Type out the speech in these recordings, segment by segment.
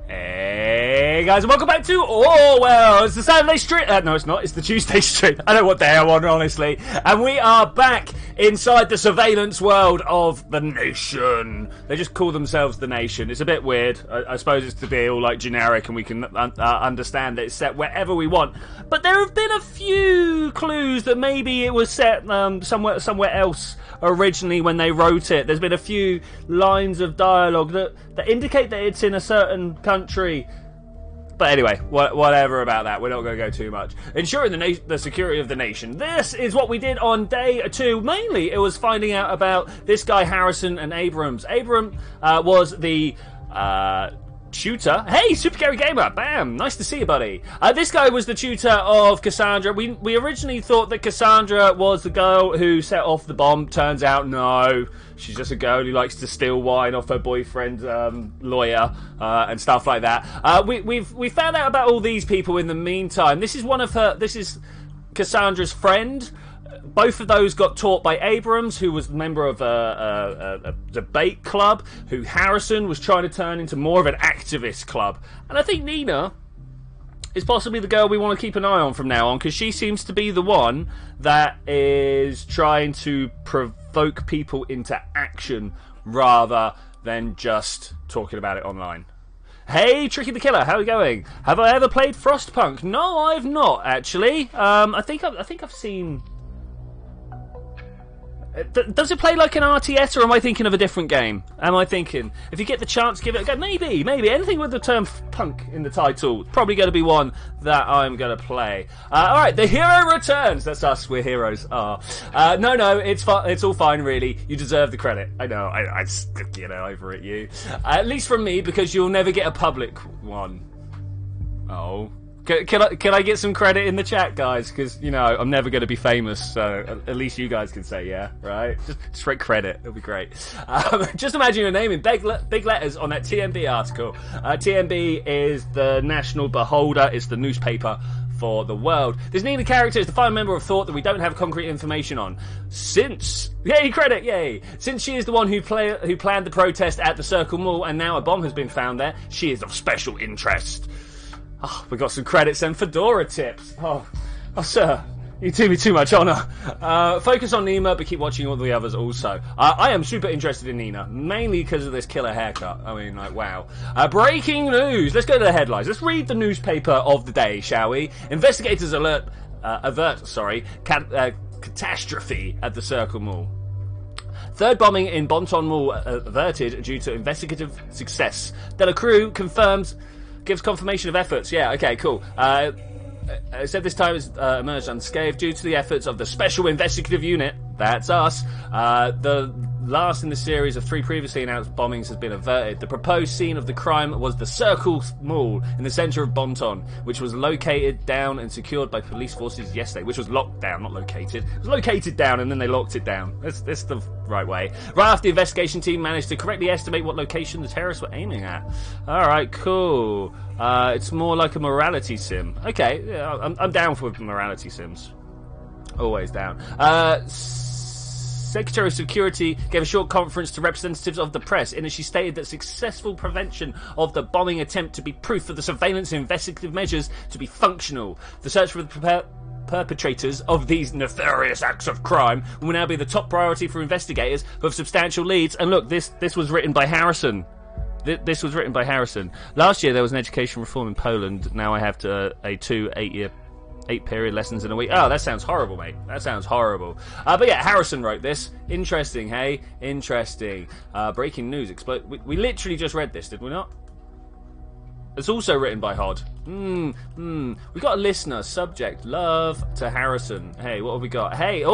Hey guys, and welcome back to Orwell. It's the Saturday stream. No, it's not. It's the Tuesday stream. I don't know what the hell on, honestly. And we are back inside the surveillance world of the nation. They just call themselves the nation. It's a bit weird. I suppose it's to be all like generic, and we can understand that it's set wherever we want. But there have been a few clues that maybe it was set somewhere else originally when they wrote it. There's been a few lines of dialogue that indicate that it's in a certain country. But anyway, whatever about that. We're not going to go too much. Ensuring the security of the nation. This is what we did on day 2. Mainly, it was finding out about this guy, Harrison and Abrams. Abram was the tutor. Hey, Super Gary Gamer! Bam! Nice to see you, buddy. This guy was the tutor of Cassandra. We originally thought that Cassandra was the girl who set off the bomb. Turns out, no. She's just a girl who likes to steal wine off her boyfriend's lawyer and stuff like that. We found out about all these people in the meantime. This is Cassandra's friend. Both of those got taught by Abrams, who was a member of a debate club, who Harrison was trying to turn into more of an activist club. And I think Nina is possibly the girl we want to keep an eye on from now on, because she seems to be the one that is trying to provoke people into action rather than just talking about it online. Hey, Tricky the Killer, how are you going? Have I ever played Frostpunk? No, I've not, actually. I think I've seen... Does it play like an RTS, or am I thinking of a different game? Am I thinking, if you get the chance, give it a go? Maybe. Anything with the term punk in the title, probably going to be one that I'm going to play. Alright, the hero returns. That's us, we're heroes. No, it's all fine, really. You deserve the credit. I know, I get over at you. At least from me, because you'll never get a public one. Oh. Can I get some credit in the chat, guys? Because, I'm never going to be famous, so at least you guys can say yeah, right? Just write credit. It'll be great. Just imagine your name in big letters on that TMB article. TMB is the National Beholder. It's the newspaper for the world. This Nina character is the final member of Thought that we don't have concrete information on. Since she is the one who planned the protest at the Circle Mall, and now a bomb has been found there, she is of special interest. Oh, we got some credits and Fedora tips. Oh, sir, you do me too much honour. Focus on Nina, but keep watching all the others also. I am super interested in Nina, mainly because of this killer haircut. I mean, like, wow. Breaking news. Let's go to the headlines. Let's read the newspaper of the day, shall we? Investigators avert catastrophe at the Circle Mall. Third bombing in Bonton Mall averted due to investigative success. Delacruz gives confirmation of efforts. Yeah, okay, cool. It said this time it's emerged unscathed due to the efforts of the Special Investigative Unit. That's us. The last in the series of 3 previously announced bombings has been averted. The proposed scene of the crime was the Circle Mall in the centre of Bonton, which was located down and secured by police forces yesterday. Which was locked down, not located. It was located down and then they locked it down. That's the right way. Right after the investigation team managed to correctly estimate what location the terrorists were aiming at. Alright, cool. It's more like a morality sim. Okay, yeah, I'm down for morality sims. Always down. Secretary of Security gave a short conference to representatives of the press in which she stated that successful prevention of the bombing attempt to be proof of the surveillance and investigative measures to be functional. The search for the perpetrators of these nefarious acts of crime will now be the top priority for investigators who have substantial leads. And look, this was written by Harrison. This was written by Harrison. Last year there was an education reform in Poland. Now I have to a 8 period lessons in a week. Oh, that sounds horrible, mate. That sounds horrible. But yeah, Harrison wrote this. Interesting, hey? Interesting. Breaking news. We literally just read this, did we not? It's also written by Hod. We got a listener. Subject. Love to Harrison. Hey, what have we got? Hey,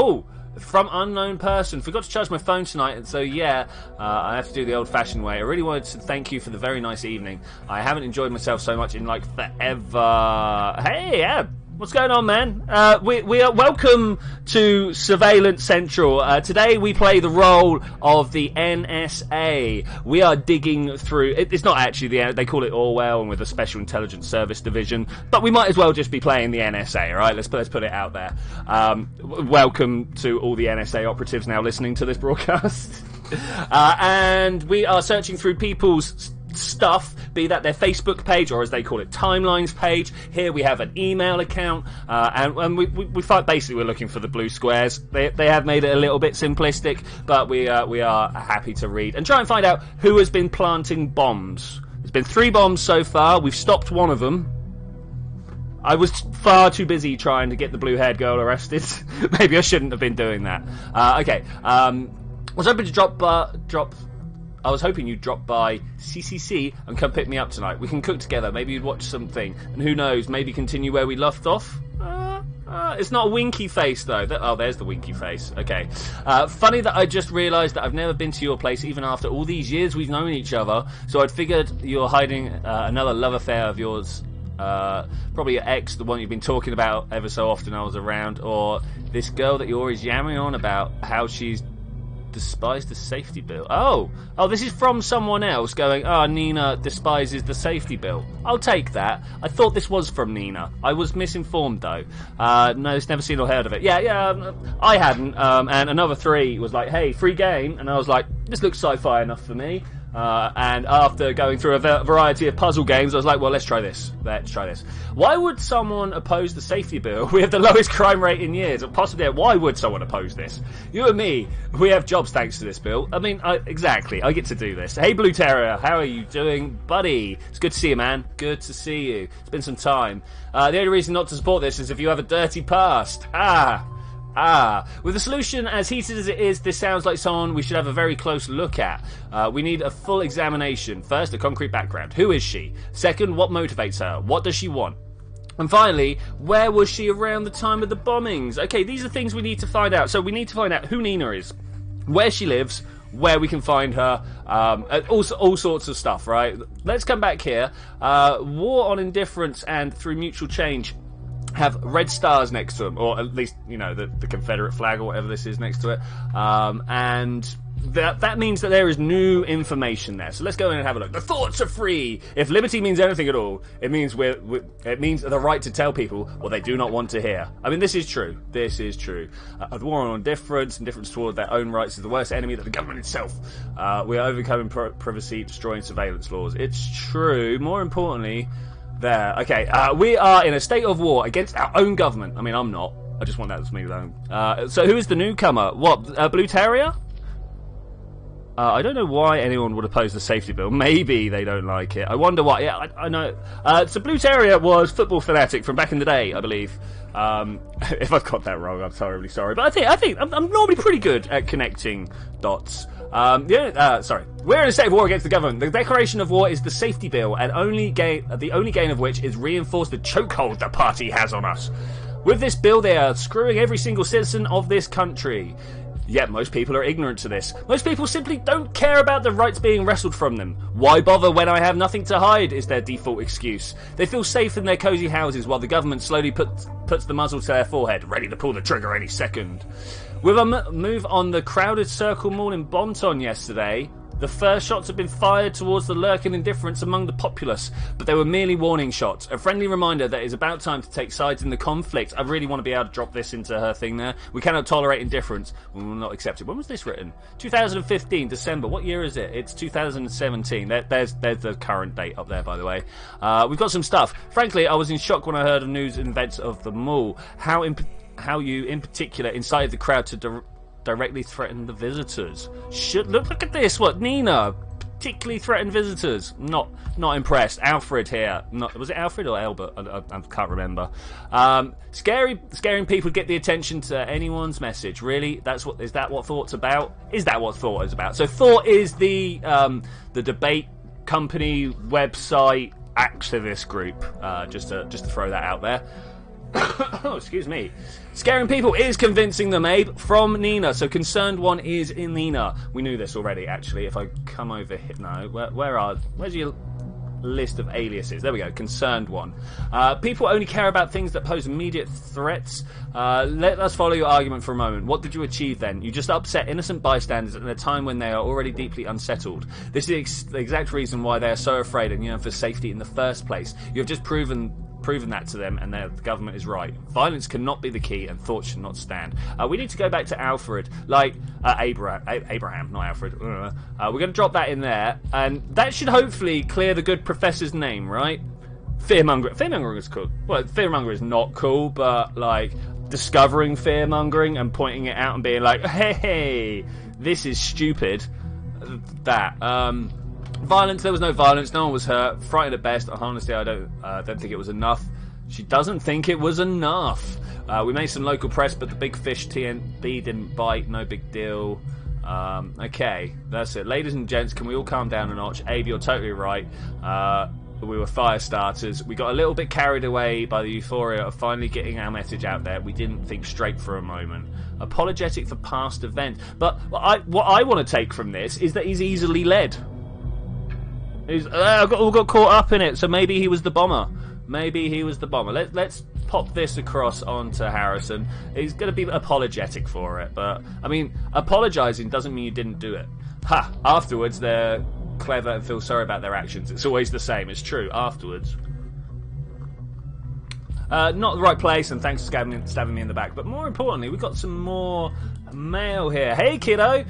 from unknown person. Forgot to charge my phone tonight, and so yeah, I have to do the old-fashioned way. I really wanted to thank you for the very nice evening. I haven't enjoyed myself so much in like forever. Hey, yeah. What's going on, man? We are welcome to Surveillance Central. Today we play the role of the NSA. We are digging through. It's not actually they call it Orwell, and with a Special Intelligence Service division, but we might as well just be playing the NSA. All right, let's put it out there. Welcome to all the NSA operatives now listening to this broadcast. And we are searching through people's stuff, be that their Facebook page or as they call it timelines page. Here we have an email account, and we find basically we're looking for the blue squares. They have made it a little bit simplistic, but we are happy to read and try and find out who has been planting bombs. There's been 3 bombs so far. We've stopped one of them. I was far too busy trying to get the blue-haired girl arrested. Maybe I shouldn't have been doing that. Okay. I was hoping to I was hoping you'd drop by CCC and come pick me up tonight. We can cook together. Maybe you'd watch something. And who knows, maybe continue where we left off? It's not a winky face, though. Oh, there's the winky face. Okay. Funny that I just realised that I've never been to your place, even after all these years we've known each other. So I'd figured you're hiding another love affair of yours. Probably your ex, the one you've been talking about ever so often I was around. Or this girl that you're always yammering on about how she's despised the safety bill. Oh, this is from someone else going, Nina despises the safety bill. I'll take that. I thought this was from Nina. I was misinformed, though. No, it's never seen or heard of it. Yeah, I hadn't. And another 3 was like, hey, free game. And I was like, this looks sci-fi enough for me. And after going through a variety of puzzle games, I was like, well, let's try this. Why would someone oppose the safety bill? We have the lowest crime rate in years. Or possibly, why would someone oppose this? You and me, we have jobs thanks to this bill. I mean, exactly. I get to do this. Hey, Blue Terrier, how are you doing, buddy? It's good to see you, man. Good to see you. It's been some time. The only reason not to support this is if you have a dirty past. With the solution as heated as it is, this sounds like someone we should have a very close look at. We need a full examination. First, a concrete background. Who is she? Second, what motivates her? What does she want? And finally, where was she around the time of the bombings? Okay, these are things we need to find out. So we need to find out who Nina is, where she lives, where we can find her, all sorts of stuff, right? Let's come back here. War on indifference and through mutual change have red stars next to them, or at least, the Confederate flag or whatever this is next to it. And that means that there is new information there. So let's go in and have a look. The thoughts are free. If liberty means anything at all, it means it means the right to tell people what they do not want to hear. I mean, this is true. The war on indifference toward their own rights is the worst enemy that the government itself. We are overcoming privacy, destroying surveillance laws. It's true. More importantly, okay, we are in a state of war against our own government. I mean, I'm not. I just want that to me alone. So who is the newcomer? What, Blue Terrier? I don't know why anyone would oppose the safety bill. Maybe they don't like it. I wonder why. Yeah, I know. So Blue Terrier was football fanatic from back in the day, I believe. If I've got that wrong, I'm terribly sorry. But I think I'm normally pretty good at connecting dots. Sorry. We're in a state of war against the government. The declaration of war is the safety bill, and the only gain of which is reinforce the chokehold the party has on us. With this bill, they are screwing every single citizen of this country. Yet most people are ignorant to this. Most people simply don't care about the rights being wrestled from them. Why bother when I have nothing to hide, is their default excuse. They feel safe in their cosy houses while the government slowly puts the muzzle to their forehead, ready to pull the trigger any second. With a move on the crowded Circle Mall in Bonton yesterday, the first shots have been fired towards the lurking indifference among the populace, but they were merely warning shots, a friendly reminder that it's about time to take sides in the conflict. I really want to be able to drop this into her thing there. We cannot tolerate indifference. We will not accept it. When was this written? 2015, December. What year is it? It's 2017. There's the current date up there, by the way. We've got some stuff. Frankly, I was in shock when I heard of news and events of the mall. How you, in particular, incited the crowd to directly threaten the visitors. Look at this. What, Nina particularly threatened visitors? Not impressed. Alfred here. Was it Alfred or Albert? I can't remember. Scaring people to get the attention to anyone's message. Really? Is that what Thought's about? Is that what Thought is about? So Thought is the debate company website activist group. Just to throw that out there. Oh, excuse me. Scaring people is convincing them, Abe, from Nina. So concerned one is in Nina. We knew this already, actually. If I come over here, no, where's your list of aliases? There we go. Concerned one. People only care about things that pose immediate threats. Let us follow your argument for a moment. What did you achieve then? You just upset innocent bystanders at a time when they are already deeply unsettled. This is the exact reason why they are so afraid and yearn for safety in the first place. You have just proven proven that to them, and the government is right. Violence cannot be the key, and thoughts should not stand. We need to go back to Alfred, like Abraham, not Alfred. We're going to drop that in there, and that should hopefully clear the good professor's name, right? Fearmonger is cool. Well, fearmonger is not cool, but like discovering fearmongering and pointing it out and being like, hey, this is stupid. That violence. There was no violence. No one was hurt. Frightened at best. Honestly, I don't think it was enough. She doesn't think it was enough. We made some local press, but the big fish TNB didn't bite. No big deal. Okay, that's it. Ladies and gents, can we all calm down a notch? Abe, you're totally right. We were fire starters. We got a little bit carried away by the euphoria of finally getting our message out there. We didn't think straight for a moment. Apologetic for past events. But what I want to take from this is that he's easily led. He's all got caught up in it, so maybe he was the bomber. Maybe he was the bomber. Let's pop this across onto Harrison. He's going to be apologetic for it, but, I mean, apologising doesn't mean you didn't do it. Ha! Afterwards, they're clever and feel sorry about their actions. It's always the same. It's true. Afterwards. Not the right place, and thanks for stabbing me in the back. But more importantly, we've got some more mail here. Hey, kiddo!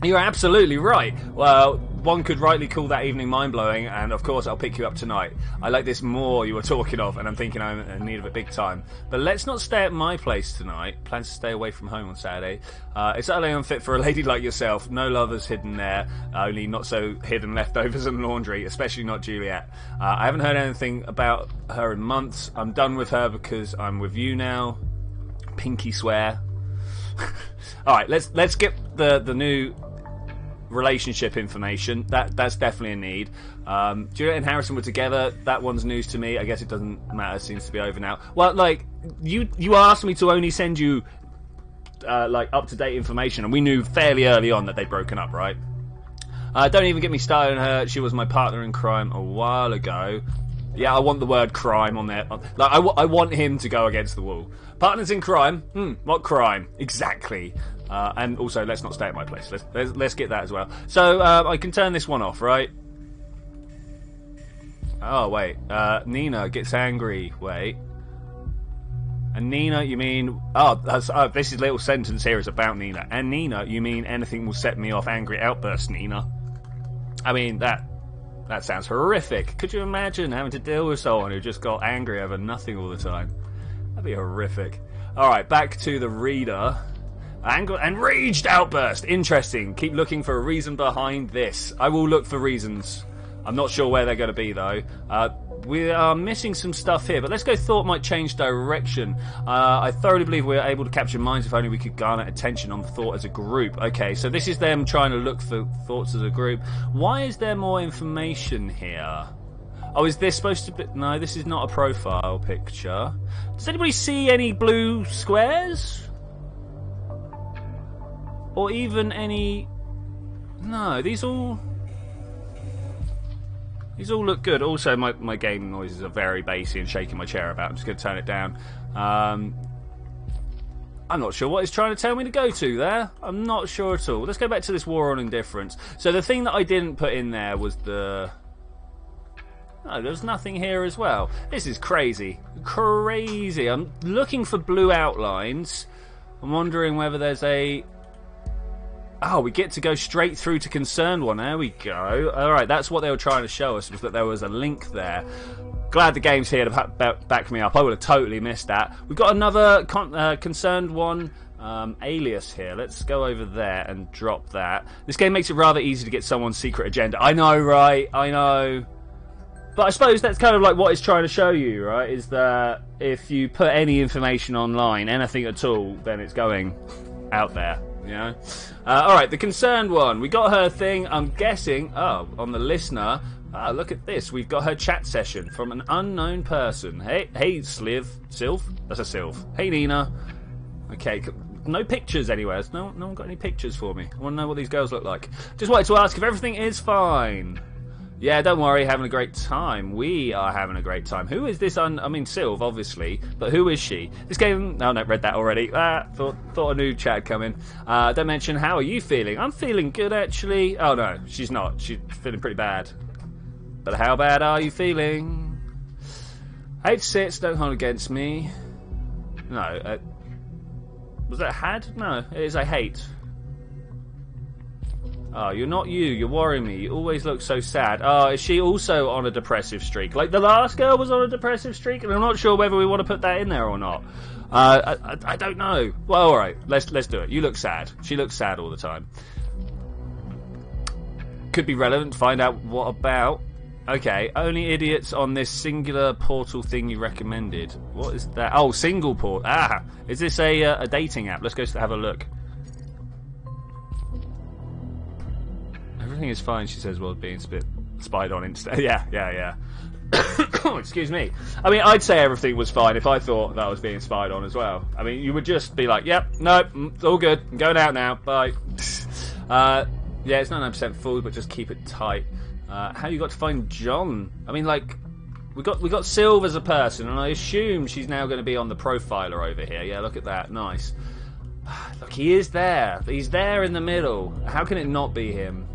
You're absolutely right. Well, one could rightly call that evening mind-blowing, and of course I'll pick you up tonight. I like this more you were talking of, and I'm thinking I'm in need of it big time. But let's not stay at my place tonight. Plans to stay away from home on Saturday. It's utterly unfit for a lady like yourself. No lovers hidden there, only not so hidden leftovers and laundry, especially not Juliet. I haven't heard anything about her in months. I'm done with her because I'm with you now. Pinky swear. Alright, let's get the new relationship information. That's definitely a need. Juliet and Harrison were together. That one's news to me. I guess it doesn't matter. It seems to be over now. Well, like, you asked me to only send you like up-to-date information, and we knew fairly early on that they'd broken up, right? Don't even get me started on her. She was my partner in crime a while ago. Yeah, I want the word crime on there. Like, I want him to go against the wall. Partners in crime? What crime? Exactly. And also, let's not stay at my place. Let's get that as well. So, I can turn this one off, right? Oh, wait. Nina gets angry. Wait. And Nina, you mean... Oh, this little sentence here is about Nina. And Nina, you mean anything will set me off angry outbursts, Nina? I mean, that sounds horrific. Could you imagine having to deal with someone who just got angry over nothing all the time? That'd be horrific. Alright, back to the reader. Enraged outburst. Interesting. Keep looking for a reason behind this. I will look for reasons. I'm not sure where they're going to be, though. We are missing some stuff here, but let's go thought might change direction. I thoroughly believe we're able to capture minds if only we could garner attention on thought as a group. Okay, so this is them trying to look for thoughts as a group. Why is there more information here? Oh, is this supposed to be... No, this is not a profile picture. Does anybody see any blue squares? Or even any... No, these all look good. Also, my game noises are very bassy and shaking my chair about. I'm just going to turn it down. I'm not sure what it's trying to tell me to go to there. I'm not sure at all. Let's go back to this war on indifference. So the thing that I didn't put in there was the... No, there's nothing here as well. This is crazy. Crazy. I'm looking for blue outlines. I'm wondering whether there's a... Oh, we get to go straight through to concerned one. There we go. Alright, that's what they were trying to show us, was that there was a link there. Glad the game's here to back me up. I would have totally missed that. We've got another concerned one, alias here. Let's go over there and drop that. This game makes it rather easy to get someone's secret agenda. I know, right? I know. But I suppose that's kind of like what it's trying to show you, right? Is that if you put any information online, anything at all, then it's going out there. You know? Alright, the concerned one. We got her thing, I'm guessing... Oh, on the listener... Ah, look at this. We've got her chat session from an unknown person. Hey, Sylph? That's a Sylph. Hey, Nina. Okay, no pictures anywhere. No one got any pictures for me. I want to know what these girls look like. Just wanted to ask if everything is fine. Yeah, don't worry, having a great time. We are having a great time. Who is this? I mean, Sylv, obviously, but who is she? This game... Oh, no, read that already. Thought a new chat coming. Don't mention, how are you feeling? I'm feeling good, actually. Oh, no, she's not. She's feeling pretty bad. But how bad are you feeling? Hate sits, don't hold against me. No, was that had? No, it is I hate. Oh, you're not you. You're worrying me. You always look so sad. Oh, is she also on a depressive streak? Like the last girl was on a depressive streak, and I'm not sure whether we want to put that in there or not. I don't know. Well, all right. Let's do it. You look sad. She looks sad all the time. Could be relevant. Find out what about. Okay. Only idiots on this singular portal thing you recommended. What is that? Oh, single port. Ah, is this a dating app? Let's go have a look. Everything is fine, she says, while being spied on instead. Yeah. Excuse me. I mean, I'd say everything was fine if I thought that I was being spied on as well. I mean, you would just be like, yep, no, it's all good. I'm going out now. Bye. Yeah, it's 99% full, but just keep it tight. How you got to find John? I mean, like, we got Sylv as a person, and I assume she's now going to be on the profiler over here. Yeah, look at that. Nice. Look, he is there. He's there in the middle. How can it not be him?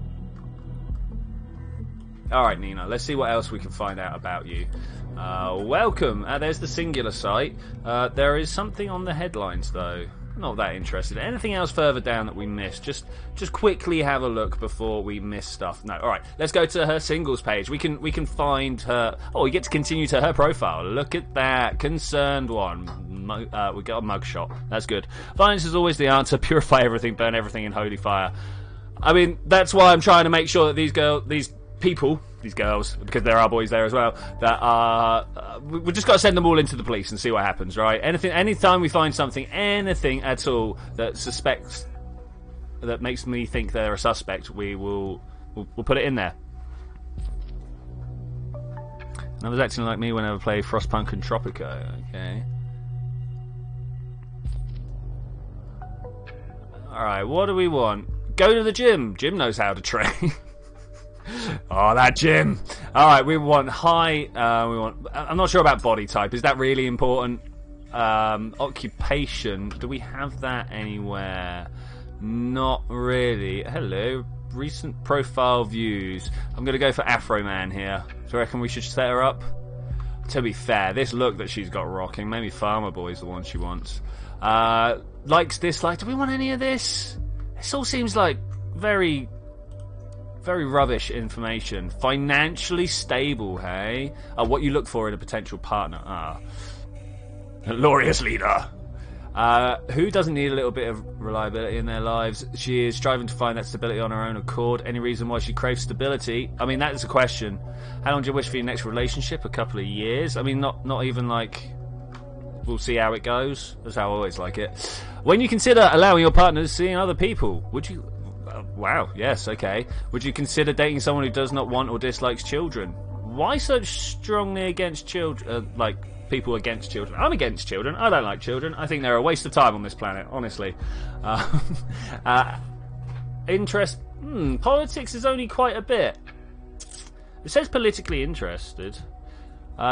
Alright, Nina, let's see what else we can find out about you. Welcome. There's the singular site. There is something on the headlines, though. Not that interested. Anything else further down that we missed? Just quickly have a look before we miss stuff. No, alright. Let's go to her singles page. We can find her... Oh, we get to continue to her profile. Look at that. Concerned one. We got a mugshot. That's good. Violence is always the answer. Purify everything. Burn everything in holy fire. I mean, that's why I'm trying to make sure that these girls, because there are boys there as well, that are we just got to send them all into the police and see what happens, right? Anytime we find something, anything at all that makes me think they're a suspect, we'll put it in there. And I was acting like me whenever I play Frostpunk and Tropico. Okay. All right, what do we want? Go to the gym. Jim knows how to train. Oh, that gym. Alright, we want high. I'm not sure about body type. Is that really important? Occupation. Do we have that anywhere? Not really. Hello. Recent profile views. I'm going to go for Afro Man here. Do you reckon we should set her up? To be fair, this look that she's got rocking, maybe Farmer Boy's the one she wants. Likes, dislikes. Do we want any of this? This all seems like very rubbish information. Financially stable, hey? What you look for in a potential partner. Glorious leader. Who doesn't need a little bit of reliability in their lives? She is striving to find that stability on her own accord. Any reason why she craves stability? I mean, that is a question. How long do you wish for your next relationship? A couple of years? I mean, not even like... We'll see how it goes. That's how I always like it. When you consider allowing your partner to see other people, would you... wow, yes, okay. Would you consider dating someone who does not want or dislikes children? Why such strongly against children? Like, people against children? I'm against children. I don't like children. I think they're a waste of time on this planet, honestly. Interest? Politics is only quite a bit. It says politically interested.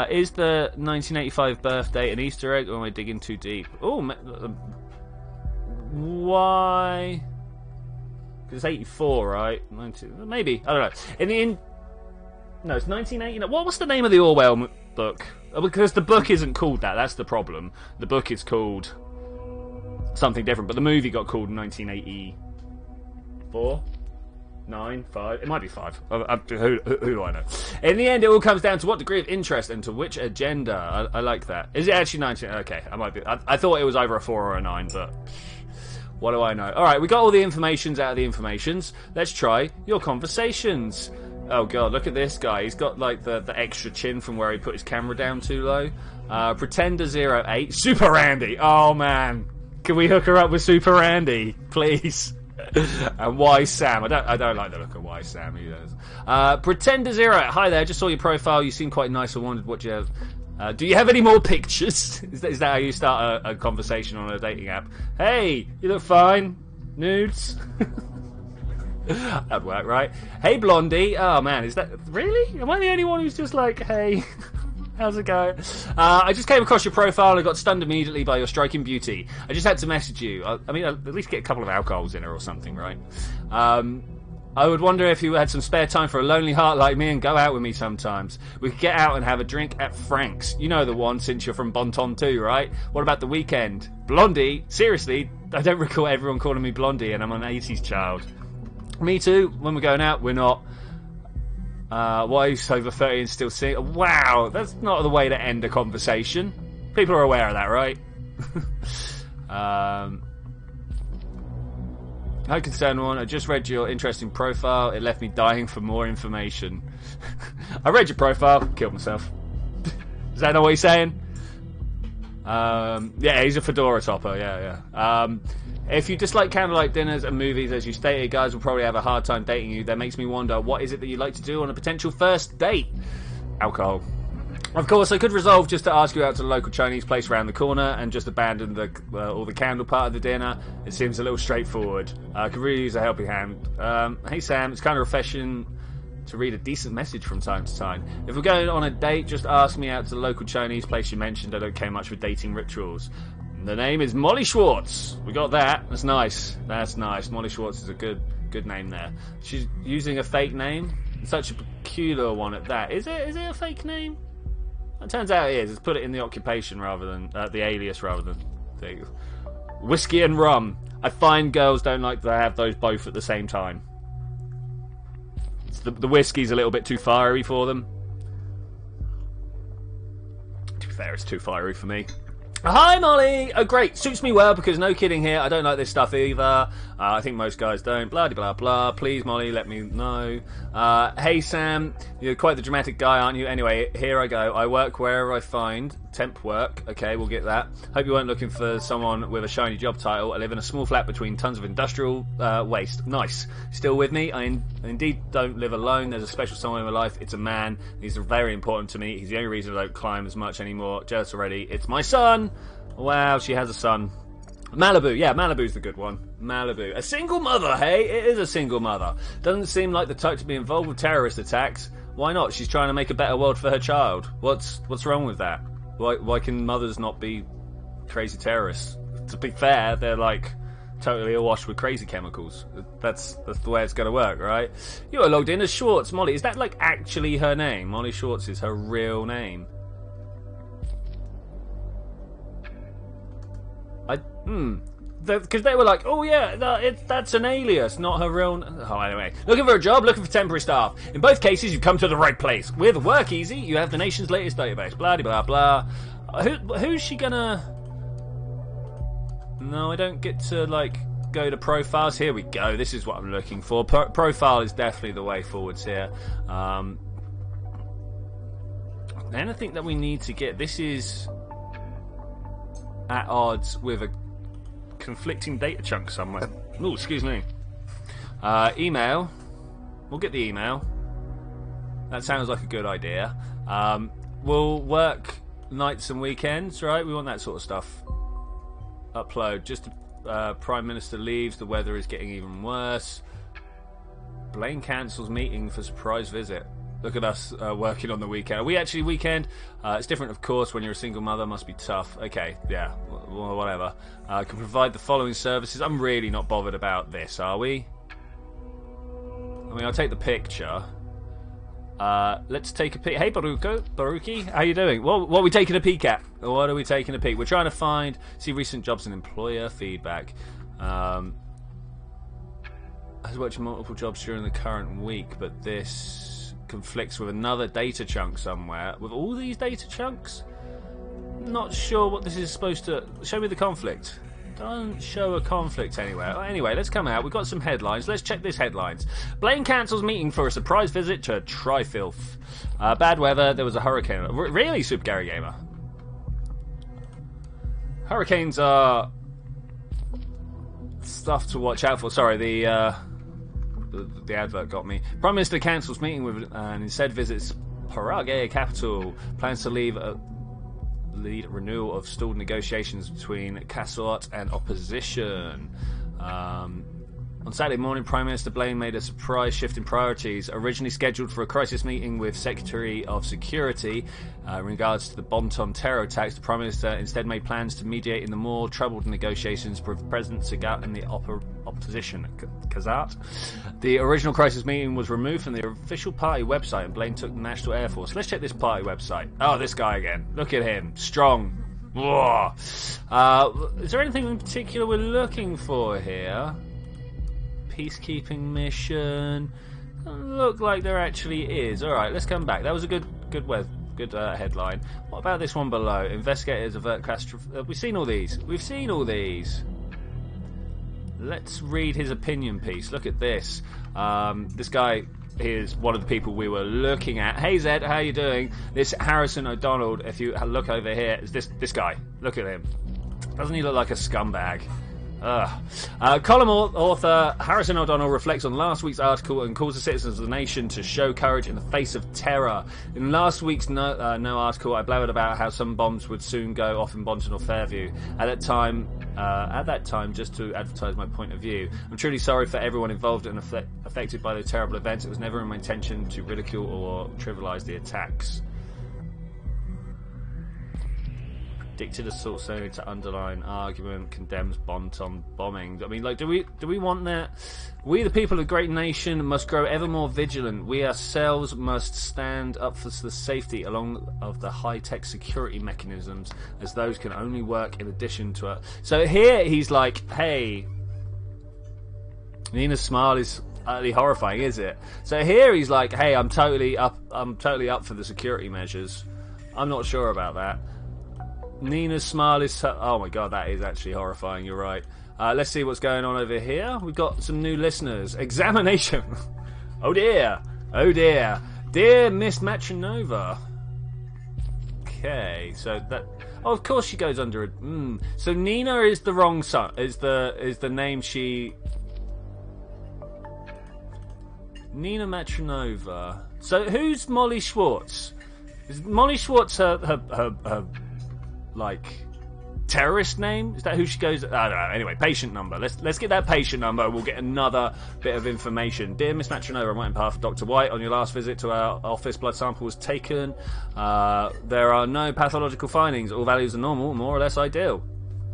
Is the 1985 birthday an Easter egg, or am I digging too deep? Oh, why... It's 84, right? 19, maybe. I don't know. No, it's 1980. What's the name of the Orwell book? Because the book isn't called that. That's the problem. The book is called something different, but the movie got called 1984. 9, 5. It might be 5. Who do I know? In the end, it all comes down to what degree of interest and to which agenda. I like that. Is it actually 19? Okay, I might be. I thought it was either a 4 or a 9, but what do I know? All right, we got all the informations out of the informations. Let's try your conversations. Oh god, look at this guy. He's got like the extra chin from where he put his camera down too low. Pretender08, Super Randy. Oh man, can we hook her up with Super Randy, please? And Wise Sam. I don't like the look of Wise Sam either. Pretender08, hi there. Just saw your profile. You seem quite nice. I wondered what you have. Do you have any more pictures? Is that how you start a conversation on a dating app? Hey, you look fine. Nudes. That'd work, right? Hey, Blondie. Oh man, is that really? Am I the only one who's just like, hey? How's it going? I just came across your profile and got stunned immediately by your striking beauty. I just had to message you. I mean, at least get a couple of alcohols in her or something, right? I would wonder if you had some spare time for a lonely heart like me and go out with me sometimes. We could get out and have a drink at Frank's. You know the one, since you're from Bonton too, right? What about the weekend? Blondie? Seriously, I don't recall everyone calling me Blondie, and I'm an 80s child. Me too. When we're going out, we're not. Wives over 30 and still single. Wow, that's not the way to end a conversation. People are aware of that, right? Hi, concerned one. I just read your interesting profile. It left me dying for more information. I read your profile, killed myself. Is that not what he's saying? Yeah, he's a fedora topper. Yeah. If you dislike candlelight dinners and movies, as you stated, guys will probably have a hard time dating you. That makes me wonder, what is it that you'd like to do on a potential first date? Alcohol. Of course, I could resolve just to ask you out to the local Chinese place around the corner and just abandon all the candle part of the dinner. It seems a little straightforward. I could really use a helping hand. Hey Sam, it's kind of refreshing to read a decent message from time to time. If we're going on a date, just ask me out to the local Chinese place you mentioned. I don't care much for dating rituals. The name is Molly Schwartz. We got that. That's nice. That's nice. Molly Schwartz is a good name there. She's using a fake name. Such a peculiar one at that. Is it a fake name? It turns out it is. Let's put it in the occupation rather than the alias rather than the whiskey and rum. I find girls don't like to have those both at the same time. The whiskey's a little bit too fiery for them. To be fair, it's too fiery for me. Hi Molly! Oh great, suits me well because no kidding here, I don't like this stuff either. I think most guys don't. Blah blah blah. Please Molly, let me know. Hey Sam, you're quite the dramatic guy, aren't you? Anyway, here I go. I work wherever I find temp work. Okay, we'll get that. Hope you weren't looking for someone with a shiny job title. I live in a small flat between tons of industrial waste. Nice. Still with me? I indeed don't live alone. There's a special someone in my life. It's a man. He's very important to me. He's the only reason I don't climb as much anymore. Jealous already. It's my son. Wow, she has a son. Malibu, yeah, Malibu's the good one. Malibu. A single mother, hey? It is a single mother. Doesn't seem like the type to be involved with terrorist attacks. Why not? She's trying to make a better world for her child. What's wrong with that? Why can mothers not be crazy terrorists? To be fair, they're like totally awash with crazy chemicals. That's the way it's going to work, right? You are logged in as Schwartz. Molly, is that like actually her name? Molly Schwartz is her real name. Because they were like, oh yeah, that's an alias, not her real. Oh, anyway, looking for a job, looking for temporary staff. In both cases, you've come to the right place. With Work Easy, you have the nation's latest database. Blah blah blah. Who's she gonna? No, I don't get to like go to profiles. Here we go. This is what I'm looking for. Profile is definitely the way forwards here. Anything that we need to get. This is at odds with a conflicting data chunk somewhere. Oh, excuse me. Email. We'll get the email. That sounds like a good idea. We'll work nights and weekends, right? We want that sort of stuff. Upload. Just Prime Minister leaves. The weather is getting even worse. Blaine cancels meeting for surprise visit. Look at us working on the weekend. Are we actually weekend? It's different, of course, when you're a single mother. Must be tough. Okay, yeah, whatever. Can provide the following services. I'm really not bothered about this, are we? I mean, I'll take the picture. Let's take a peek. Hey, Baruki, how you doing? What are we taking a peek at? What are we taking a peek? We're trying to see recent jobs and employer feedback. I was watching multiple jobs during the current week, but this conflicts with another data chunk somewhere. With all these data chunks? Not sure what this is supposed to... Show me the conflict. Don't show a conflict anywhere. Anyway, let's come out. We've got some headlines. Let's check these headlines. Blaine cancels meeting for a surprise visit to Trifilth. Bad weather. There was a hurricane. Really, Super Gary Gamer? Hurricanes are stuff to watch out for. Sorry, the advert got me. Prime Minister cancels meeting with and instead visits Prague capital. Plans to lead renewal of stalled negotiations between Casort and opposition. On Saturday morning, Prime Minister Blaine made a surprise shift in priorities. Originally scheduled for a crisis meeting with Secretary of Security in regards to the Bonton terror attacks, the Prime Minister instead made plans to mediate in the more troubled negotiations with President Sagat and the opposition. Kazat. The original crisis meeting was removed from the official party website, and Blaine took the National Air Force. Let's check this party website. Oh, this guy again. Look at him. Strong. Is there anything in particular we're looking for here? Peacekeeping mission. Doesn't look like there actually is. Alright, let's come back. That was a good headline. What about this one below? Investigators avert catastrophe. We've seen all these. We've seen all these. Let's read his opinion piece. Look at this. This guy is one of the people we were looking at. Hey Zed, how you doing? This Harrison O'Donnell, if you look over here, is this guy. Look at him. Doesn't he look like a scumbag? Column author Harrison O'Donnell reflects on last week's article and calls the citizens of the nation to show courage in the face of terror. In last week's no article, I blabbered about how some bombs would soon go off in Bonton or Fairview. At that time, just to advertise my point of view. I'm truly sorry for everyone involved and affected by the terrible events. It was never in my intention to ridicule or trivialise the attacks. Addicted assault only to underline argument condemns Bonton bombing. I mean, like, do we want that? We, the people of a great nation, must grow ever more vigilant. We ourselves must stand up for the safety along of the high-tech security mechanisms, as those can only work in addition to it. So here he's like, hey, Nina's smile is utterly horrifying, is it? So here he's like, hey, I'm totally up for the security measures. I'm not sure about that. Nina's smile is... oh my god, that is actually horrifying, you're right. Let's see what's going on over here. We've got some new listeners. Examination. Oh dear. Oh dear. Dear Miss Matronova. Okay, so that... oh, of course she goes under it. So Nina is the wrong son. Is the name she... Nina Matronova. So who's Molly Schwartz? Is Molly Schwartz her like terrorist name? Is that who she goes? I don't know. Anyway, patient number. Let's get that patient number. We'll get another bit of information. Dear Miss Matronova, I'm waiting path for Dr. White. On your last visit to our office, blood sample was taken. There are no pathological findings. All values are normal, more or less ideal.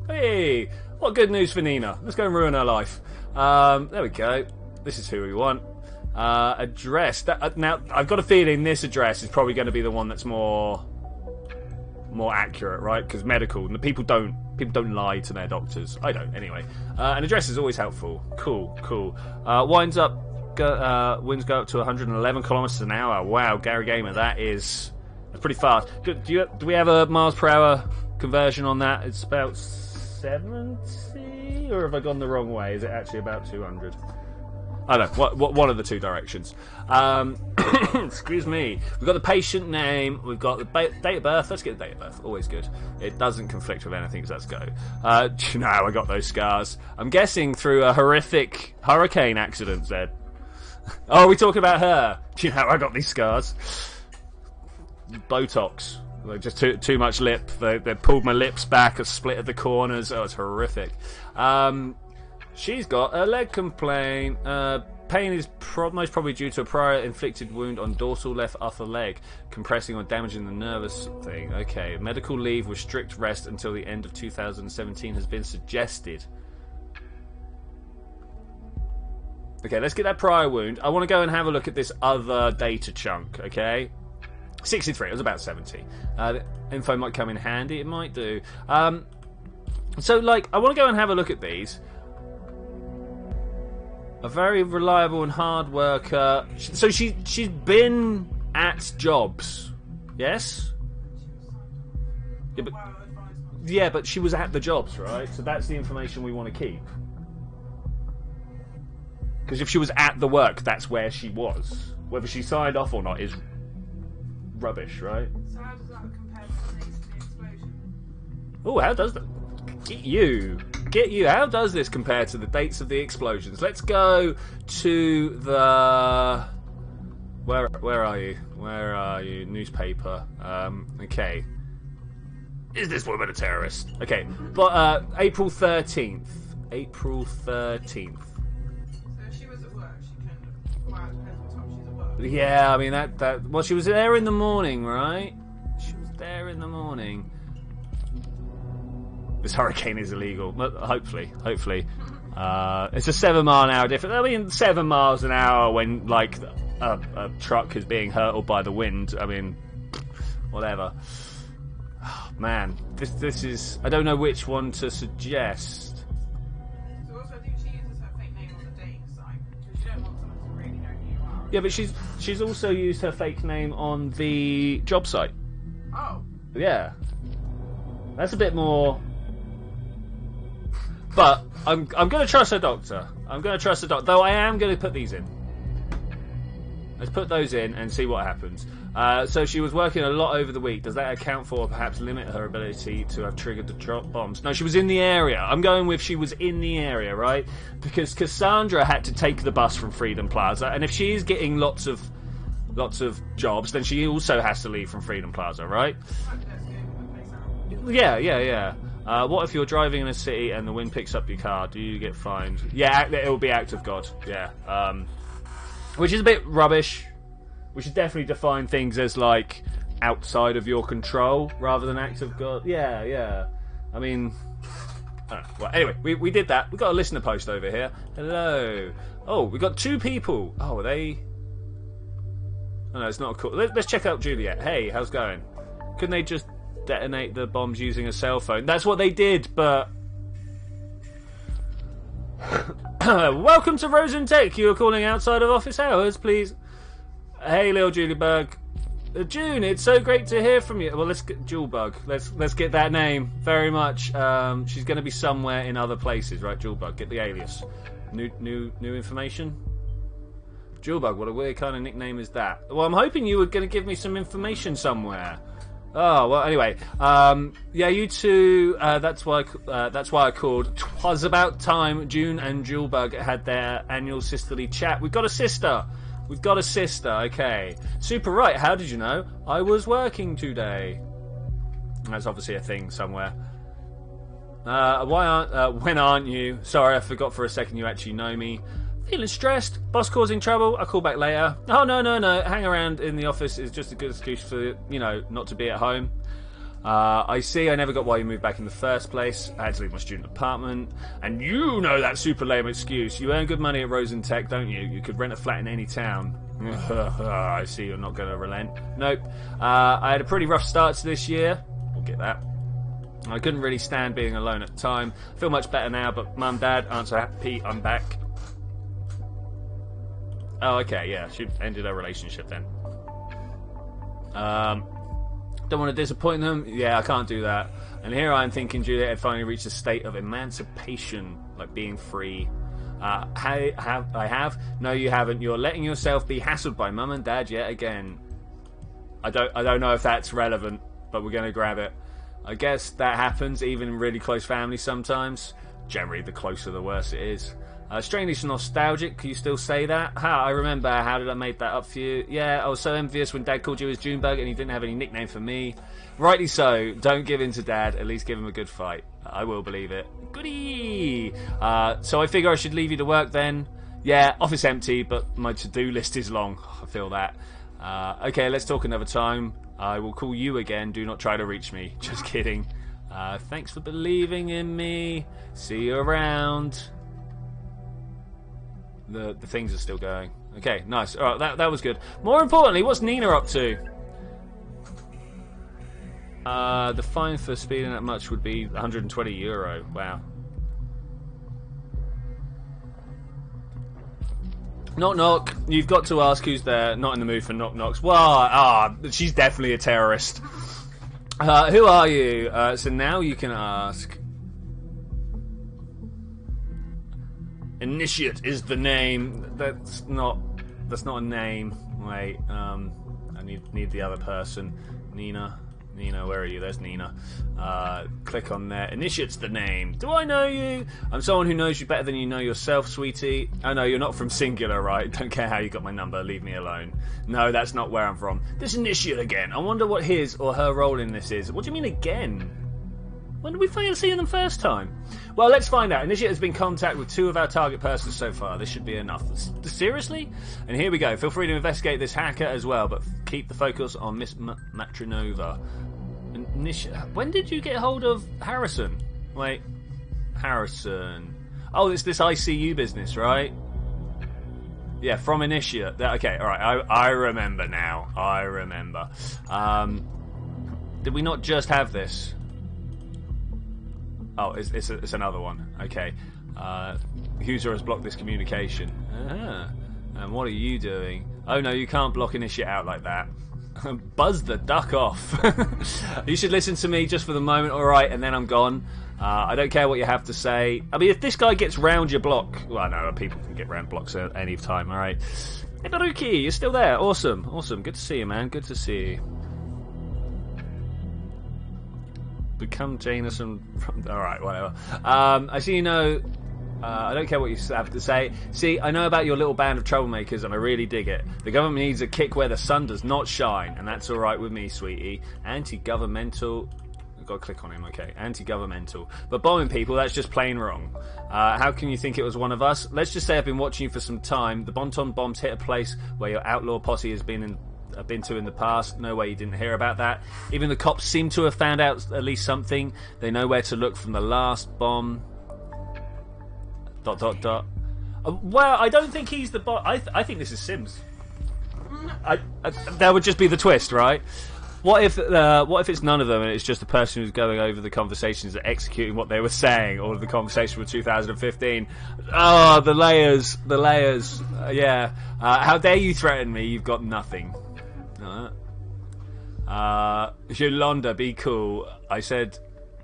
Hey, what good news for Nina. Let's go and ruin her life. There we go. This is who we want. Address. Now, I've got a feeling this address is probably going to be the one that's more accurate, right? Because medical, and the people don't lie to their doctors. I don't, anyway. An address is always helpful. Cool. Winds go up to 111 kilometers an hour. Wow, Gary Gamer, that's pretty fast. Do we have a miles per hour conversion on that? It's about 70, or have I gone the wrong way? Is it actually about 200? I don't know, what one of the two directions. Excuse me. We've got the patient name, we've got the date of birth. Let's get the date of birth, always good. It doesn't conflict with anything, so let's go. Do you know how I got those scars? I'm guessing through a horrific hurricane accident, Zed. Oh, are we talking about her? Do you know how I got these scars? Botox. Like, just too much lip. They pulled my lips back, split at the corners. Oh, it's horrific. She's got a leg complaint. Pain is most probably due to a prior inflicted wound on dorsal left upper leg, compressing or damaging the nervous thing. Okay, medical leave with strict rest until the end of 2017 has been suggested. Okay, let's get that prior wound. I want to go and have a look at this other data chunk, okay? 63, it was about 70. The info might come in handy, it might do. So, like, I want to go and have a look at these. A very reliable and hard worker. So she's been at jobs, yes? Yeah, but she was at the jobs, right? So that's the information we want to keep. Because if she was at the work, that's where she was. Whether she signed off or not is rubbish, right? So how does that compare to the explosion? Oh, how does that? Get you. How does this compare to the dates of the explosions? Let's go to the... Where are you? Where are you? Newspaper. Okay. Is this woman a terrorist? Okay, but April 13th. April 13th. Yeah, I mean that. Well, she was there in the morning, right? She was there in the morning. This hurricane is illegal. Hopefully. It's a 7 mile an hour difference. I mean, 7 miles an hour when like a truck is being hurtled by the wind. I mean, whatever. Oh, man, this is. I don't know which one to suggest. So also, I think she uses her fake name on the dating site because you don't want someone to really know who you are. Yeah, but she's also used her fake name on the job site. Oh. Yeah, that's a bit more. But I'm going to trust her doctor. Though I am going to put these in. Let's put those in and see what happens. So she was working a lot over the week. Does that account for, or perhaps limit her ability to have triggered the drop bombs? No, she was in the area. I'm going with she was in the area, right? Because Cassandra had to take the bus from Freedom Plaza, and if she is getting lots of jobs, then she also has to leave from Freedom Plaza, right? Yeah. What if you're driving in a city and the wind picks up your car? Do you get fined? Yeah, it will be act of God. Yeah. Which is a bit rubbish. We should definitely define things as, like, outside of your control rather than act of God. Yeah. I mean... well, anyway, we did that. We got a listener post over here. Hello. Oh, we got 2 people. Oh, are they... Oh, no, it's not cool. Let's check out Juliet. Hey, how's it going? Couldn't they just detonate the bombs using a cell phone? That's what they did, but... Welcome to Rosen Tech. You are calling outside of office hours, please. Hey, little Julieberg. June, it's so great to hear from you. Well, let's get Julebug. Let's get that name very much. She's going to be somewhere in other places, right? Julebug, get the alias. New information. Julebug, what a weird kind of nickname is that? Well, I'm hoping you were going to give me some information somewhere. Oh, well, anyway. Yeah, you two, that's why I called. 'Twas about time June and Julebug had their annual sisterly chat. We've got a sister, okay. Super right, how did you know? I was working today. That's obviously a thing somewhere. When aren't you? Sorry, I forgot for a second you actually know me. Feeling stressed? Boss causing trouble? I'll call back later. Oh, no. Hang around in the office is just a good excuse for, not to be at home. I see. I never got why you moved back in the first place. I had to leave my student apartment. And you know that super lame excuse. You earn good money at Rosen Tech, don't you? You could rent a flat in any town. I see you're not going to relent. Nope. I had a pretty rough start to this year. We'll get that. I couldn't really stand being alone at the time. I feel much better now, but Mum, Dad aren't so happy I'm back. Oh, okay, yeah, she ended her relationship then. Don't want to disappoint them. Yeah, I can't do that. And here I am thinking Juliet had finally reached a state of emancipation, like being free. I have? No, you haven't. You're letting yourself be hassled by Mum and Dad yet again. I don't know if that's relevant, but we're going to grab it. I guess that happens even in really close families sometimes. Generally, the closer the worse it is. Strangely nostalgic, can you still say that? I remember. How did I make that up for you? Yeah, I was so envious when Dad called you as Junebug and he didn't have any nickname for me. Rightly so. Don't give in to Dad. At least give him a good fight. I will believe it. Goody! So I figure I should leave you to work then. Yeah, office empty, but my to-do list is long. I feel that. Okay, let's talk another time. I will call you again. Do not try to reach me. Just kidding. Thanks for believing in me. See you around. The things are still going. Okay, nice. All right, that was good. More importantly, what's Nina up to? The fine for speeding that much would be €120. Wow. Knock knock. You've got to ask who's there. Not in the mood for knock knocks. Well, she's definitely a terrorist. Who are you? So now you can ask. Initiate is the name. That's not a name. Wait, I need the other person. Nina, where are you? There's Nina. Click on there. Initiate's the name. Do I know you? I'm someone who knows you better than you know yourself, sweetie. Oh no, you're not from Singular, right? Don't care how you got my number. Leave me alone. No, that's not where I'm from. This Initiate again. I wonder what his or her role in this is. What do you mean again? When did we fail seeing them first time? Well, let's find out. Initiate has been in contact with 2 of our target persons so far. This should be enough. Seriously? And here we go. Feel free to investigate this hacker as well, but keep the focus on Miss Matronova. When did you get hold of Harrison? Wait. Harrison. Oh, it's this ICU business, right? Yeah, from Initiate. Okay, alright. I remember now. I remember. Did we not just have this? Oh, it's another one. Okay. User has blocked this communication. And what are you doing? Oh no, you can't block Initiate out like that. Buzz the duck off. You should listen to me just for the moment, alright, and then I'm gone. I don't care what you have to say. I mean, if this guy gets round your block... Well, no, people can get round blocks at any time, alright. Hey, Baruki, you're still there. Awesome, awesome. Good to see you, man. Good to see you. Become Jameson from... Alright, whatever. I see you know... I don't care what you have to say. See, I know about your little band of troublemakers, and I really dig it. The government needs a kick where the sun does not shine, and that's alright with me, sweetie. Anti-governmental... I've got to click on him, okay. Anti-governmental. But bombing people, that's just plain wrong. How can you think it was one of us? Let's just say I've been watching you for some time. The Bonton bombs hit a place where your outlaw posse has been to in the past. No way you didn't hear about that. Even the cops seem to have found out at least something. They know where to look from the last bomb... ... Well, I don't think he's the bot. I think this is Sims. That would just be the twist, right? What if it's none of them and it's just the person who's going over the conversations and executing what they were saying, or the conversation with 2015? Oh, the layers. Yeah. How dare you threaten me? You've got nothing. Yolanda, be cool. I said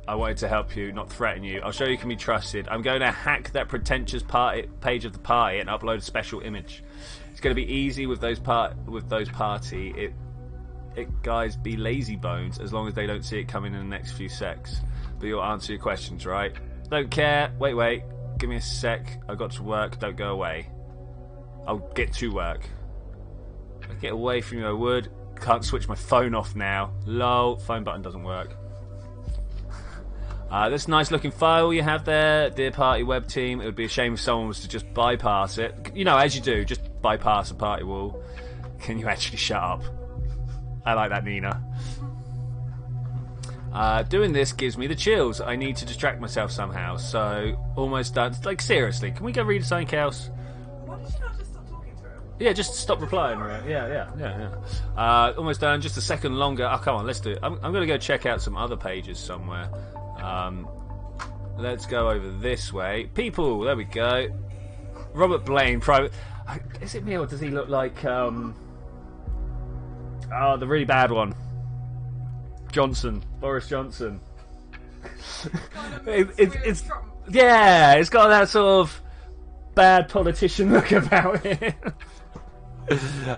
I wanted to help you, not threaten you. I'll show you can be trusted. I'm going to hack that pretentious page of the party and upload a special image. It's going to be easy with those party. It guys be lazy bones as long as they don't see it coming in the next few secs. But you'll answer your questions, right? Don't care. Wait. Give me a sec. I got to work. Don't go away. I'll get to work. I'll get away from you, I would. Can't switch my phone off now. Lol. Phone button doesn't work. This nice looking file you have there, dear party web team. It would be a shame if someone was to just bypass it. You know, as you do, just bypass a party wall. Can you actually shut up? I like that, Nina. Doing this gives me the chills. I need to distract myself somehow. So, almost done. Like, seriously, can we go read something else? Why did you not just stop talking to him? Yeah, just stop replying. Yeah. Almost done. Just a second longer. Oh, come on, let's do it. I'm going to go check out some other pages somewhere. Let's go over this way. People, there we go. Robert Blaine, private. Is it me or does he look like the really bad one? Boris Johnson. It's it's got that sort of bad politician look about it.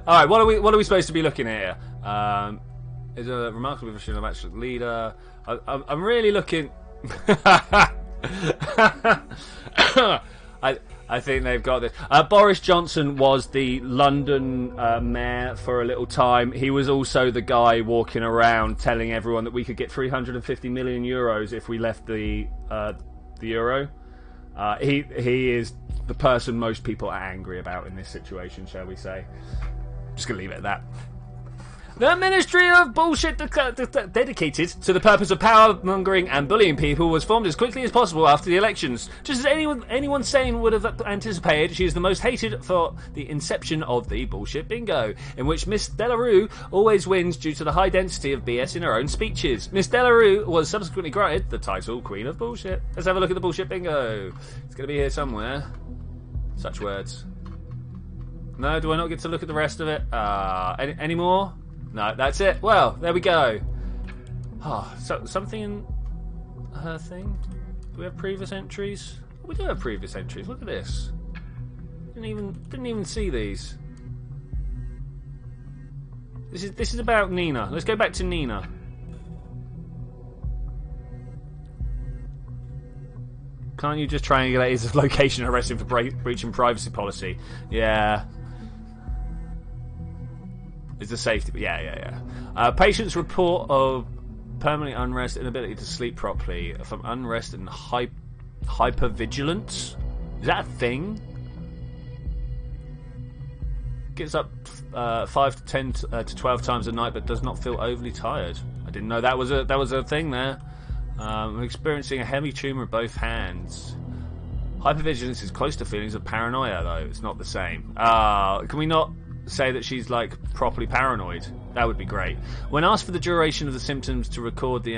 All right, what are we supposed to be looking at here? Is a remarkable professional match leader. I'm really looking. I think they've got this. Boris Johnson was the London mayor for a little time. He was also the guy walking around telling everyone that we could get 350 million euros if we left the euro. He is the person most people are angry about in this situation, shall we say. Just gonna leave it at that. The Ministry of Bullshit dedicated to the purpose of power-mongering and bullying people was formed as quickly as possible after the elections. Just as anyone sane would have anticipated, she is the most hated for the inception of the Bullshit Bingo, in which Miss Delarue always wins due to the high density of BS in her own speeches. Miss Delarue was subsequently granted the title Queen of Bullshit. Let's have a look at the Bullshit Bingo. It's going to be here somewhere. Such words. No, do I not get to look at the rest of it? Any more? No, that's it. Well, there we go. Oh, so something in her thing. Do we have previous entries? We do have previous entries. Look at this. Didn't even see these. This is about Nina. Let's go back to Nina. Can't you just triangulate his location and arrest him for breaching privacy policy? Yeah. Is the safety? Yeah. Patient's report of permanently unrest, inability to sleep properly, from unrest and hypervigilance. Is that a thing? Gets up 5 to 10 to 12 times a night, but does not feel overly tired. I didn't know that was a thing there. I'm experiencing a heavy tumour in both hands. Hypervigilance is close to feelings of paranoia, though. It's not the same. Can we not say that she's like properly paranoid? That would be great. When asked for the duration of the symptoms to record the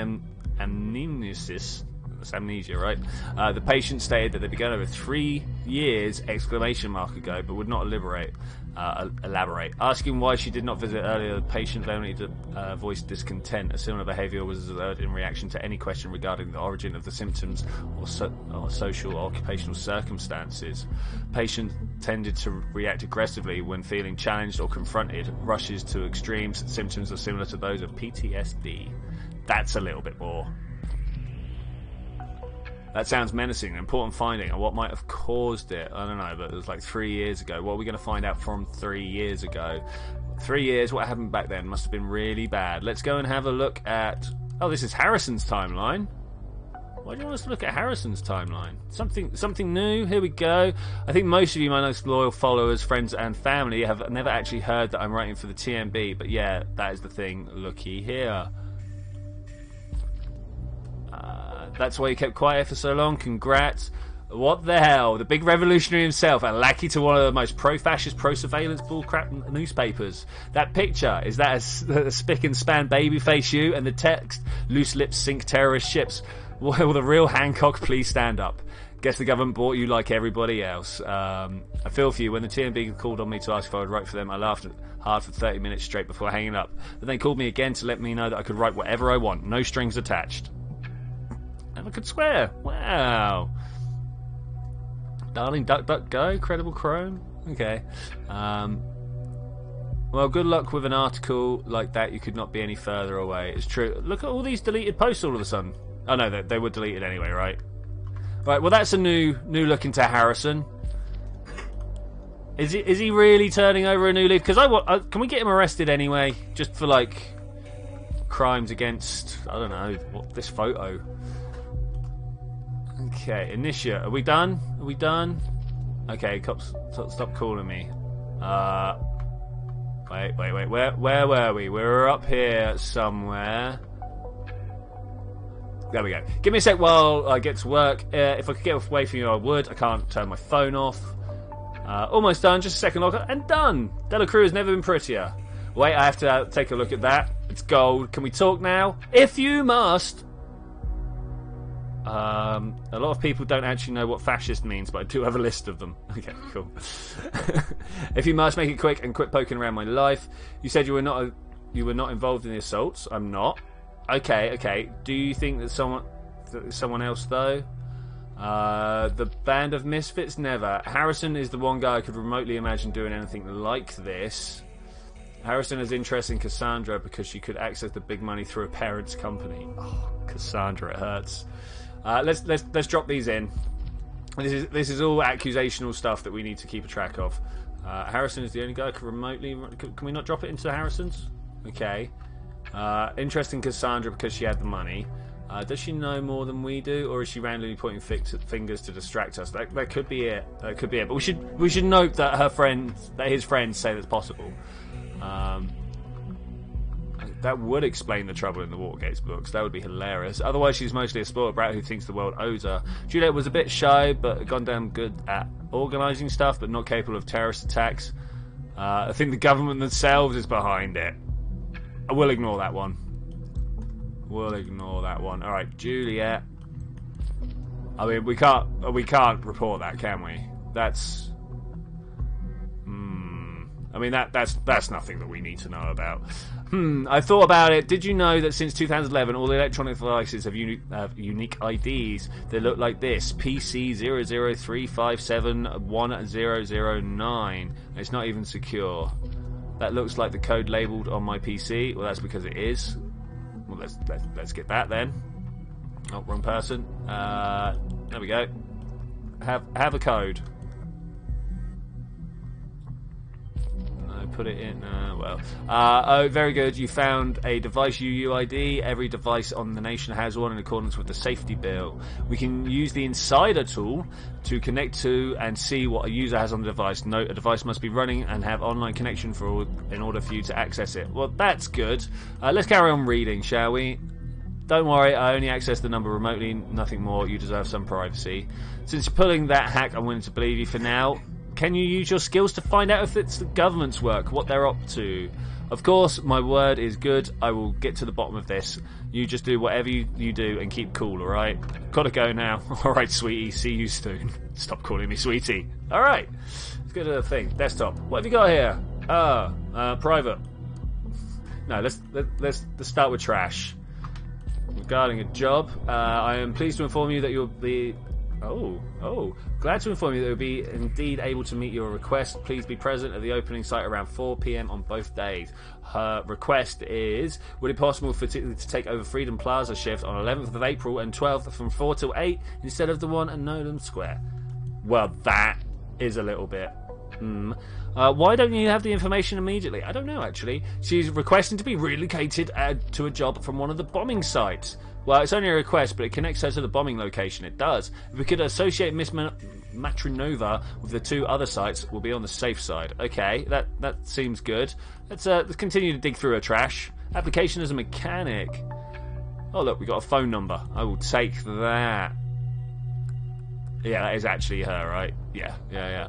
amnesis, that's amnesia, right? The patient stated that they began over 3 years ago, but would not elaborate. Asking why she did not visit earlier, the patient only voiced discontent. A similar behaviour was observed in reaction to any question regarding the origin of the symptoms or social or occupational circumstances. Patient tended to react aggressively when feeling challenged or confronted. Rushes to extremes. Symptoms are similar to those of PTSD. That's a little bit more. That sounds menacing, an important finding, and what might have caused it, I don't know, but it was like 3 years ago. What are we going to find out from 3 years ago? 3 years, what happened back then? Must have been really bad. Let's go and have a look at... Oh, this is Harrison's timeline. Why do you want us to look at Harrison's timeline? Something new? Here we go. I think most of you, my most loyal followers, friends and family, have never actually heard that I'm writing for the TMB, but yeah, that is the thing. Looky here. That's why he kept quiet for so long. Congrats. What the hell? The big revolutionary himself, and lackey to one of the most pro-fascist, pro-surveillance bullcrap newspapers. That picture, is that a spick and span babyface you? And the text, loose lips sink terrorist ships. Will the real Hancock please stand up? Guess the government bought you like everybody else. I feel for you. When the TMB called on me to ask if I would write for them, I laughed hard for 30 minutes straight before hanging up. But they called me again to let me know that I could write whatever I want. No strings attached. And I could swear. Wow. Darling Duck Duck Go, Credible Chrome. Okay. Well, good luck with an article like that. You could not be any further away. It's true. Look at all these deleted posts all of a sudden. Oh no, they were deleted anyway, right? Right. Well, that's a new look into Harrison. Is he really turning over a new leaf? Because can we get him arrested anyway, just for like crimes against, I don't know, this photo. Okay, Initia, are we done? Are we done? Okay, cops, stop calling me. Wait. Where were we? We were up here somewhere. There we go. Give me a sec while I get to work. If I could get away from you, I would. I can't turn my phone off. Almost done. Just a second longer. And done. Dela Cruz has never been prettier. Wait, I have to take a look at that. It's gold. Can we talk now? If you must. A lot of people don't actually know what fascist means, but I do have a list of them. Okay, cool. If you must, make it quick and quit poking around my life. You said you were not involved in the assaults. I'm not. Okay. Do you think that someone else though? The band of misfits? Never. Harrison is the one guy I could remotely imagine doing anything like this. Harrison is interested in Cassandra because she could access the big money through her parents' company. Oh, Cassandra, it hurts. Let's drop these in. This is all accusational stuff that we need to keep a track of. Harrison is the only guy who can remotely. Can we not drop it into Harrison's? Okay. Interesting Cassandra because she had the money. Does she know more than we do, or is she randomly pointing fingers to distract us? That could be it. That could be it. But we should note that his friends say that's possible. That would explain the trouble in the Watergates books. That would be hilarious. Otherwise, she's mostly a spoiled brat who thinks the world owes her. Juliet was a bit shy, but gone damn good at organising stuff, but not capable of terrorist attacks. I think the government themselves is behind it. I will ignore that one. All right, Juliet. I mean, we can't report that, can we? That's. I mean, that's nothing that we need to know about. I thought about it. Did you know that since 2011, all the electronic devices have unique IDs that look like this? PC 003571009. It's not even secure. That looks like the code labelled on my PC. Well, that's because it is. Well, let's get that then. Oh, wrong person. There we go. Have a code. No put it in? Oh, very good. You found a device UUID. Every device on the nation has one in accordance with the safety bill. We can use the insider tool to connect to and see what a user has on the device. Note, a device must be running and have online connection in order for you to access it. Well, that's good. Let's carry on reading, shall we? Don't worry, I only access the number remotely, nothing more. You deserve some privacy. Since you're pulling that hack, I'm willing to believe you for now. Can you use your skills to find out if it's the government's work, what they're up to? Of course, my word is good. I will get to the bottom of this. You just do whatever you do and keep cool, alright? Gotta go now. Alright, sweetie, see you soon. Stop calling me sweetie. Alright, let's go to the thing. Desktop. What have you got here? Private. No, let's start with trash. Regarding a job, I am pleased to inform you that you'll be... Glad to inform you that you'll be indeed able to meet your request. Please be present at the opening site around 4 PM on both days. Her request is, would it be possible for to take over Freedom Plaza shift on 11th of April and 12th from 4 till 8 instead of the one at Nolan Square? Well, that is a little bit... why don't you have the information immediately? I don't know, actually. She's requesting to be relocated to a job from one of the bombing sites. Well, it's only a request, but it connects her to the bombing location. It does. If we could associate Miss Matronova with the two other sites, we'll be on the safe side. Okay, that seems good. Let's continue to dig through her trash. Application as a mechanic. Oh, look, we got a phone number. I will take that. Yeah, that is actually her, right? Yeah.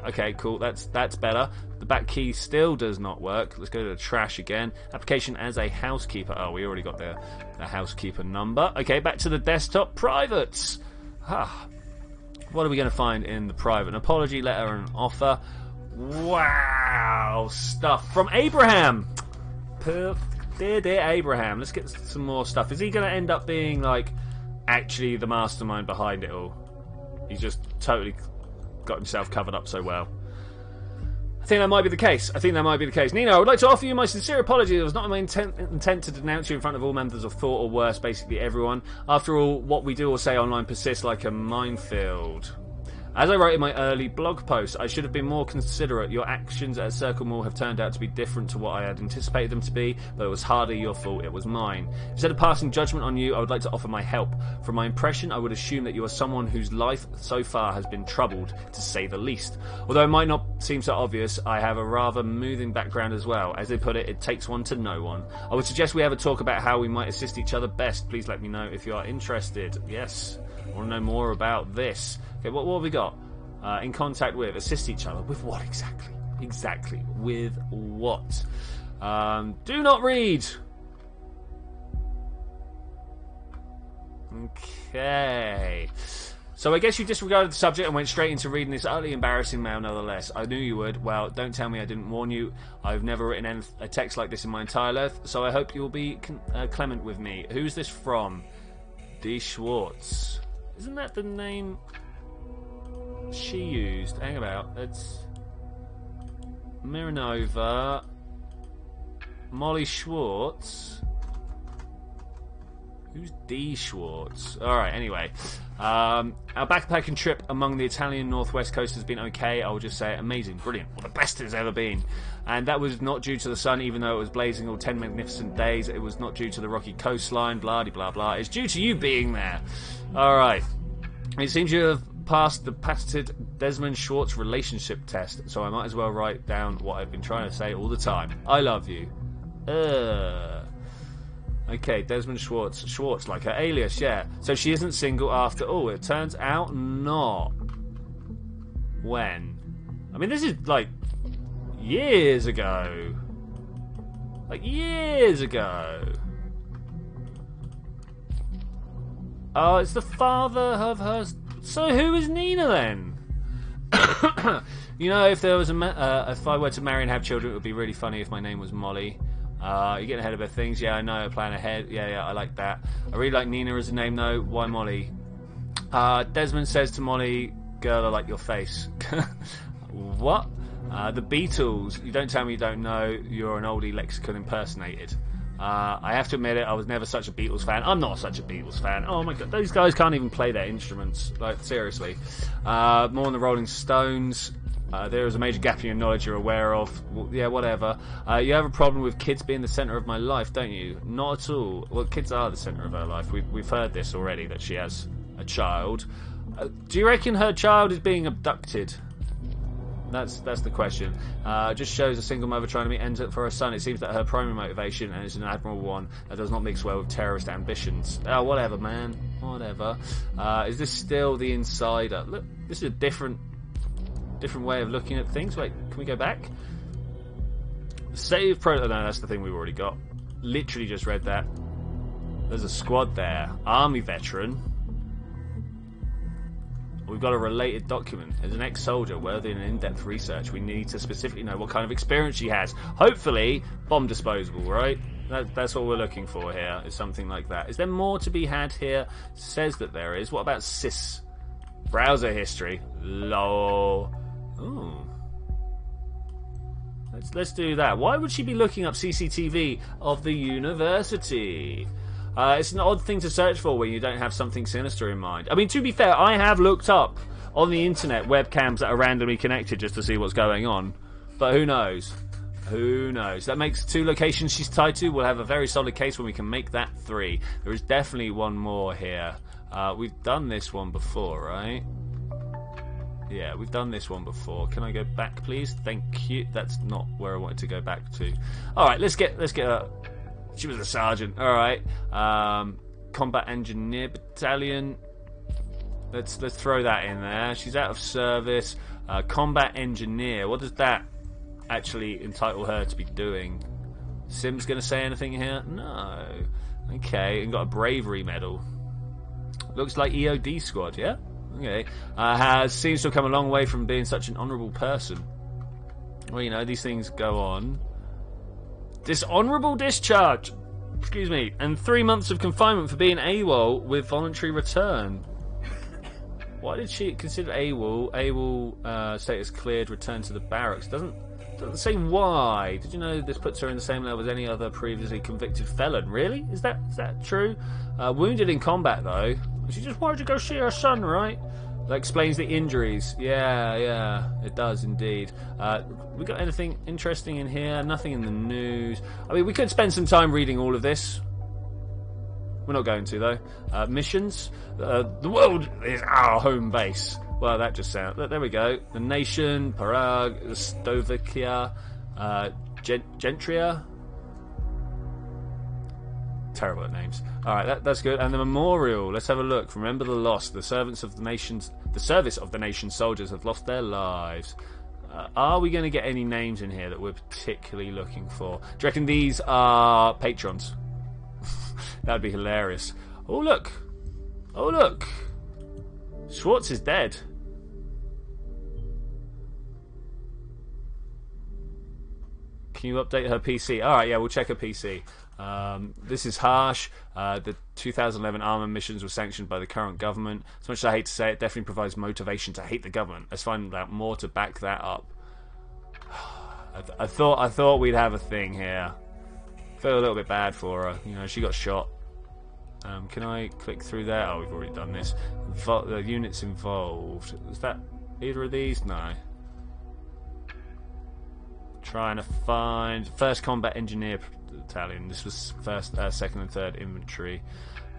Okay, cool. That's better. The back key still does not work. Let's go to the trash again. Application as a housekeeper. Oh, we already got the housekeeper number. Okay, back to the desktop. Privates. What are we going to find in the private? An apology letter and an offer. Wow, stuff from Abraham. Dear Abraham. Let's get some more stuff. Is he going to end up being like actually the mastermind behind it all? He's just totally got himself covered up so well. I think that might be the case. Nina, I would like to offer you my sincere apology. It was not my intent to denounce you in front of all members of Thought, or worse, basically everyone. After all, what we do or say online persists like a minefield. As I wrote in my early blog post, I should have been more considerate. Your actions at Circle Mall have turned out to be different to what I had anticipated them to be, but it was hardly your fault, it was mine. Instead of passing judgment on you, I would like to offer my help. From my impression, I would assume that you are someone whose life so far has been troubled, to say the least. Although it might not seem so obvious, I have a rather moving background as well. As they put it, it takes one to know one. I would suggest we have a talk about how we might assist each other best. Please let me know if you are interested. Yes, I want to know more about this. Okay, what have we got? In contact with, assist each other. With what exactly? Exactly. With what? Do not read. Okay. So I guess you disregarded the subject and went straight into reading this utterly embarrassing mail nonetheless. I knew you would. Well, don't tell me I didn't warn you. I've never written a text like this in my entire life, so I hope you'll be clement with me. Who's this from? D. Schwartz. Isn't that the name she used? Hang about. It's Miranova, Molly Schwartz. Who's D. Schwartz? Alright, anyway. Our backpacking trip among the Italian northwest coast has been okay. I will just say amazing, brilliant, well, the best it's ever been. And that was not due to the sun, even though it was blazing all 10 magnificent days. It was not due to the rocky coastline, blah-de-blah-blah. It's due to you being there. Alright. It seems you have passed the patented Desmond Schwartz relationship test, so I might as well write down what I've been trying to say all the time. I love you. Okay, Desmond Schwartz. Schwartz, like her alias, yeah. So she isn't single after all. It turns out not. When? I mean, this is like years ago. Like years ago. Oh, it's the father of her. So who is Nina then? You know, if there was if I were to marry and have children, it would be really funny if my name was Molly. You're getting ahead of her things. Yeah, I know. Plan ahead. Yeah, I like that. I really like Nina as a name, though. Why Molly? Desmond says to Molly, "Girl, I like your face." What? The Beatles. You don't tell me you don't know. You're an oldie lexicon impersonated. I have to admit it, I was never such a Beatles fan. I'm not such a Beatles fan. Oh my god, those guys can't even play their instruments. Like, seriously. More on the Rolling Stones. There is a major gap in your knowledge you're aware of. Well, yeah, whatever. You have a problem with kids being the centre of my life, don't you? Not at all. Well, kids are the centre of her life. We've heard this already, that she has a child. Do you reckon her child is being abducted? That's the question. Just shows a single mother trying to meet ends for her son. It seems that her primary motivation, and it's an admirable one, that does not mix well with terrorist ambitions. Oh, whatever, man. Whatever. Is this still the Insider? Look, this is a different way of looking at things. Wait, can we go back? Save pro... Oh, no, that's the thing we've already got. Literally just read that. There's a squad there. Army veteran. We've got a related document. As an ex-soldier worthy of an in-depth research, we need to specifically know what kind of experience she has. Hopefully, bomb disposable, right? That's what we're looking for here, is something like that. Is there more to be had here? Says that there is. What about sys? Browser history. Lol. Ooh. Let's do that. Why would she be looking up CCTV of the university? It's an odd thing to search for when you don't have something sinister in mind. I mean, to be fair, I have looked up on the internet webcams that are randomly connected just to see what's going on. But who knows? Who knows? That makes 2 locations she's tied to. We'll have a very solid case when we can make that 3. There is definitely one more here. We've done this one before, right? Yeah, we've done this one before. Can I go back, please? Thank you. That's not where I wanted to go back to. All right, let's get her. She was a sergeant. All right. Combat Engineer Battalion. Let's throw that in there. She's out of service. Combat Engineer. What does that actually entitle her to be doing? Sim's going to say anything here? No. Okay, and got a bravery medal. Looks like EOD squad, yeah? Okay. Seems to have come a long way from being such an honourable person. Well, you know, these things go on. Dishonourable discharge. Excuse me. And 3 months of confinement for being AWOL with voluntary return. Why did she consider AWOL? AWOL status cleared, return to the barracks. Doesn't say why. Did you know this puts her in the same level as any other previously convicted felon? Really? Is that true? Wounded in combat though. She just wanted to go see her son, right? That explains the injuries. Yeah, it does indeed. We got anything interesting in here? Nothing in the news. I mean, we could spend some time reading all of this. We're not going to, though. Missions. The world is our home base. Well, that just sounds... There we go. The nation, Parag, Slovakia, Gentria. Terrible at names. All right, that's good. And the memorial. Let's have a look. Remember the lost. The service of the nation's soldiers have lost their lives. Are we going to get any names in here that we're particularly looking for? Do you reckon these are patrons? That'd be hilarious. Oh look! Oh look! Schwartz is dead. Can you update her PC? All right, yeah, we'll check her PC. This is harsh. The 2011 armament missions were sanctioned by the current government. As much as I hate to say it, definitely provides motivation to hate the government. Let's find out more to back that up. I thought we'd have a thing here. Feel a little bit bad for her. You know, she got shot. Can I click through there? Oh, we've already done this. The units involved. Is that either of these? No. Trying to find 1st Combat Engineer Battalion. This was 1st, 2nd and 3rd Infantry.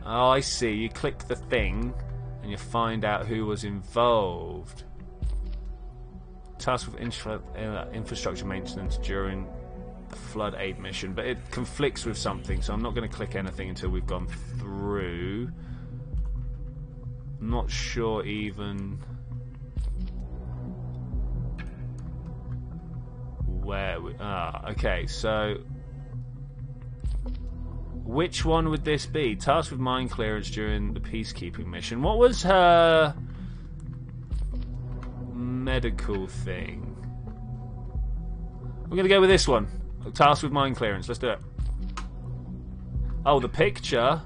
Oh, I see. You click the thing and you find out who was involved. Task with infrastructure maintenance during the flood aid mission, but it conflicts with something, so I'm not going to click anything until we've gone through. I'm not sure even where we... okay, so which one would this be? Tasked with mine clearance during the peacekeeping mission. What was her medical thing? We're going to go with this one. Tasked with mine clearance. Let's do it. Oh, the picture.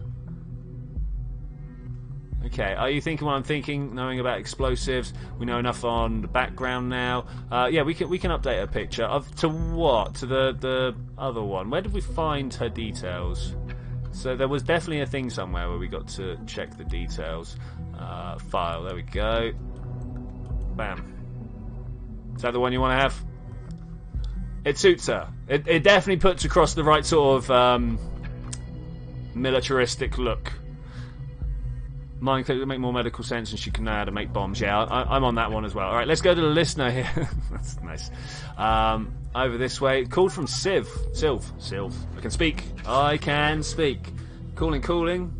Okay, are you thinking what I'm thinking? Knowing about explosives, we know enough on the background now. Yeah, we can update her picture. To what? To the other one. Where did we find her details? So there was definitely a thing somewhere where we got to check the details. File. There we go. Bam. Is that the one you want to have? It suits her. It definitely puts across the right sort of militaristic look. Mine could make more medical sense, and she can know how to make bombs. Yeah, I'm on that one as well. All right, let's go to the listener here. That's nice. Over this way. Called from Sylv. I can speak. I can speak. Calling.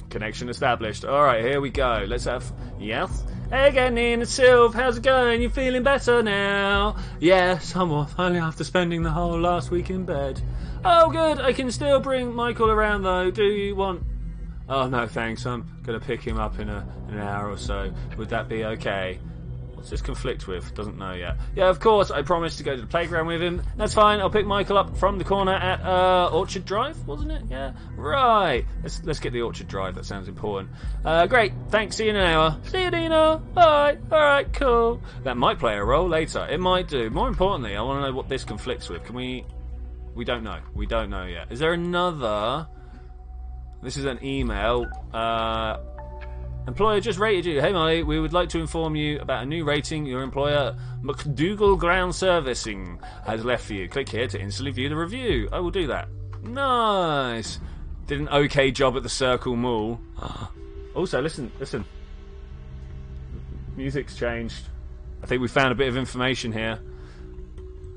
Connection established. All right, here we go. Let's have... Yes? Hey again, Ian and Sylv. How's it going? You feeling better now? Yeah, somewhat. Only after spending the whole last week in bed. Oh, good. I can still bring Michael around, though. Do you want... Oh, no, thanks. I'm going to pick him up in an hour or so. Would that be okay? What's this conflict with? Doesn't know yet. Yeah, of course. I promised to go to the playground with him. That's fine. I'll pick Michael up from the corner at Orchard Drive, wasn't it? Yeah. Right. Let's get the Orchard Drive. That sounds important. Great. Thanks. See you in an hour. See you, Dina. Bye. All right. Cool. That might play a role later. It might do. More importantly, I want to know what this conflicts with. Can we... We don't know. We don't know yet. Is there another... This is an email. Employer just rated you. Hey Molly, we would like to inform you about a new rating your employer McDougall Ground Servicing has left for you. Click here to instantly view the review. I will do that. Nice. Did an okay job at the Circle Mall. Also, listen. Music's changed. I think we found a bit of information here.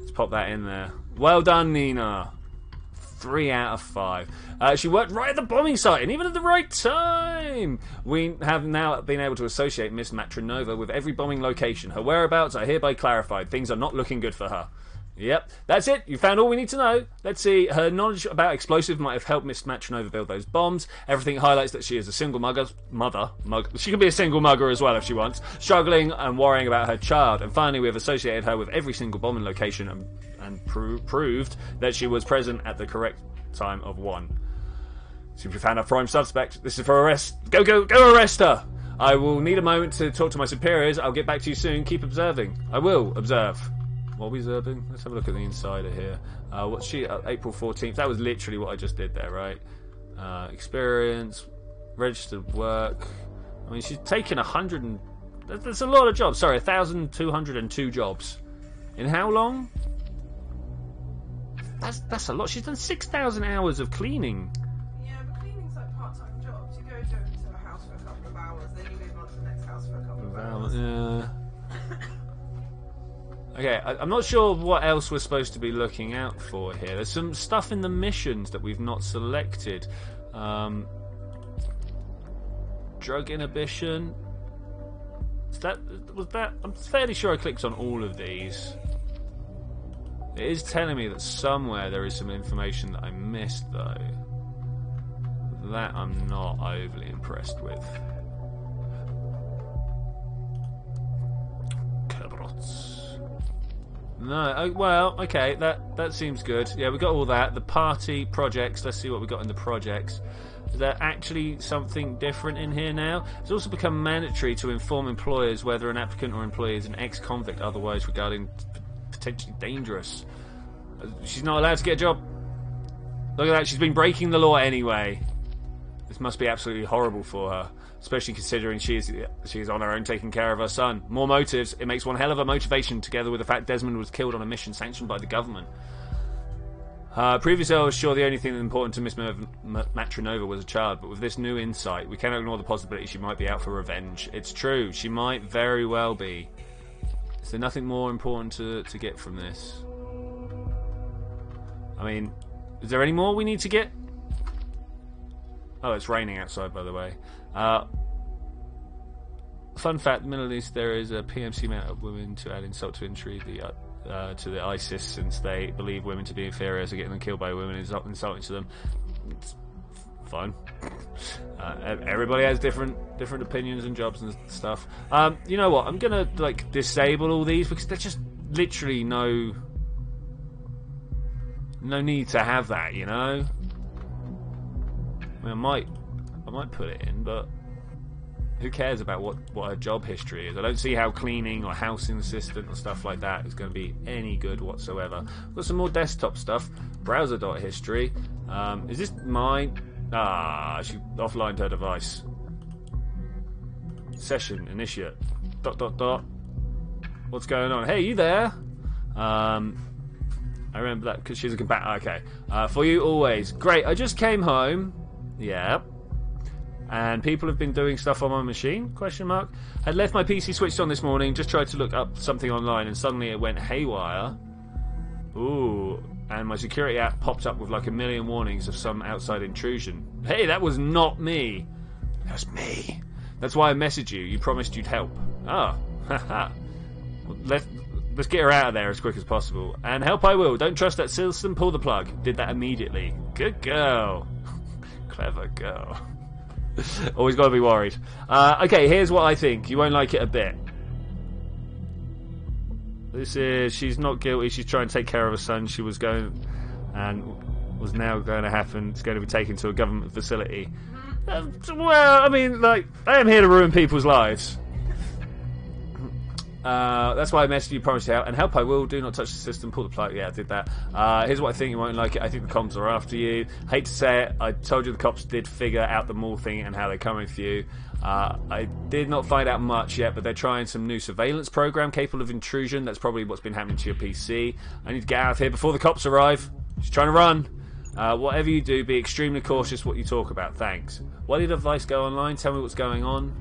Let's pop that in there. Well done, Nina. 3 out of 5. She worked right at the bombing site, and even at the right time. We have now been able to associate Miss Matronova with every bombing location. Her whereabouts are hereby clarified. Things are not looking good for her. Yep, that's it. You found all we need to know. Let's see. Her knowledge about explosives might have helped Miss Matronova build those bombs. Everything highlights that she is a single mother. She can be a single mugger as well if she wants. Struggling and worrying about her child. And finally, we have associated her with every single bombing location and proved that she was present at the correct time of one. Seems we found our prime suspect. This is for arrest. Go arrest her! I will need a moment to talk to my superiors. I'll get back to you soon. Keep observing. I will observe. What are we observing? Let's have a look at the insider here. What's she? April 14th. That was literally what I just did there, right? Experience, registered work. I mean, she's taken 100 and... That's a lot of jobs. Sorry, 1,202 jobs. In how long? That's a lot. She's done 6,000 hours of cleaning. Yeah, but cleaning's like part-time jobs. You go to a house for a couple of hours, then you move on to the next house for a couple of hours. Yeah. Okay, I'm not sure what else we're supposed to be looking out for here. There's some stuff in the missions that we've not selected. Drug inhibition. Was that? I'm fairly sure I clicked on all of these. It is telling me that somewhere there is some information that I missed, though. That I'm not overly impressed with. Kerberots. No, oh, well, okay, that seems good. Yeah, we got all that. The party projects. Let's see what we got in the projects. Is there actually something different in here now? It's also become mandatory to inform employers whether an applicant or employee is an ex-convict, otherwise regarding potentially dangerous. She's not allowed to get a job. Look at that, she's been breaking the law anyway. This must be absolutely horrible for her, especially considering she is on her own taking care of her son. More motives. It makes one hell of a motivation, together with the fact Desmond was killed on a mission sanctioned by the government. Previously I was sure the only thing important to Miss Matronova was a child, but with this new insight, we cannot ignore the possibility she might be out for revenge. It's true, she might very well be. Is there nothing more important to get from this? I mean, is there any more we need to get? Oh, it's raining outside, by the way. Fun fact, in the Middle East, there is a PMC amount of women to add insult to injury to the ISIS, since they believe women to be inferior, so getting them killed by women is insulting to them. It's fun. Everybody has different opinions and jobs and stuff. You know what? I'm gonna disable all these because there's just literally no need to have that. You know. I mean, I might put it in, but who cares about what her job history is? I don't see how cleaning or housing assistant or stuff like that is going to be any good whatsoever. Got some more desktop stuff. Browser.history. Is this mine? She offlined her device. Session initiate. ... What's going on? Hey, you there? I remember that because she's a combatant. Okay. For you always. Great. I just came home. Yeah. And people have been doing stuff on my machine? Question mark. Had left my PC switched on this morning. Just tried to look up something online, and suddenly it went haywire. Ooh. And my security app popped up with like a million warnings of some outside intrusion. Hey, that was not me. That was me. That's why I messaged you. You promised you'd help. Oh. Haha. Let's get her out of there as quick as possible. And help I will. Don't trust that system. Pull the plug. Did that immediately. Good girl. Clever girl. Always got to be worried. Okay, here's what I think. You won't like it a bit. She's not guilty. She's trying to take care of her son. She was going, and was now going to happen. It's going to be taken to a government facility. Well, I mean, like, I am here to ruin people's lives. That's why I messaged you, promised to help, and help I will. Do not touch the system, pull the plug. Yeah, I did that. Here's what I think. You won't like it. I think the cops are after you. Hate to say it, I told you the cops did figure out the mall thing and how they're coming for you. I did not find out much yet, but they're trying some new surveillance program capable of intrusion. That's probably what's been happening to your PC. I need to get out of here before the cops arrive. She's trying to run. Whatever you do, be extremely cautious what you talk about. Thanks. Why did advice go online? Tell me what's going on.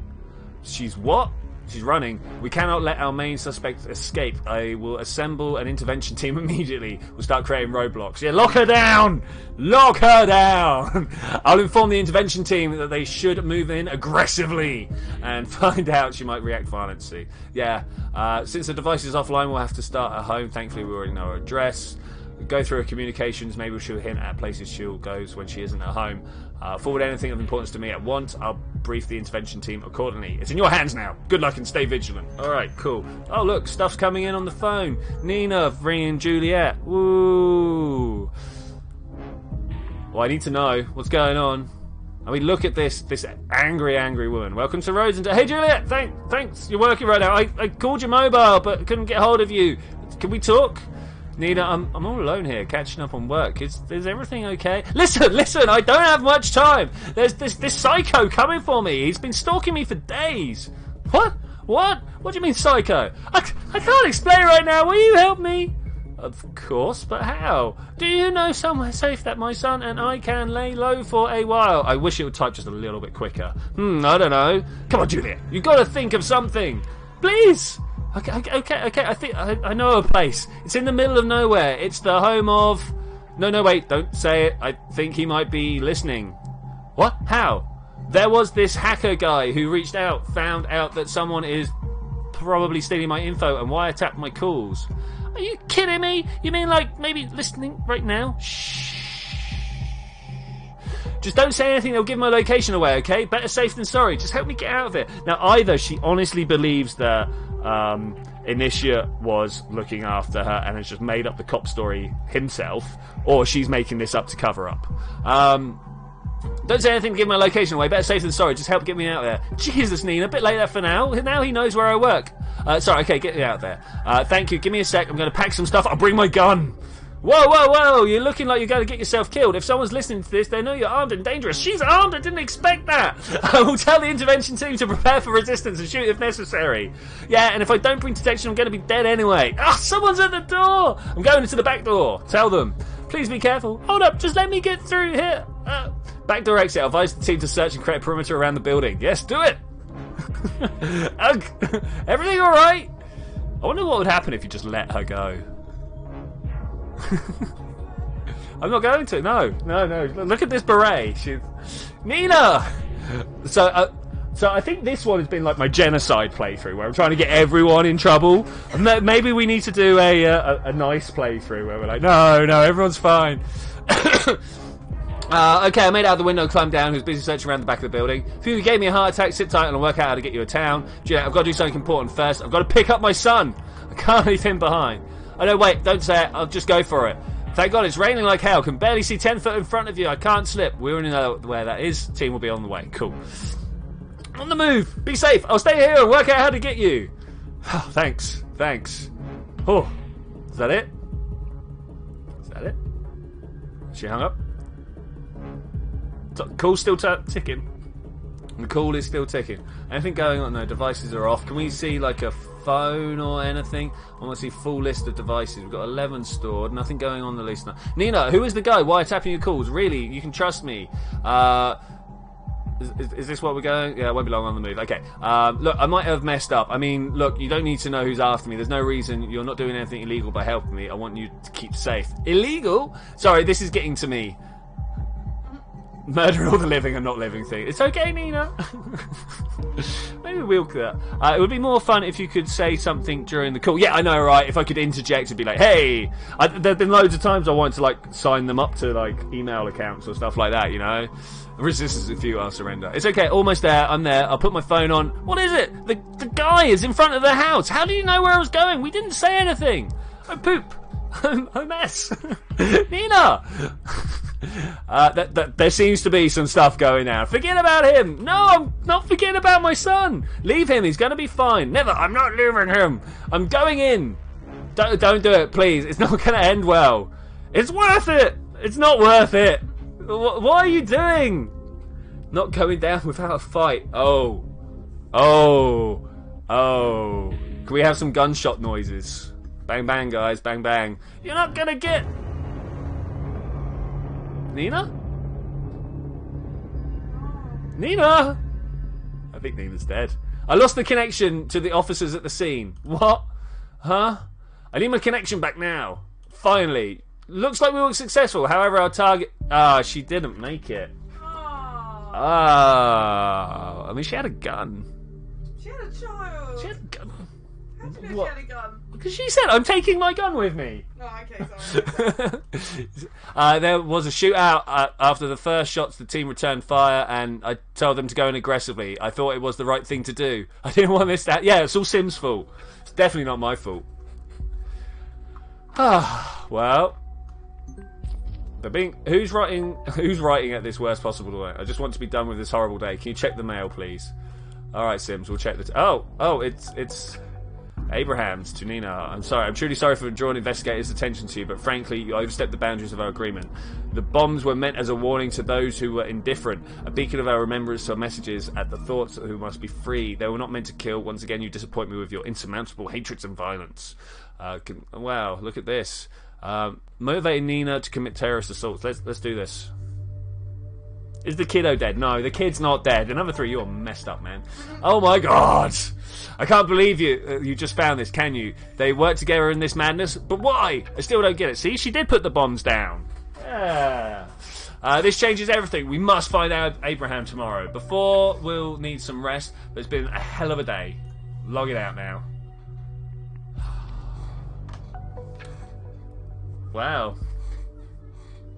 She's what? She's running. We cannot let our main suspect escape. I will assemble an intervention team immediately. We'll start creating roadblocks. Yeah, lock her down! Lock her down! I'll inform the intervention team that they should move in aggressively and find out she might react violently. Yeah, since the device is offline, we'll have to start at home. Thankfully, we already know her address. Go through her communications. Maybe she'll hint at places she goes when she isn't at home. Forward anything of importance to me at once. I'll brief the intervention team accordingly. It's in your hands now. Good luck and stay vigilant. Alright, cool. Oh, look, stuff's coming in on the phone. Nina ringing Juliet. Woo. Well, I need to know what's going on. I mean, look at this angry woman. Welcome to Rhodes. Hey, Juliet, thanks. You're working right now. I called your mobile, but couldn't get hold of you. Can we talk? Nina, I'm all alone here, catching up on work. Is everything okay? Listen, I don't have much time. There's this psycho coming for me. He's been stalking me for days. What? What do you mean psycho? I can't explain right now. Will you help me? Of course, but how? Do you know somewhere safe that my son and I can lay low for a while? I wish it would type just a little bit quicker. I don't know. Come on, Juliet. You've got to think of something. Please. Okay. I think I know a place. It's in the middle of nowhere. It's the home of... No, wait. Don't say it. I think he might be listening. What? How? There was this hacker guy who reached out, found out that someone is probably stealing my info and wiretapped my calls. Are you kidding me? You mean like maybe listening right now? Shh. Just don't say anything, they'll give my location away, okay? Better safe than sorry. Just help me get out of it. Now, either she honestly believes that Initiate was looking after her and has just made up the cop story himself, or she's making this up to cover up. Don't say anything to give my location away. Better safe than sorry. Just help get me out of there. Jesus, Nina, a bit later for now. Now he knows where I work. Sorry, okay, get me out of there. Thank you. Give me a sec. I'm going to pack some stuff. I'll bring my gun. Whoa. You're looking like you're going to get yourself killed. If someone's listening to this, they know you're armed and dangerous. She's armed. I didn't expect that. I will tell the intervention team to prepare for resistance and shoot if necessary. Yeah, and if I don't bring detection, I'm going to be dead anyway. Someone's at the door. I'm going into the back door. Tell them. Please be careful. Hold up. Just let me get through here. Back door exit. I'll advise the team to search and create a perimeter around the building. Yes, do it. Everything all right? I wonder what would happen if you just let her go. I'm not going to. No. Look at this beret. Nina. So I think this one has been like my genocide playthrough, where I'm trying to get everyone in trouble. Maybe we need to do a nice playthrough where we're like, no, everyone's fine. Okay, I made it out the window, climbed down, who's busy searching around the back of the building. Phew, gave me a heart attack, sit tight and I'll work out how to get you a town. I've got to do something important first. I've got to pick up my son. I can't leave him behind. Oh no, wait, don't say it. I'll just go for it. Thank God it's raining like hell. Can barely see 10 foot in front of you. I can't slip. We already know where that is. Team will be on the way. Cool. On the move. Be safe. I'll stay here and work out how to get you. Thanks. Oh, is that it? She hung up? Call's still ticking. The call is still ticking. Anything going on? No, devices are off. Can we see like a phone or anything. I want to see full list of devices. We've got 11 stored. Nothing going on the list now. Nina, who is the guy wiretapping your calls? Really? You can trust me. Is this what we're going? Yeah, it won't be long on the move. Okay. Look, I might have messed up. I mean, look, you don't need to know who's after me. There's no reason. You're not doing anything illegal by helping me. I want you to keep safe. Illegal? Sorry, this is getting to me. Murder all the living and not living thing. It's okay, Nina. Maybe we'll that. It would be more fun if you could say something during the call. Yeah, I know, right? If I could interject and be like, "Hey," there've been loads of times I wanted to like sign them up to like email accounts or stuff like that. You know, resistance if you are surrender. It's okay. Almost there. I'm there. I'll put my phone on. What is it? The guy is in front of the house. How do you know where I was going? We didn't say anything. I poop. I mess. Nina. There seems to be some stuff going on. Forget about him. No, I'm not forgetting about my son. Leave him. He's going to be fine. Never. I'm not leaving him. I'm going in. Don't do it, please. It's not going to end well. It's worth it. It's not worth it. What are you doing? Not going down without a fight. Oh. Can we have some gunshot noises? Bang, bang, guys. Bang, bang. You're not going to get... Nina? Nina? I think Nina's dead. I lost the connection to the officers at the scene. What? Huh? I need my connection back now. Finally. Looks like we were successful. However, our target... she didn't make it. I mean, she had a gun. She had a child. She had a gun. How do you know she had a gun? Because she said, I'm taking my gun with me. Oh, okay, sorry. There was a shootout after the first shots. The team returned fire, and I told them to go in aggressively. I thought it was the right thing to do. I didn't want this to... Yeah, it's all Sim's fault. It's definitely not my fault. Well... Who's writing at this worst possible way? I just want to be done with this horrible day. Can you check the mail, please? Alright, Sims, we'll check the... It's... Abraham's to Nina. I'm sorry. I'm truly sorry for drawing investigators' attention to you, but frankly, you overstepped the boundaries of our agreement. The bombs were meant as a warning to those who were indifferent, a beacon of our remembrance to our messages at the thoughts who must be free. They were not meant to kill. Once again, you disappoint me with your insurmountable hatreds and violence. Wow, look at this. Motivating Nina to commit terrorist assaults. Let's do this. Is the kiddo dead? No, the kid's not dead. And number 3, you're messed up, man. Oh my god! I can't believe you just found this, can you? They work together in this madness, but why? I still don't get it. See, she did put the bombs down. Yeah. This changes everything. We must find out Abraham tomorrow. Before, we'll need some rest, but it's been a hell of a day. Log it out now. Wow.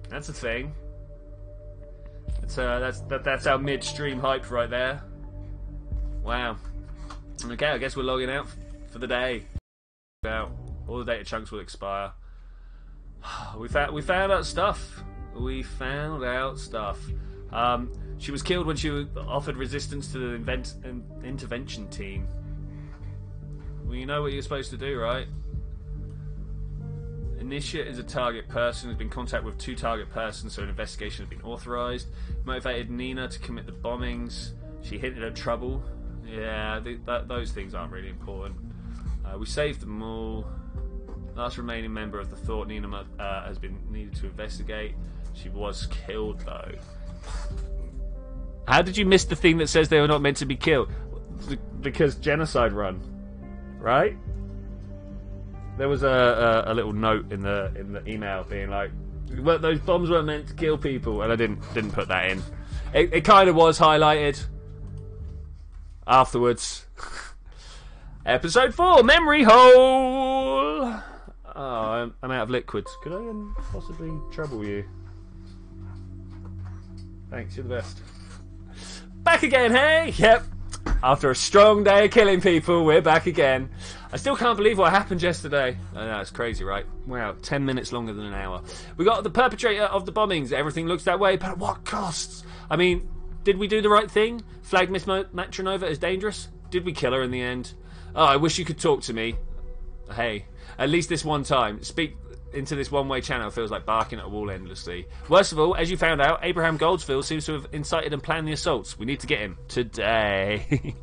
That's a thing. That's our midstream hype right there. Wow. Okay, I guess we're logging out for the day. All the data chunks will expire. We found out stuff. We found out stuff. She was killed when she offered resistance to the intervention team. Well, you know what you're supposed to do, right? Initiate is a target person, has been in contact with 2 target persons, so an investigation has been authorised. Motivated Nina to commit the bombings. She hinted at trouble. Yeah, those things aren't really important. We saved them all. Last remaining member of the Thought, Nina, has been needed to investigate. She was killed, though. How did you miss the thing that says they were not meant to be killed? Because genocide run, right? There was a little note in the email being like, well, those bombs weren't meant to kill people, and I didn't put that in. It kind of was highlighted afterwards. Episode 4, Memory Hole. Oh, I'm out of liquids. Could I possibly trouble you? Thanks, you're the best. Back again, hey? Yep. After a strong day of killing people, we're back again. I still can't believe what happened yesterday. I know, it's crazy, right? Wow, 10 minutes longer than an hour. We got the perpetrator of the bombings. Everything looks that way, but at what costs? I mean, did we do the right thing? Flag Miss Matronova as dangerous? Did we kill her in the end? Oh, I wish you could talk to me. Hey, at least this one time. Speak into this one-way channel feels like barking at a wall endlessly. Worst of all, as you found out, Abraham Goldsfield seems to have incited and planned the assaults. We need to get him today.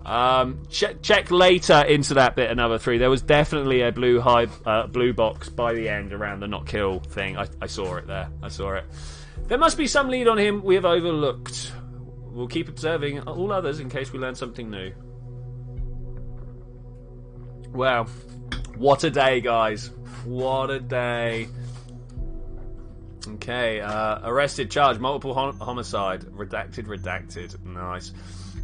Check later into that bit, another 3. There was definitely a blue box by the end around the not kill thing. I saw it there. I saw it. There must be some lead on him we have overlooked. We'll keep observing all others in case we learn something new. Wow. What a day, guys. What a day. Okay, arrested, charged, multiple homicide. Redacted. Nice.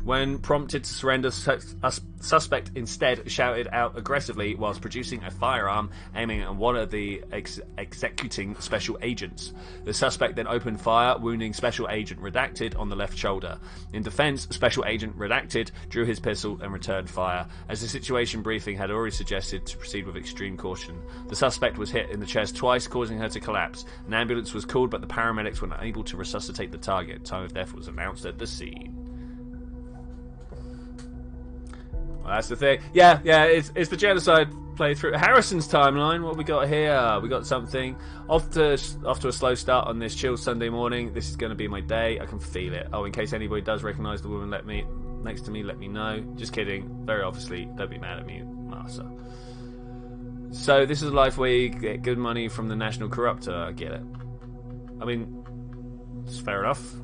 When prompted to surrender, suspect instead shouted out aggressively whilst producing a firearm, aiming at one of the executing special agents. The suspect then opened fire, wounding Special Agent Redacted on the left shoulder. In defence, Special Agent Redacted drew his pistol and returned fire, as the situation briefing had already suggested to proceed with extreme caution. The suspect was hit in the chest twice, causing her to collapse. An ambulance was called, but the paramedics were unable to resuscitate the target. Time of death was announced at the scene. Well, that's the thing. Yeah, it's the genocide playthrough. Harrison's timeline. What we got here? We got something. Off to a slow start on this chill Sunday morning. This is going to be my day. I can feel it. Oh, in case anybody does recognise the woman next to me, let me know. Just kidding. Very obviously, don't be mad at me, Martha. So this is a life where you get good money from the national corrupter. I get it. I mean, it's fair enough.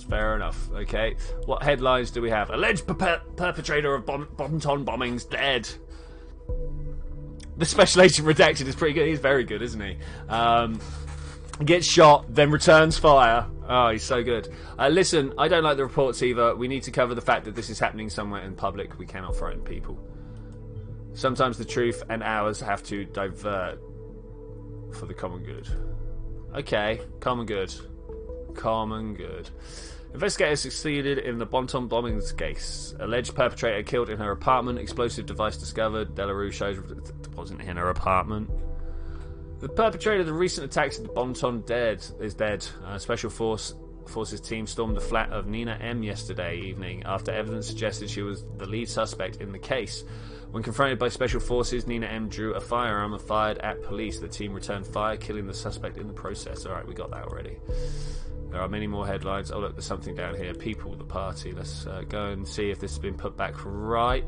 Fair enough, okay. What headlines do we have? Alleged perpetrator of Bonton bombings dead. The Special Agent Redacted is pretty good. He's very good, isn't he? Gets shot, then returns fire. Oh, he's so good. Listen, I don't like the reports either. We need to cover the fact that this is happening somewhere in public. We cannot frighten people. Sometimes the truth and ours have to divert for the common good. Okay, common good. Common good. Investigators succeeded in the Bonton bombings case. Alleged perpetrator killed in her apartment. Explosive device discovered. Delarue shows it wasn't in her apartment. The perpetrator of the recent attacks at the Bonton is dead. Special Forces team stormed the flat of Nina M yesterday evening after evidence suggested she was the lead suspect in the case. When confronted by Special Forces, Nina M drew a firearm and fired at police. The team returned fire, killing the suspect in the process. Alright, we got that already. There are many more headlines. Oh look, there's something down here. People, the party. Let's go and see if this has been put back right.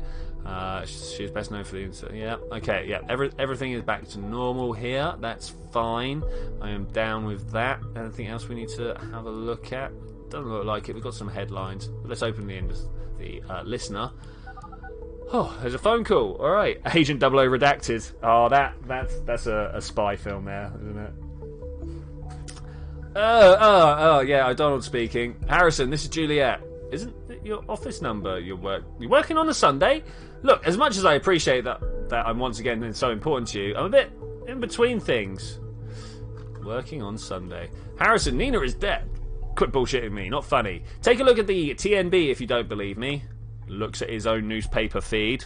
She's best known for the... Yeah, okay, yeah. Everything is back to normal here. That's fine. I am down with that. Anything else we need to have a look at? Doesn't look like it. We've got some headlines. Let's open the listener. Oh, there's a phone call. All right, Agent 00 Redacted. Oh, that's a spy film there, isn't it? Yeah, O'Donnell speaking. Harrison, this is Juliet. Isn't it your office number? You're working on a Sunday? Look, as much as I appreciate that I'm once again so important to you, I'm a bit in between things. Working on Sunday. Harrison, Nina is dead. Quit bullshitting me, not funny. Take a look at the TNB if you don't believe me. Looks at his own newspaper feed.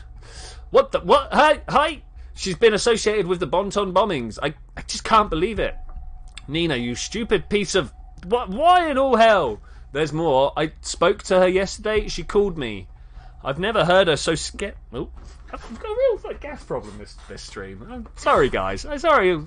What? Hi? She's been associated with the Bonton bombings. I just can't believe it. Nina, you stupid piece of... What? Why in all hell? There's more. I spoke to her yesterday. She called me. I've never heard her so scared... Oh, I've got a real gas problem this stream. I'm sorry, guys. I'm sorry.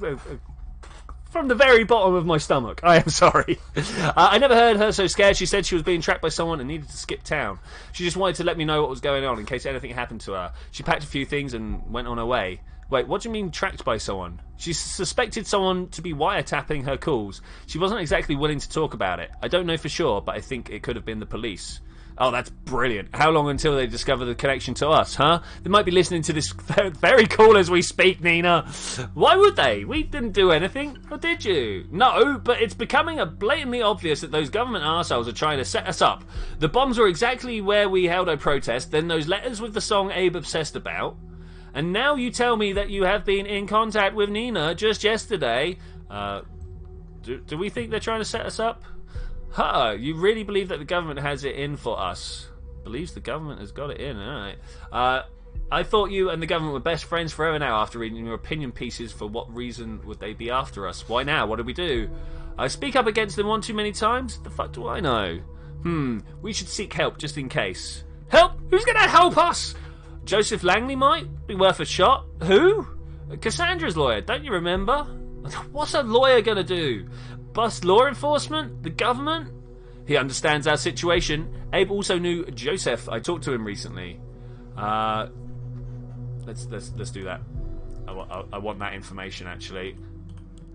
From the very bottom of my stomach. I am sorry. I never heard her so scared. She said she was being tracked by someone and needed to skip town. She just wanted to let me know what was going on in case anything happened to her. She packed a few things and went on her way. Wait, what do you mean tracked by someone? She suspected someone to be wiretapping her calls. She wasn't exactly willing to talk about it. I don't know for sure, but I think it could have been the police. Oh, that's brilliant. How long until they discover the connection to us, huh? They might be listening to this very cool as we speak, Nina. Why would they? We didn't do anything, or did you? No, but it's becoming blatantly obvious that those government arseholes are trying to set us up. The bombs were exactly where we held our protest, then those letters with the song Abe obsessed about. And now you tell me that you have been in contact with Nina just yesterday. Do we think they're trying to set us up? You really believe that the government has it in for us? Believes the government has got it in, alright. I thought you and the government were best friends forever now after reading your opinion pieces. For what reason would they be after us? Why now? What did we do? I speak up against them one too many times? The fuck do I know? We should seek help just in case. Help? Who's going to help us? Joseph Langley might be worth a shot. Who? Cassandra's lawyer, don't you remember? What's a lawyer gonna do? Bust law enforcement? The government? He understands our situation. Abe also knew Joseph. I talked to him recently. Let's do that. I want that information actually.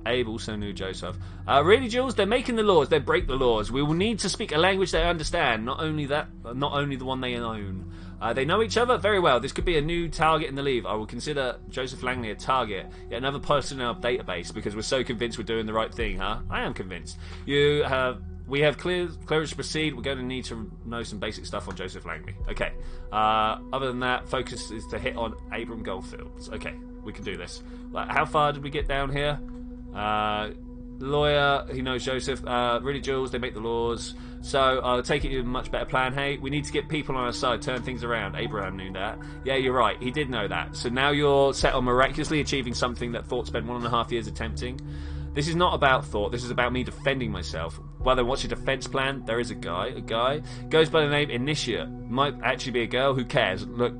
Abe also knew Joseph. Really, Jules? They're making the laws. They break the laws. We will need to speak a language they understand. Not only that, not only the one they own. They know each other very well. This could be a new target in the leave. I will consider Joseph Langley a target. Yet another person in our database because we're so convinced we're doing the right thing, huh? I am convinced. We have clearance to proceed. We're going to need to know some basic stuff on Joseph Langley. Okay. Other than that, focus is to hit on Abram Goldfields. Okay, we can do this. How far did we get down here? Lawyer, he knows Joseph. Really, Jules, they make the laws. So I'll take it you have a much better plan. Hey, we need to get people on our side, turn things around. Abraham knew that. Yeah, you're right. He did know that. So now you're set on miraculously achieving something that Thought spent 1.5 years attempting. This is not about Thought. This is about me defending myself. Well, then what's your defense plan? There is a guy. Goes by the name Initiate. Might actually be a girl. Who cares? Look,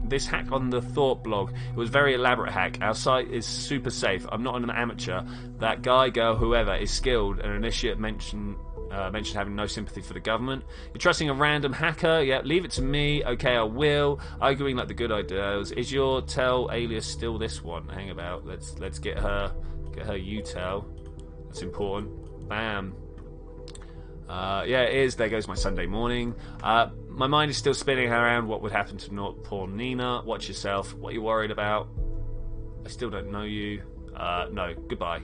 this hack on the Thought blog, it was a very elaborate hack. Our site is super safe. I'm not an amateur. That guy, girl, whoever is skilled. And Initiate mentioned having no sympathy for the government. You're trusting a random hacker? Yeah, leave it to me. Okay, I will. Arguing like the good ideas. Is your tell alias still this one? Hang about. Let's get her UTEL. That's important. Bam. Yeah, it is. There goes my Sunday morning. My mind is still spinning around what would happen to poor Nina. Watch yourself. What are you worried about? I still don't know you. No, goodbye.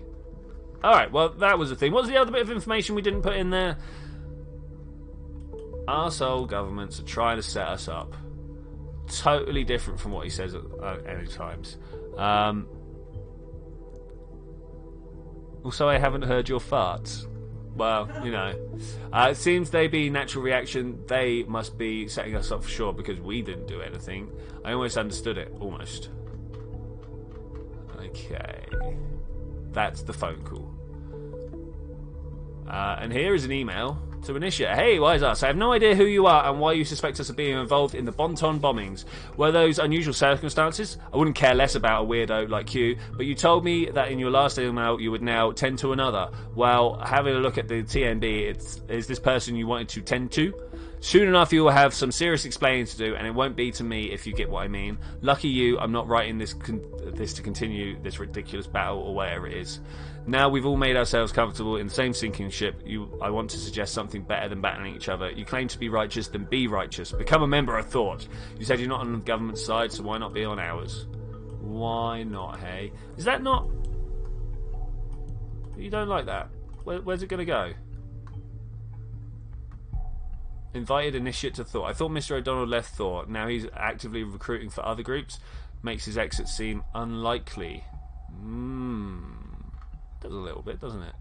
Alright, well, that was the thing. What was the other bit of information we didn't put in there? Arsehole governments are trying to set us up. Totally different from what he says at any times. Also, I haven't heard your farts. Well, you know. It seems they be natural reaction. They must be setting us up for sure because we didn't do anything. I almost understood it. Almost. Okay. That's the phone call. And here is an email to Initiate. Hey, wise us. I have no idea who you are and why you suspect us of being involved in the Bonton bombings. Were those unusual circumstances? I wouldn't care less about a weirdo like you, but you told me that in your last email you would now tend to another. Well, having a look at the TNB, is this person you wanted to tend to? Soon enough you will have some serious explaining to do, and it won't be to me if you get what I mean. Lucky you, I'm not writing this to continue this ridiculous battle or whatever it is. Now we've all made ourselves comfortable in the same sinking ship, I want to suggest something better than battling each other. You claim to be righteous, then be righteous. Become a member of Thought. You said you're not on the government side, so why not be on ours? Why not, hey? Is that not... You don't like that? Where's it going to go? Invited Initiate to Thought. I thought Mr. O'Donnell left Thought. Now he's actively recruiting for other groups. Makes his exit seem unlikely. Does a little bit, doesn't it?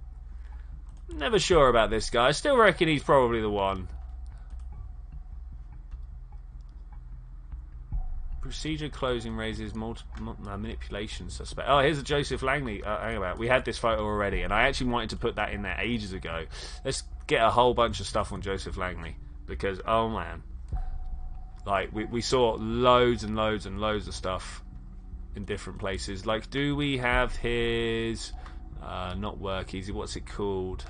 Never sure about this guy. I still reckon he's probably the one. Procedure closing raises manipulation suspect. Oh, here's a Joseph Langley. Hang about. We had this photo already, and I actually wanted to put that in there ages ago. Let's get a whole bunch of stuff on Joseph Langley. Because, oh man. Like, we saw loads and loads and loads of stuff in different places. Like, do we have his... not work easy, what's it called?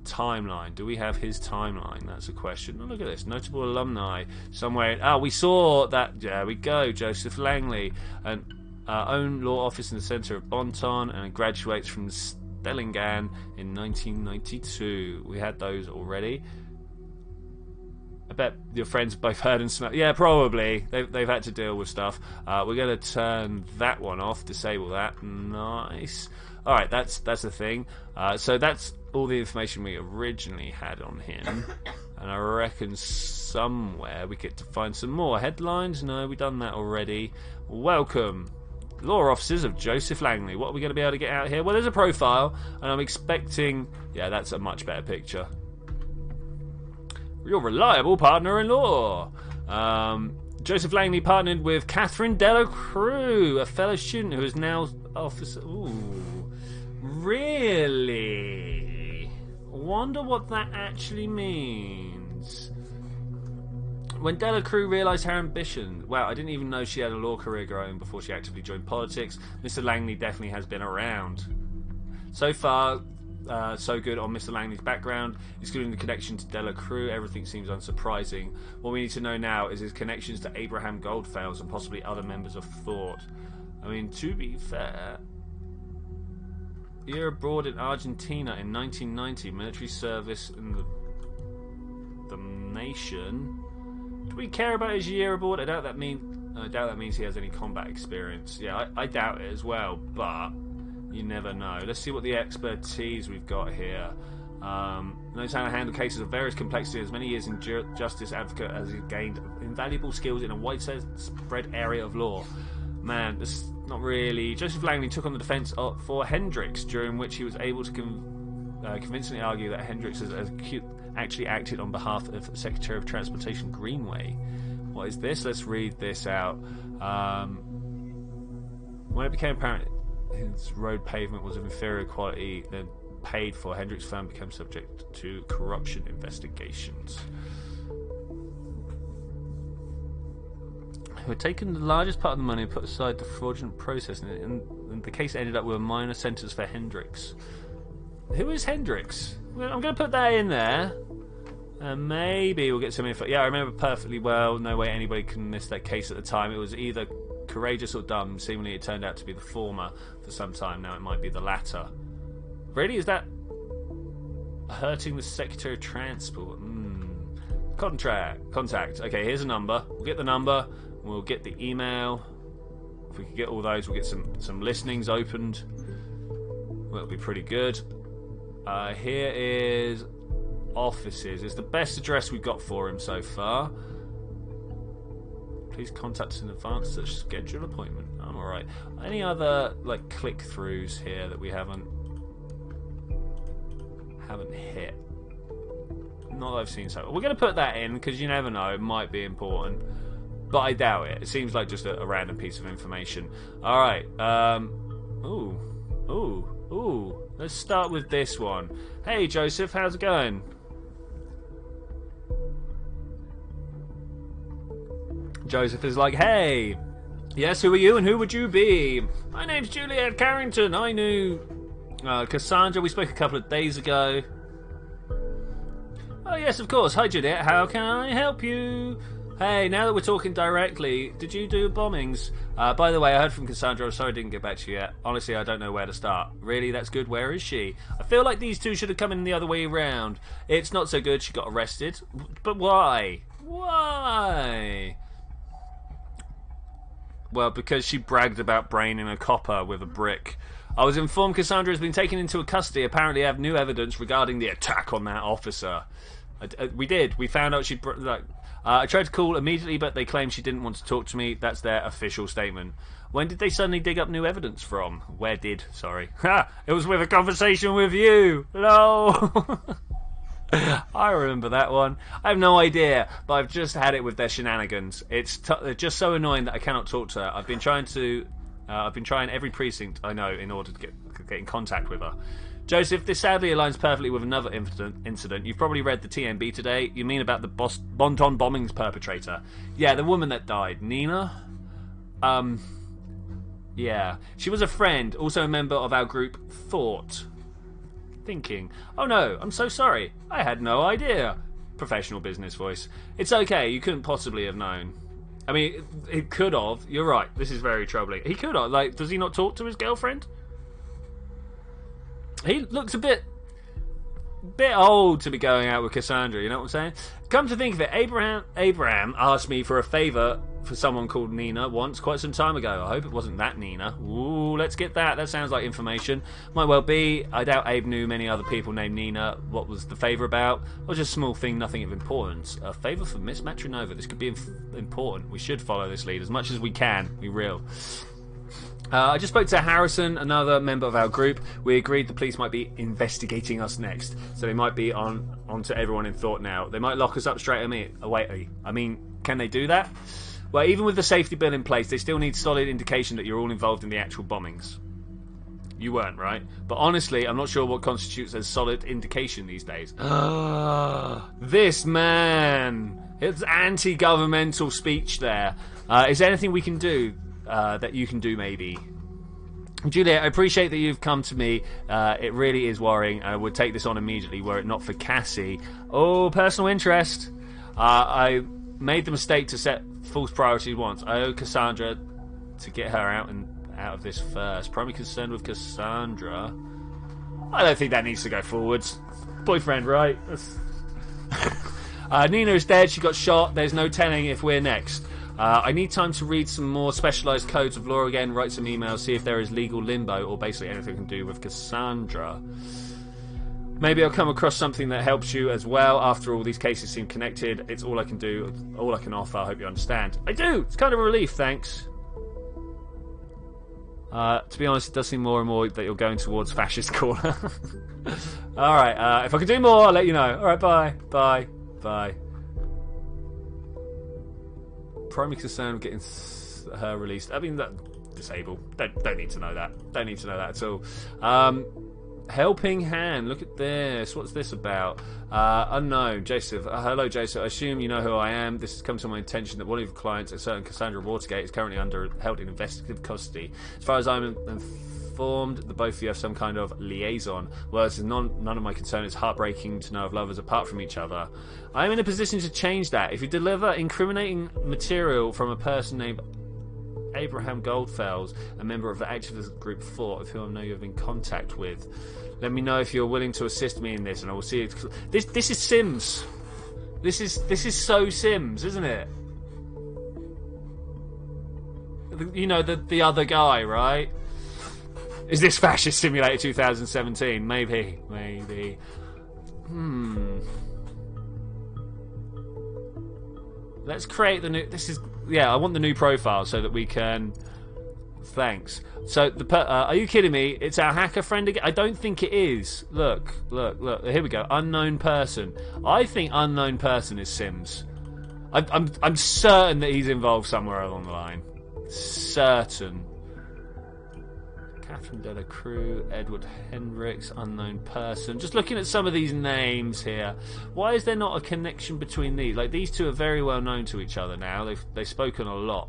Timeline. Do we have his timeline? That's a question. Oh, look at this. Notable alumni. Somewhere. Oh, we saw that. There we go. Joseph Langley. An own law office in the centre of Bonton and graduates from Stellingen in 1992. We had those already. I bet your friends both heard and smelled. Yeah, probably. They've had to deal with stuff. We're going to turn that one off. Disable that. Nice. Alright, that's the thing. So that's all the information we originally had on him. And I reckon somewhere we get to find some more. Headlines? No, we've done that already. Welcome. Law officers of Joseph Langley. What are we going to be able to get out here? Well, there's a profile. And I'm expecting... Yeah, that's a much better picture. Your reliable partner-in-law. Joseph Langley partnered with Catherine Delacruz, a fellow student who is now officer... Ooh. Really? Wonder what that actually means. When Delacruz realised her ambition... Wow, I didn't even know she had a law career growing before she actively joined politics. Mr. Langley definitely has been around. So far, so good on Mr. Langley's background, excluding the connection to Dela Cruz. Everything seems unsurprising. What we need to know now is his connections to Abraham Goldfels and possibly other members of Thought. I mean, to be fair, year abroad in Argentina in 1990, military service in the nation. Do we care about his year abroad? I doubt that means he has any combat experience. Yeah, I doubt it as well, but you never know. Let's see what the expertise we've got here. Knows how to handle cases of various complexity. As many years in justice advocate as he gained invaluable skills in a widespread area of law. Man, this is not really. Joseph Langley took on the defence for Hendricks, during which he was able to convincingly argue that Hendricks has actually acted on behalf of Secretary of Transportation Greenway. What is this? Let's read this out. When it became apparent his road pavement was of inferior quality than paid for, Hendricks' firm became subject to corruption investigations. Who had taken the largest part of the money and put aside the fraudulent process, and the case ended up with a minor sentence for Hendricks. Who is Hendricks? Well, I'm going to put that in there. Maybe we'll get some info. Yeah, I remember perfectly well. No way anybody can miss that case at the time. It was either courageous or dumb. Seemingly it turned out to be the former for some time. Now it might be the latter. Really? Is that hurting the Secretary of Transport? Contact. Okay, here's a number. We'll get the number. We'll get the email. If we can get all those, we'll get some listenings opened. That'll be pretty good. Here is offices. It's the best address we've got for him so far. Please contact us in advance to schedule an appointment. I'm alright. Any other like click-throughs here that we haven't hit? Not that I've seen so. We're going to put that in because you never know. It might be important, but I doubt it. It seems like just a random piece of information. All right. Ooh. Let's start with this one. Hey, Joseph, how's it going? Joseph is like, hey, yes, who are you and who would you be? My name's Juliet Carrington. I knew Cassandra. We spoke a couple of days ago. Oh, yes, of course. Hi, Juliet. How can I help you? Hey, now that we're talking directly, did you do bombings? By the way, I heard from Cassandra. I'm sorry I didn't get back to you yet. Honestly, I don't know where to start. Really? That's good. Where is she? I feel like these two should have come in the other way around. It's not so good. She got arrested. But why? Why? Well, because she bragged about braining a copper with a brick. I was informed Cassandra has been taken into custody. Apparently, I have new evidence regarding the attack on that officer. We did. We found out she'd... I tried to call immediately, but they claimed she didn't want to talk to me. That's their official statement. When did they suddenly dig up new evidence from? Where did? Sorry. Ha! It was with a conversation with you. Hello. I remember that one. I have no idea, but I've just had it with their shenanigans. They're just so annoying that I cannot talk to her. I've been trying every precinct I know in order to get in contact with her. Joseph, this sadly aligns perfectly with another incident. You've probably read the TMB today. You mean about the Bonton bombings perpetrator? Yeah, the woman that died. Nina? Yeah. She was a friend, also a member of our group, Thought. Thinking. Oh no, I'm so sorry. I had no idea. Professional business voice. It's okay, you couldn't possibly have known. I mean, it could have. You're right, this is very troubling. He could have. Like, does he not talk to his girlfriend? He looks a bit old to be going out with Cassandra, you know what I'm saying? Come to think of it, Abraham asked me for a favour for someone called Nina once, quite some time ago. I hope it wasn't that Nina. Ooh, let's get that. That sounds like information. Might well be. I doubt Abe knew many other people named Nina. What was the favour about? It was just a small thing, nothing of importance. A favour for Miss Matronova. This could be important. We should follow this lead as much as we can. We will. I just spoke to Harrison, another member of our group. We agreed the police might be investigating us next, so they might be on to everyone in Thought now. They might lock us up straight away. I mean, can they do that? Well, even with the safety bill in place, they still need solid indication that you're all involved in the actual bombings. You weren't, right? But honestly, I'm not sure what constitutes as solid indication these days. This man! It's anti-governmental speech there. Is there anything we can do? That you can do, maybe. Juliet, I appreciate that you've come to me. It really is worrying. I would take this on immediately were it not for Cassie. Oh, personal interest. I made the mistake to set false priorities once. I owe Cassandra to get her out of this first. Primary concerned with Cassandra. I don't think that needs to go forwards. Boyfriend, right? Nina is dead. She got shot. There's no telling if we're next. I need time to read some more specialised codes of law again, write some emails, see if there is legal limbo or basically anything I can do with Cassandra. Maybe I'll come across something that helps you as well. After all, these cases seem connected. It's all I can do, all I can offer. I hope you understand. I do! It's kind of a relief, thanks. To be honest, it does seem more and more that you're going towards fascist corner. Alright, if I can do more, I'll let you know. Alright, bye. Bye. Bye. Primary concern with getting her released. I mean, that disabled. Don't need to know that. Don't need to know that at all. Helping hand. Look at this. What's this about? Unknown. Joseph. Hello, Joseph. I assume you know who I am. This has come to my attention that one of your clients, a certain Cassandra Watergate, is currently held in investigative custody. As far as I'm informed, the both of you have some kind of liaison. Well, this is none of my concern. It's heartbreaking to know of lovers apart from each other. I am in a position to change that. If you deliver incriminating material from a person named Abraham Goldfels, a member of the activist group 4, of whom I know you have been in contact with, let me know if you're willing to assist me in this, and I will see it. This is Sims. This is so Sims, isn't it? You know, the other guy, right? Is this Fascist Simulator 2017? Maybe. Let's create the new. I want the new profile so that we can. Thanks. So are you kidding me? It's our hacker friend again. I don't think it is. Look. Here we go. Unknown person. I think unknown person is Sims. I'm certain that he's involved somewhere along the line. Certain. Catherine Della Cruz, Edward Hendricks, unknown person. Just looking at some of these names here. Why is there not a connection between these? Like, these two are very well known to each other now. They've spoken a lot.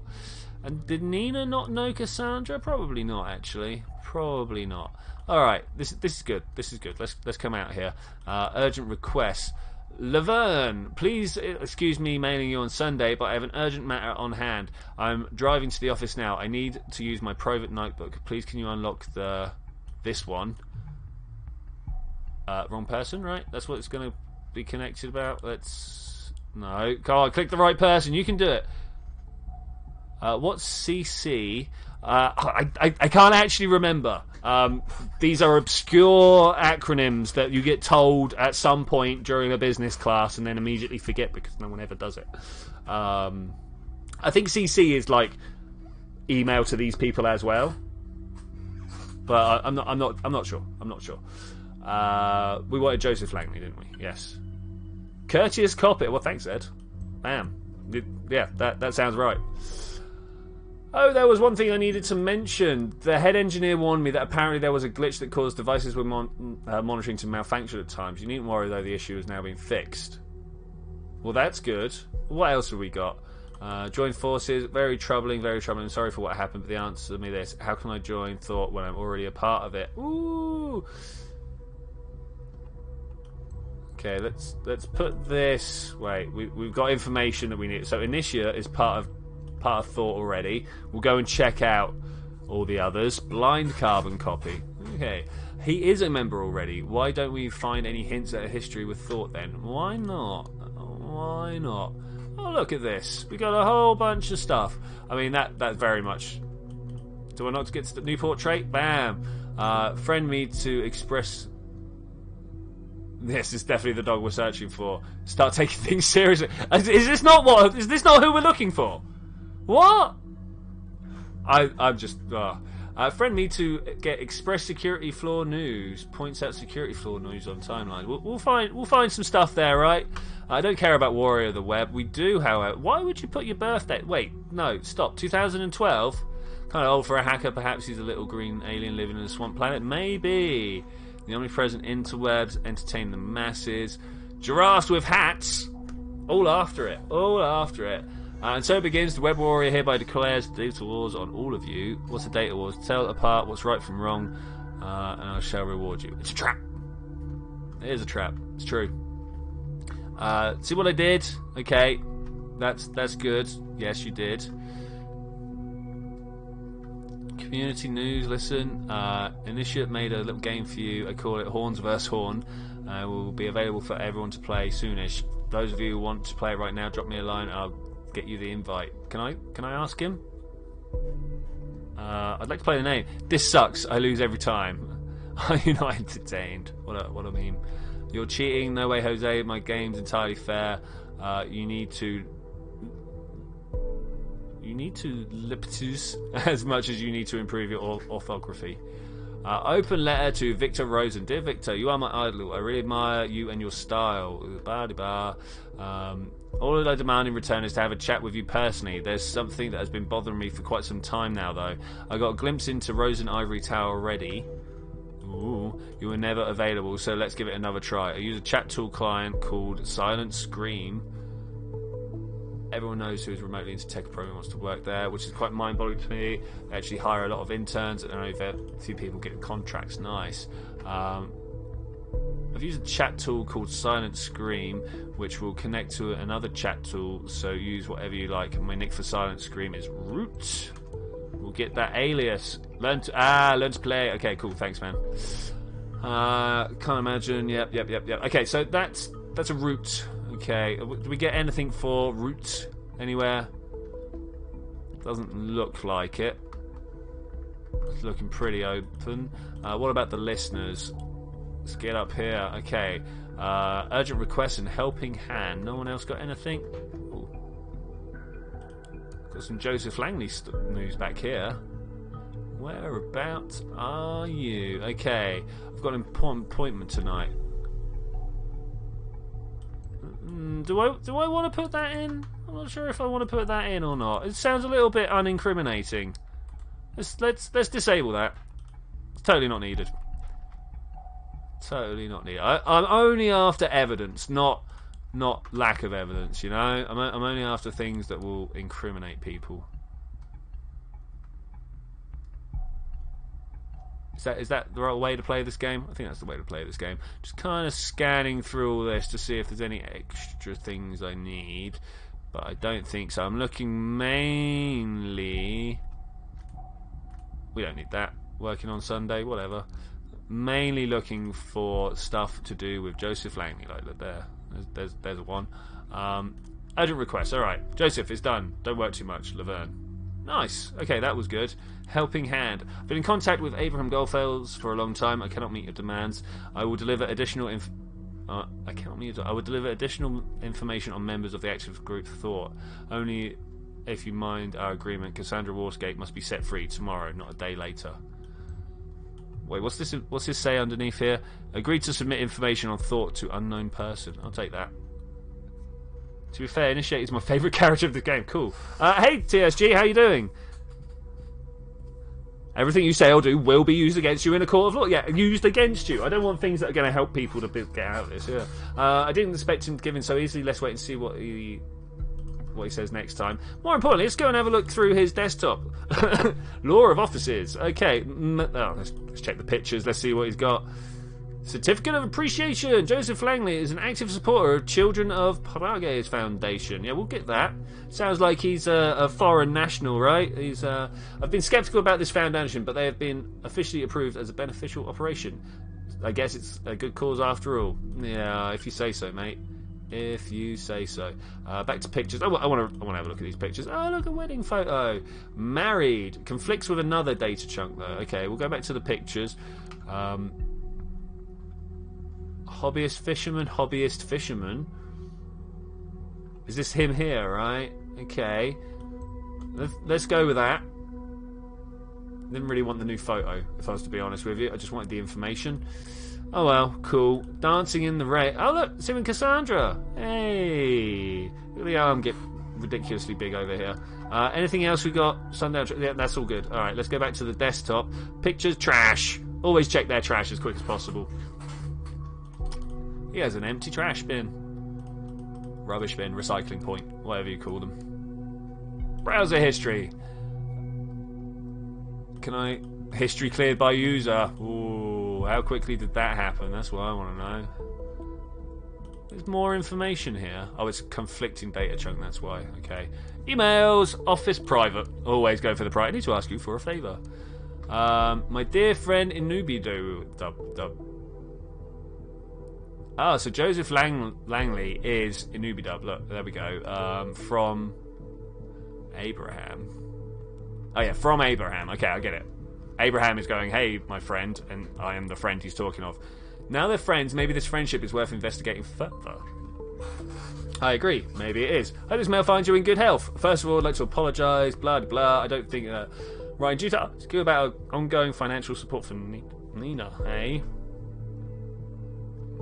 And did Nina not know Cassandra? Probably not, actually. Probably not. Alright, this is good. This is good. Let's come out here. Urgent request. Laverne, please excuse me mailing you on Sunday, but I have an urgent matter on hand. I'm driving to the office now. I need to use my private notebook. Please can you unlock this one? Wrong person, right? That's what it's going to be connected about. No, come on, click the right person. You can do it. What's CC? I can't actually remember. These are obscure acronyms that you get told at some point during a business class and then immediately forget because no one ever does it. I think CC is like email to these people as well, but I'm not sure. We wanted Joseph Langley, didn't we? Yes. Courteous copy. Well, thanks, Ed. Bam. Yeah, that sounds right. Oh, there was one thing I needed to mention. The head engineer warned me that apparently there was a glitch that caused devices with monitoring to malfunction at times. You needn't worry, though, the issue is now being fixed. Well, that's good. What else have we got? Join forces. Very troubling, very troubling. Sorry for what happened, but the answer to me this. How can I join Thought when I'm already a part of it? Ooh. Okay, let's put this... Wait, we've got information that we need. So Initia is part of Thought already. We'll go and check out all the others. Blind carbon copy. Okay. He is a member already. Why don't we find any hints at a history with Thought then? Why not? Why not? Oh, look at this. We got a whole bunch of stuff. I mean, that's very much... Do I not get to the Newport trait? Bam! Friend me to express... This is definitely the dog we're searching for. Start taking things seriously. Is this not who we're looking for? What? I'm just... friend me to get Express Security Floor News. Points out security floor news on timeline. We'll find some stuff there, right? I don't care about Warrior of the Web. We do, however. Why would you put your birthday? Wait, no, stop. 2012? Kind of old for a hacker. Perhaps he's a little green alien living in a swamp planet. Maybe. The omnipresent interwebs entertain the masses. Giraffes with hats. All after it. All after it. And so it begins. The web warrior hereby declares data wars on all of you. What's the data wars? Tell apart what's right from wrong, and I shall reward you. It's a trap. It is a trap. It's true. See what I did? Okay, that's good. Yes, you did. Community news. Listen, Initiate made a little game for you. I call it Horns vs Horn. Will be available for everyone to play soonish. Those of you who want to play it right now, drop me a line. I'll get you the invite. Can I ask him? I'd like to play the name. This sucks. I lose every time. Are you not entertained? What a meme. You're cheating. No way, Jose. My game's entirely fair. You need to liptus as much as you need to improve your orthography. Open letter to Victor Rosen. Dear Victor, you are my idol. I really admire you and your style. All that I demand in return is to have a chat with you personally. There's something that has been bothering me for quite some time now, though. I got a glimpse into Rosen Ivory Tower already. Ooh, you were never available, so let's give it another try. I use a chat tool client called Silent Scream. Everyone knows who is remotely into tech programming wants to work there, which is quite mind-boggling to me. They actually hire a lot of interns, and only a few people get contracts. Nice. I've used a chat tool called Silent Scream, which will connect to another chat tool, so use whatever you like. And my nick for Silent Scream is Root. We'll get that alias. Learn to play. Okay, cool. Thanks, man. Can't imagine. Yep. Okay, so that's a Root. Okay, do we get anything for Root anywhere? Doesn't look like it. It's looking pretty open. What about the listeners? Let's get up here. Okay, urgent request and helping hand. No one else got anything? Ooh. Got some Joseph Langley news back here. Whereabouts are you? Okay, I've got an important appointment tonight. Do I want to put that in? I'm not sure if I want to put that in or not. It sounds a little bit unincriminating. Let's disable that. It's totally not needed. Totally not needed. I'm only after evidence, not lack of evidence. You know, I'm only after things that will incriminate people. Is that the right way to play this game? I think that's the way to play this game. Just kind of scanning through all this to see if there's any extra things I need. But I don't think so. I'm looking mainly... We don't need that. Working on Sunday, whatever. Mainly looking for stuff to do with Joseph Langley. Like, look there. There's one. Urgent request. Alright. Joseph, it's done. Don't work too much. Laverne. Nice. Okay, that was good. Helping hand. I've been in contact with Abraham Goldfels for a long time. I cannot meet your demands. I will deliver additional I will deliver additional information on members of the active group Thought. Only if you mind our agreement. Cassandra Warsgate must be set free tomorrow, not a day later. Wait, what's this say underneath here? Agreed to submit information on Thought to unknown person. I'll take that. To be fair, Initiate is my favourite character of the game. Cool. Hey, TSG, how you doing? Everything you say or do will be used against you in a court of law. Yeah, used against you. I don't want things that are going to help people to get out of this. Yeah. I didn't expect him to give in so easily. Let's wait and see what he says next time. More importantly, let's go and have a look through his desktop. Law of offices. Okay. Let's check the pictures. Let's see what he's got. Certificate of Appreciation. Joseph Langley is an active supporter of Children of Prague's Foundation. Yeah, we'll get that. Sounds like he's a foreign national, right? I've been sceptical about this foundation, but they have been officially approved as a beneficial operation. I guess it's a good cause after all. Yeah, if you say so, mate. If you say so. Back to pictures. I want to have a look at these pictures. Oh, look, a wedding photo. Married. Conflicts with another data chunk, though. Okay, we'll go back to the pictures. Hobbyist fisherman. Is this him here, right? Okay. Let's go with that. Didn't really want the new photo, if I was to be honest with you. I just wanted the information. Oh well, cool. Dancing in the rain. Oh look, it's him and Cassandra. Hey. Look at the arm get ridiculously big over here. Anything else we got? Sundown. Yeah, that's all good. Alright, let's go back to the desktop. Pictures, trash. Always check their trash as quick as possible. He has an empty trash bin. Rubbish bin, recycling point, whatever you call them. Browser history. Can I... History cleared by user. Ooh, how quickly did that happen? That's what I want to know. There's more information here. Oh, it's a conflicting data chunk, that's why. Okay. Emails, office, private. Always go for the private. I need to ask you for a favour. My dear friend Inubido. Ah, so Joseph Langley is Inubidub. Look, there we go. From Abraham. Oh yeah, from Abraham. Okay, I get it. Abraham is going, hey, my friend, and I am the friend he's talking of. Now they're friends, maybe this friendship is worth investigating further. I agree, maybe it is. Hope this mail finds you in good health. First of all, I'd like to apologise, blah, blah. I don't think... Ryan, due to ask you about ongoing financial support for Nina, eh?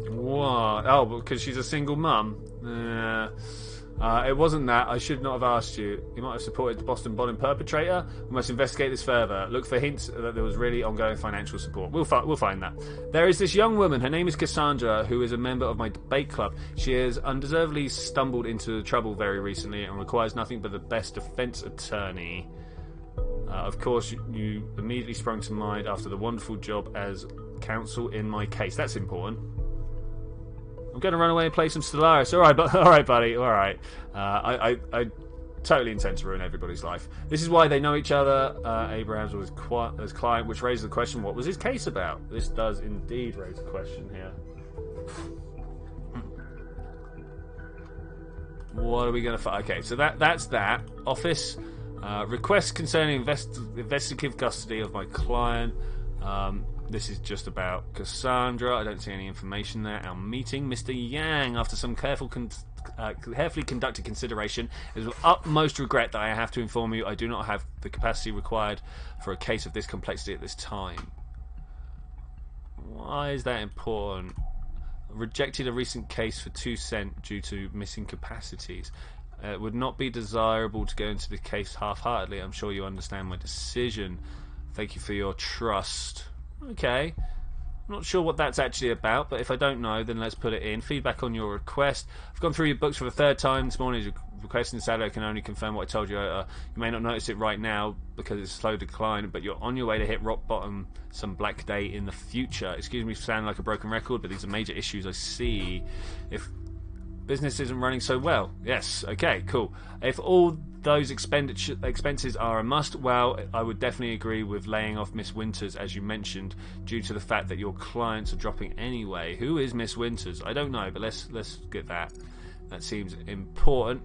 What? Oh, because she's a single mum? It wasn't that. I should not have asked you. You might have supported the Boston bombing perpetrator. We must investigate this further. Look for hints that there was really ongoing financial support. We'll find that. There is this young woman. Her name is Cassandra, who is a member of my debate club. She has undeservedly stumbled into trouble very recently and requires nothing but the best defense attorney. Of course, you immediately sprung to mind after the wonderful job as counsel in my case. That's important. I'm going to run away and play some Stellaris. All right, buddy. All right. I totally intend to ruin everybody's life. This is why they know each other. Abrahams was his client, which raises the question: what was his case about? This does indeed raise a question here. What are we going to find? Okay, so that's that. Office requests concerning investigative custody of my client. This is just about Cassandra. I don't see any information there. Our meeting, Mr. Yang, after some carefully conducted consideration, it is with utmost regret that I have to inform you I do not have the capacity required for a case of this complexity at this time. Why is that important? Rejected a recent case for 2 cents due to missing capacities. It would not be desirable to go into the case half-heartedly. I'm sure you understand my decision. Thank you for your trust. Okay. I'm not sure what that's actually about, but if I don't know, then let's put it in. Feedback on your request. I've gone through your books for the 3rd time this morning. Your request and sadly I can only confirm what I told you. You may not notice it right now because it's a slow decline, but you're on your way to hit rock bottom some black day in the future. Excuse me for sounding like a broken record, but these are major issues I see. If business isn't running so well. Yes, okay, cool. If all those expenses are a must, well, I would definitely agree with laying off Miss Winters, as you mentioned, due to the fact that your clients are dropping anyway. Who is Miss Winters? I don't know, but let's get that. That seems important.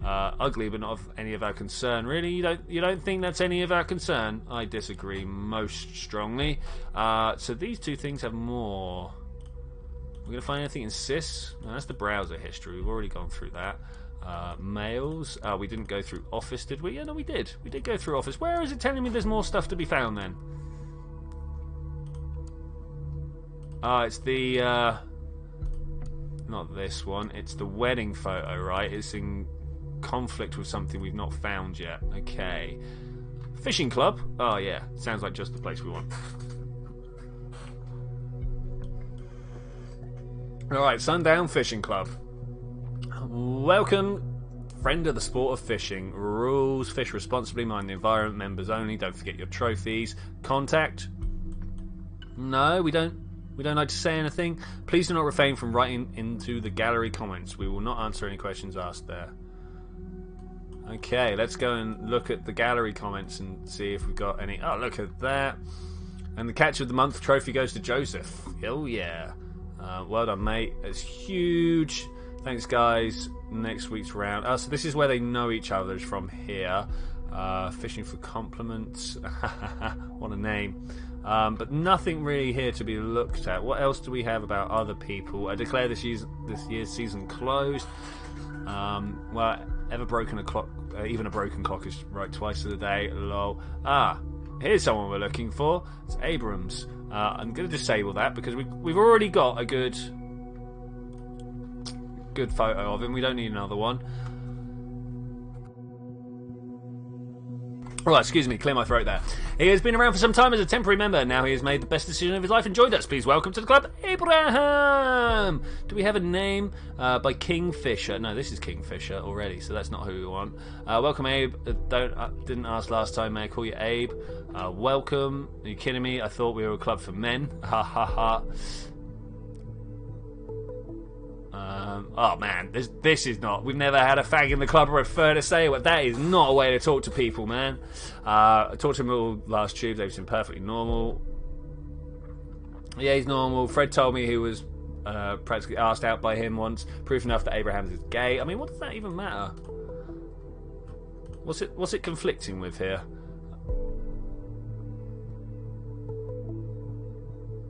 Ugly, but not of any of our concern. Really, you don't think that's any of our concern? I disagree most strongly. So these two things have more. We're going to find anything in sys? No, that's the browser history. We've already gone through that. Mails. We didn't go through office, did we? Yeah, no, we did. We did go through office. Where is it telling me there's more stuff to be found then? It's the... not this one. It's the wedding photo, right? It's in conflict with something we've not found yet. Okay. Fishing club? Oh, yeah. Sounds like just the place we want. Alright, Sundown Fishing Club. Welcome, friend of the sport of fishing. Rules: fish responsibly, mind the environment, members only, don't forget your trophies. Contact? No, we don't like to say anything. Please do not refrain from writing into the gallery comments. We will not answer any questions asked there. Okay, let's go and look at the gallery comments and see if we've got any. Oh, look at that. And the catch of the month trophy goes to Joseph. Oh yeah. Well done, mate. It's huge. Thanks, guys. Next week's round. So this is where they know each other, is from here. Fishing for compliments. What a name. But nothing really here to be looked at. What else do we have about other people? I declare this year's season closed. Well, ever broken a clock? Even a broken clock is right twice a day. Lol. Here's someone we're looking for. It's Abrams. I'm going to disable that because we've already got a good photo of him. We don't need another one. Oh, excuse me, clear my throat there. He has been around for some time as a temporary member. Now he has made the best decision of his life and joined us. Please welcome to the club, Abraham. Do we have a name? By Kingfisher. No, this is Kingfisher already, so that's not who we want. Welcome, Abe. Didn't ask last time. May I call you Abe? Welcome. Are you kidding me? I thought we were a club for men. Ha ha ha. Oh man, this is not. We've never had a fag in the club or a fur to say what. That is not a way to talk to people, man. I talked to him all last tube. They seem perfectly normal. Yeah, he's normal. Fred told me he was practically asked out by him once. Proof enough that Abraham is gay. I mean, what does that even matter? What's it conflicting with here?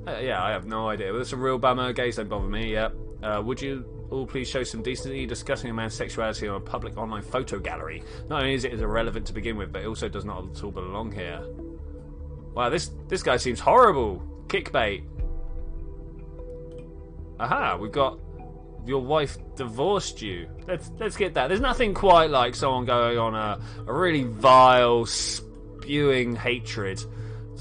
Yeah, I have no idea. Well, that's a real bummer. Gays don't bother me. Yeah. Would you all please show some decency discussing a man's sexuality on a public online photo gallery? Not only is it irrelevant to begin with, but it also does not at all belong here. Wow, this guy seems horrible. Kickbait. Aha, we've got your wife divorced you. Let's get that. There's nothing quite like someone going on a really vile, spewing hatred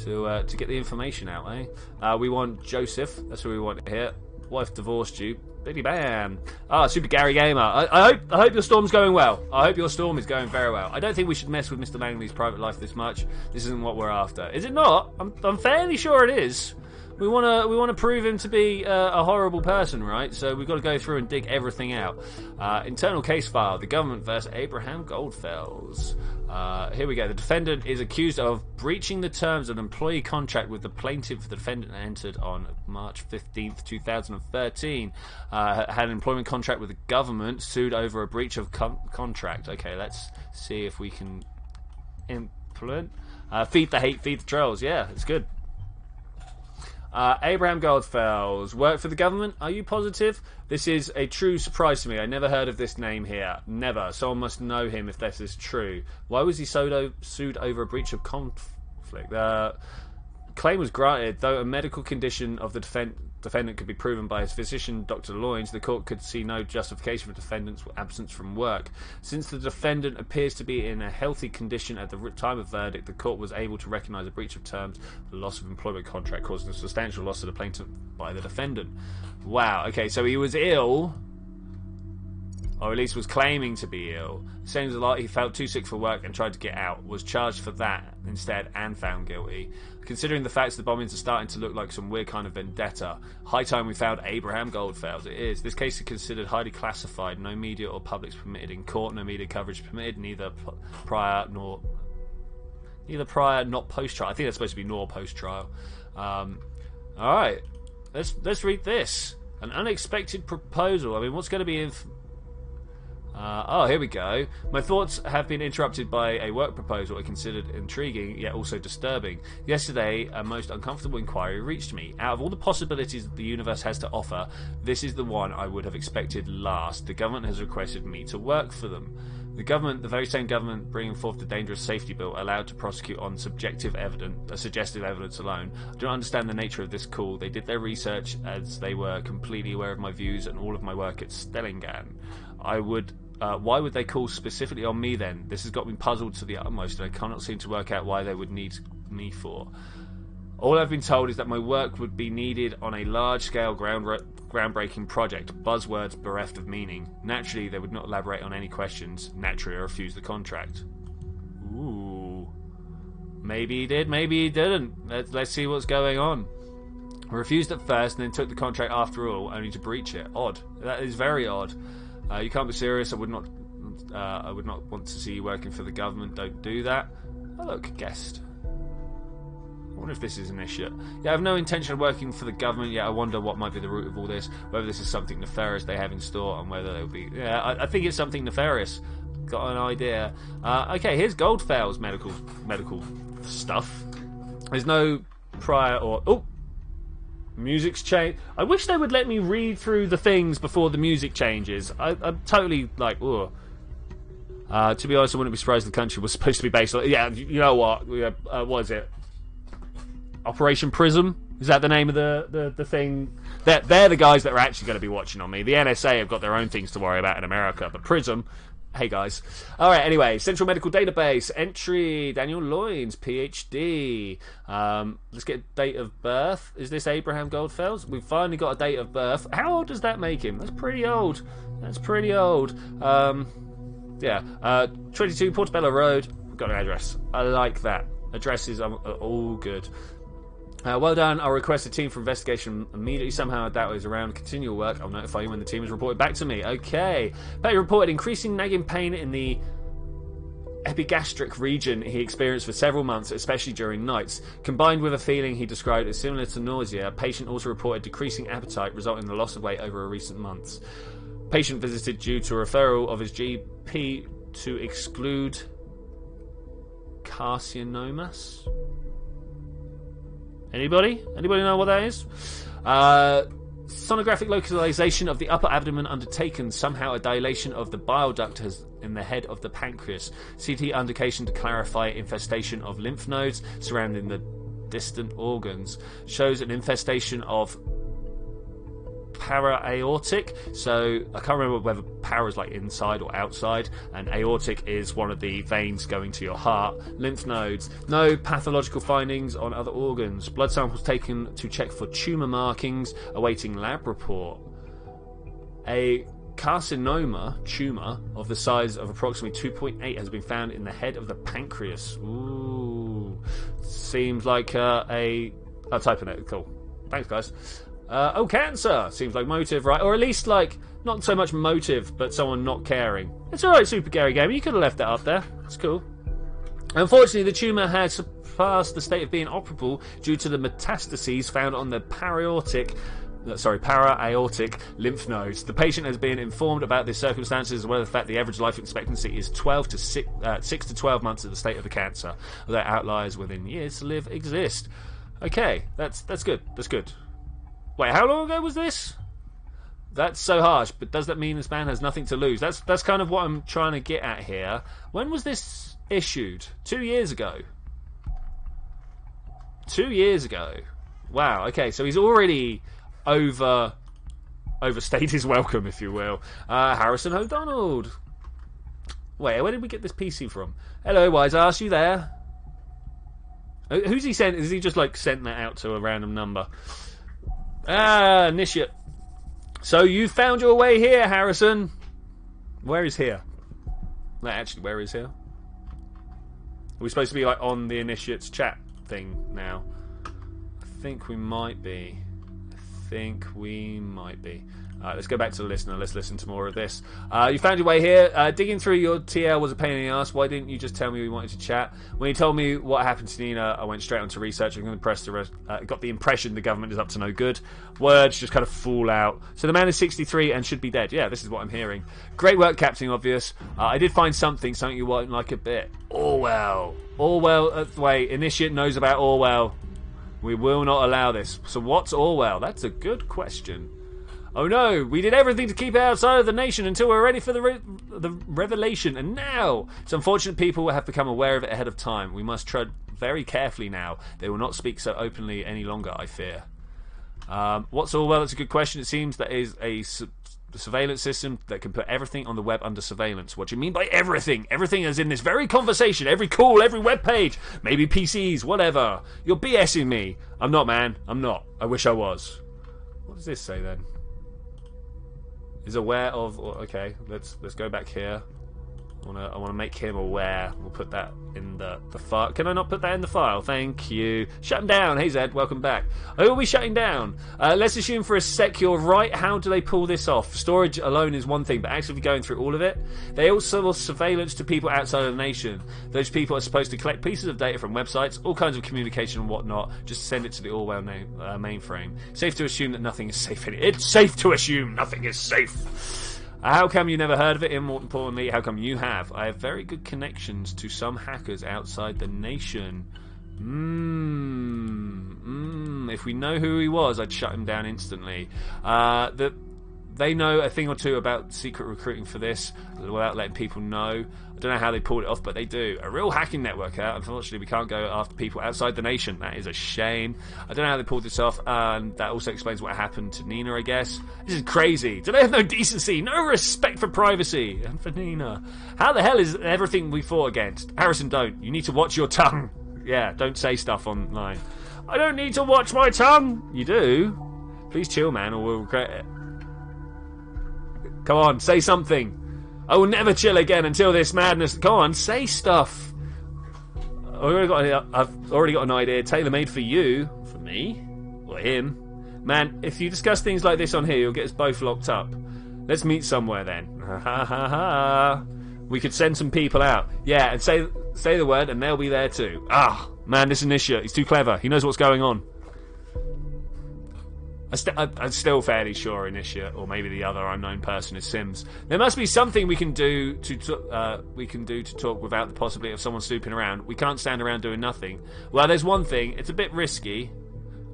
to get the information out, eh? We want Joseph. That's what we want here. Wife divorced you. Biddy bam. Super Gary Gamer. I hope your storm's going well. I hope your storm is going very well. I don't think we should mess with Mr. Langley's private life this much. This isn't what we're after. Is it not? I'm fairly sure it is. We want to prove him to be a horrible person, right? So we've got to go through and dig everything out. Internal case file: the government versus Abraham Goldfells. Here we go. The defendant is accused of breaching the terms of an employee contract with the plaintiff. The defendant entered on March 15th, 2013. Had an employment contract with the government, sued over a breach of contract. Okay, let's see if we can implement. Feed the hate, feed the trolls. Yeah, it's good. Abraham Goldfells worked for the government. Are you positive? This is a true surprise to me. I never heard of this name here. Never. Someone must know him if this is true. Why was he sued over a breach of conflict? Claim was granted, though a medical condition of the defendant could be proven by his physician, Dr. Loynes. The court could see no justification for the defendant's absence from work. Since the defendant appears to be in a healthy condition at the time of verdict, the court was able to recognise a breach of terms, the loss of employment contract, causing a substantial loss to the plaintiff by the defendant. Wow, okay, so he was ill, or at least was claiming to be ill. Seems a lot. He felt too sick for work and tried to get out. Was charged for that instead and found guilty. Considering the facts, the bombings are starting to look like some weird kind of vendetta. High time we found Abraham Goldfells. It is. This case is considered highly classified. No media or public's permitted in court. No media coverage permitted. Neither prior not post trial. I think that's supposed to be nor post trial. All right, let's read this. An unexpected proposal. I mean, what's going to be here we go. My thoughts have been interrupted by a work proposal I considered intriguing, yet also disturbing. Yesterday, a most uncomfortable inquiry reached me. Out of all the possibilities that the universe has to offer, this is the one I would have expected last. The government has requested me to work for them. The government, the very same government bringing forth the dangerous safety bill, allowed to prosecute on suggestive evidence alone. I don't understand the nature of this call. They did their research as they were completely aware of my views and all of my work at Stellingan. Why would they call specifically on me then? This has got me puzzled to the utmost, and I cannot seem to work out why they would need me for. All I've been told is that my work would be needed on a large-scale groundbreaking project. Buzzwords bereft of meaning. Naturally, they would not elaborate on any questions. Naturally, I refused the contract. Ooh. Maybe he did, maybe he didn't. Let's see what's going on. I refused at first and then took the contract after all, only to breach it. Odd. That is very odd. You can't be serious. I would not want to see you working for the government. Don't do that. Oh, look, guest. I wonder if this is an issue. Yeah, I have no intention of working for the government yet. I wonder what might be the root of all this. Whether this is something nefarious they have in store, and whether they'll be. Yeah, I think it's something nefarious. Got an idea. Okay, here's Goldfells medical stuff. There's no prior or music's changed. I wish they would let me read through the things before the music changes. I'm totally like, ugh. To be honest, I wouldn't be surprised the country was supposed to be based on. Yeah, you know what? What is it? Operation Prism? Is that the name of the thing? They're the guys that are actually going to be watching on me. The NSA have got their own things to worry about in America, but Prism, Hey guys. Alright, anyway, Central Medical Database, entry, Daniel Loynes, PhD. Let's get date of birth. Is this Abraham Goldfels? We've finally got a date of birth. How old does that make him? That's pretty old. That's pretty old. Yeah, 22 Portobello Road. We've got an address. I like that. Addresses are all good. Well done. I'll request a team for investigation immediately. Somehow I doubt he's around. Continue your work. I'll notify you when the team is reported back to me. Okay. Patty reported increasing nagging pain in the epigastric region he experienced for several months, especially during nights. Combined with a feeling he described as similar to nausea, patient also reported decreasing appetite, resulting in the loss of weight over recent months. Patient visited due to a referral of his GP to exclude carcinomas. Anybody know what that is? Sonographic localization of the upper abdomen undertaken. Somehow a dilation of the bile duct has in the head of the pancreas. CT indication to clarify infestation of lymph nodes surrounding the distant organs. Shows an infestation of para-aortic, so I can't remember whether para is like inside or outside, and aortic is one of the veins going to your heart. Lymph nodes. No pathological findings on other organs. Blood samples taken to check for tumour markings, awaiting lab report. A carcinoma tumour of the size of approximately 2.8 has been found in the head of the pancreas. Ooh. Seems like I'll type in it. Cool. Thanks, guys. Cancer! Seems like motive, right? Or at least, like, not so much motive, but someone not caring. It's alright, Super Gary Gamer. You could have left that up there. It's cool. Unfortunately, the tumour has surpassed the state of being operable due to the metastases found on the para-aortic lymph nodes. The patient has been informed about the circumstances as well as the fact the average life expectancy is 6 to 12 months of the state of the cancer. Although outliers within years to live exist. Okay, that's good. That's good. Wait, how long ago was this? That's so harsh, but does that mean this man has nothing to lose? That's kind of what I'm trying to get at here. When was this issued? 2 years ago. 2 years ago. Wow, okay, so he's already overstayed his welcome, if you will. Harrison O'Donnell. Wait, where did we get this PC from? Hello, Wise Ass, you there? Who's he sent? Is he just like sent that out to a random number? Initiate. So you found your way here, Harrison. Where is here? No, actually, where is here? Are we supposed to be like on the initiates chat thing now? I think we might be. Alright, let's go back to the listener. Let's listen to more of this. You found your way here. Digging through your TL was a pain in the ass. Why didn't you just tell me you wanted to chat? When you told me what happened to Nina, I went straight on to research. I'm going to press the rest. Got the impression the government is up to no good. Words just kind of fall out. So the man is 63 and should be dead. Yeah, this is what I'm hearing. Great work, Captain Obvious. I did find something you won't like a bit. Orwell. Wait, Initiate knows about Orwell. We will not allow this. So what's Orwell? That's a good question. Oh no, we did everything to keep it outside of the nation until we were ready for the revelation, and now it's unfortunate people have become aware of it ahead of time. We must tread very carefully now. They will not speak so openly any longer, I fear. What's Orwell? That's a good question. It seems that is a surveillance system that can put everything on the web under surveillance. What do you mean by everything? Everything is in this very conversation, every call, every web page, maybe PCs, whatever. You're BSing me. I'm not, man. I'm not. I wish I was. What does this say then? Is aware of. Okay, let's go back here. I want to make him aware. We'll put that in the file. Can I not put that in the file? Thank you. Shut him down. Hey Zed, welcome back. Who are we shutting down? Let's assume for a sec you're right. How do they pull this off? Storage alone is one thing, but actively going through all of it. They also will surveillance to people outside of the nation. Those people are supposed to collect pieces of data from websites, all kinds of communication and whatnot. Just send it to the Orwell mainframe. Safe to assume that nothing is safe in it. It's safe to assume nothing is safe. How come you never heard of it? And more importantly, how come you have? I have very good connections to some hackers outside the nation. If we know who he was, I'd shut him down instantly. The They know a thing or two about secret recruiting for this without letting people know. I don't know how they pulled it off, but they do. A real hacking network out. Unfortunately, we can't go after people outside the nation. That is a shame. I don't know how they pulled this off, and that also explains what happened to Nina, I guess. This is crazy. Do they have no decency, no respect for privacy? And for Nina. How the hell is everything we fought against? Harrison, don't. You need to watch your tongue. Yeah, don't say stuff online. I don't need to watch my tongue. You do? Please chill, man, or we'll regret it. Come on, say something. I will never chill again until this madness... Come on, say stuff. I've already got an idea tailor-made for you. For me? Or him. Man, if you discuss things like this on here, you'll get us both locked up. Let's meet somewhere then. Ha ha ha ha. We could send some people out. Yeah, and say the word and they'll be there too. Ah, man, this Initia, he's too clever. He knows what's going on. I'm still fairly sure Initia, or maybe the other unknown person, is Sims. There must be something we can do to talk without the possibility of someone snooping around. We can't stand around doing nothing. Well, there's one thing. It's a bit risky.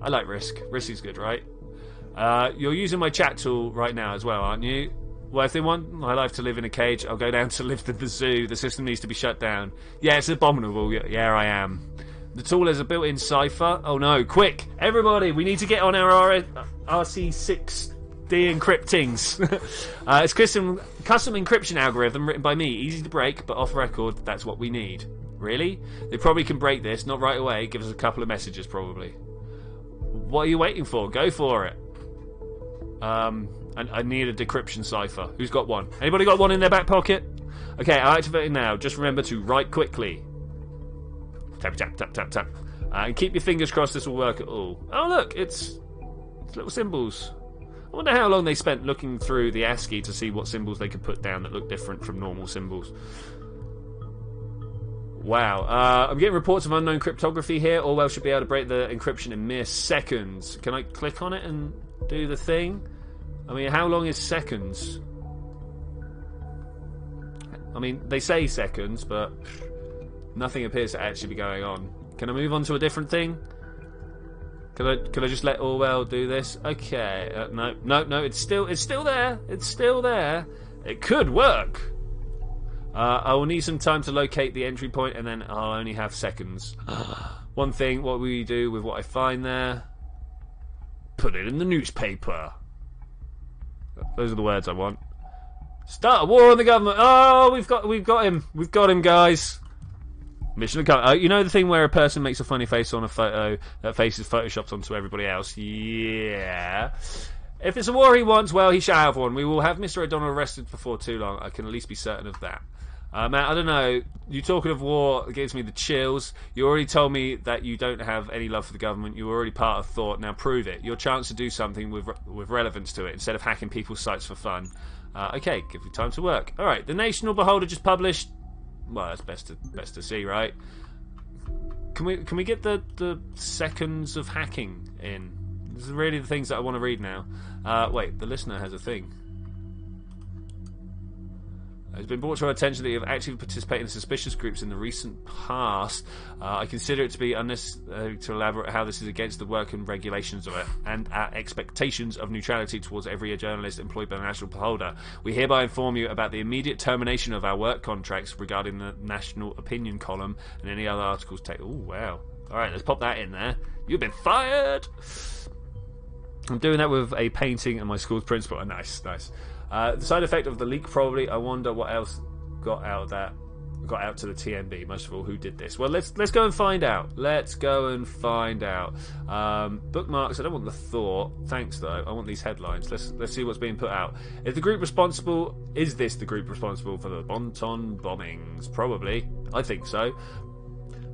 I like risk. Risk is good, right? You're using my chat tool right now as well, aren't you? Well, if they want my life to live in a cage, I'll go down to live in the zoo. The system needs to be shut down. Yeah, it's abominable. Yeah, I am. The tool has a built-in cipher. Oh no, quick! Everybody, we need to get on our RC6D encryptings. It's custom encryption algorithm written by me. Easy to break, but off record, that's what we need. Really? They probably can break this, not right away. Give us a couple of messages, probably. What are you waiting for? Go for it. I need a decryption cipher. Who's got one? Anybody got one in their back pocket? Okay, I'll activate it now. Just remember to write quickly. Tap, tap, tap, tap, tap. And keep your fingers crossed this will work at all. Oh, look, it's little symbols. I wonder how long they spent looking through the ASCII to see what symbols they could put down that look different from normal symbols. Wow. I'm getting reports of unknown cryptography here. Orwell should be able to break the encryption in mere seconds. Can I click on it and do the thing? I mean, how long is seconds? I mean, they say seconds, but... nothing appears to actually be going on. Can I move on to a different thing? Could I just let Orwell do this? Okay. No. It's still there. It's still there. It could work. I will need some time to locate the entry point, and then I'll only have seconds. One thing. What will you do with what I find there? Put it in the newspaper. Those are the words I want. Start a war on the government. Oh, we've got him. We've got him, guys. Mission accomplished. You know the thing where a person makes a funny face on a photo, that face is photoshopped onto everybody else? Yeah. If it's a war he wants, well, he shall have one. We will have Mr. O'Donnell arrested before too long. I can at least be certain of that. Matt, I don't know. You talking of war gives me the chills. You already told me that you don't have any love for the government. You were already part of thought. Now prove it. Your chance to do something with relevance to it instead of hacking people's sites for fun. Okay, give you time to work. All right, the National Beholder just published. Well, that's best to see, right? Can we get the seconds of hacking in? These are really the things that I want to read now. Wait, the listener has a thing. It's been brought to our attention that you have actively participated in suspicious groups in the recent past. I consider it to be unnecessary to elaborate how this is against the work and regulations of it and our expectations of neutrality towards every journalist employed by the National Beholder. We hereby inform you about the immediate termination of our work contracts regarding the National Opinion column and any other articles take. Oh, wow. Alright, let's pop that in there. You've been fired! I'm doing that with a painting and my school's principal. Oh, nice. The side effect of the leak, probably. I wonder what else got out to the TNB. Most of all, who did this? Well, let's go and find out. Bookmarks. I don't want the thought. Thanks, though. I want these headlines. Let's see what's being put out. Is this the group responsible for the Bonton bombings? Probably. I think so.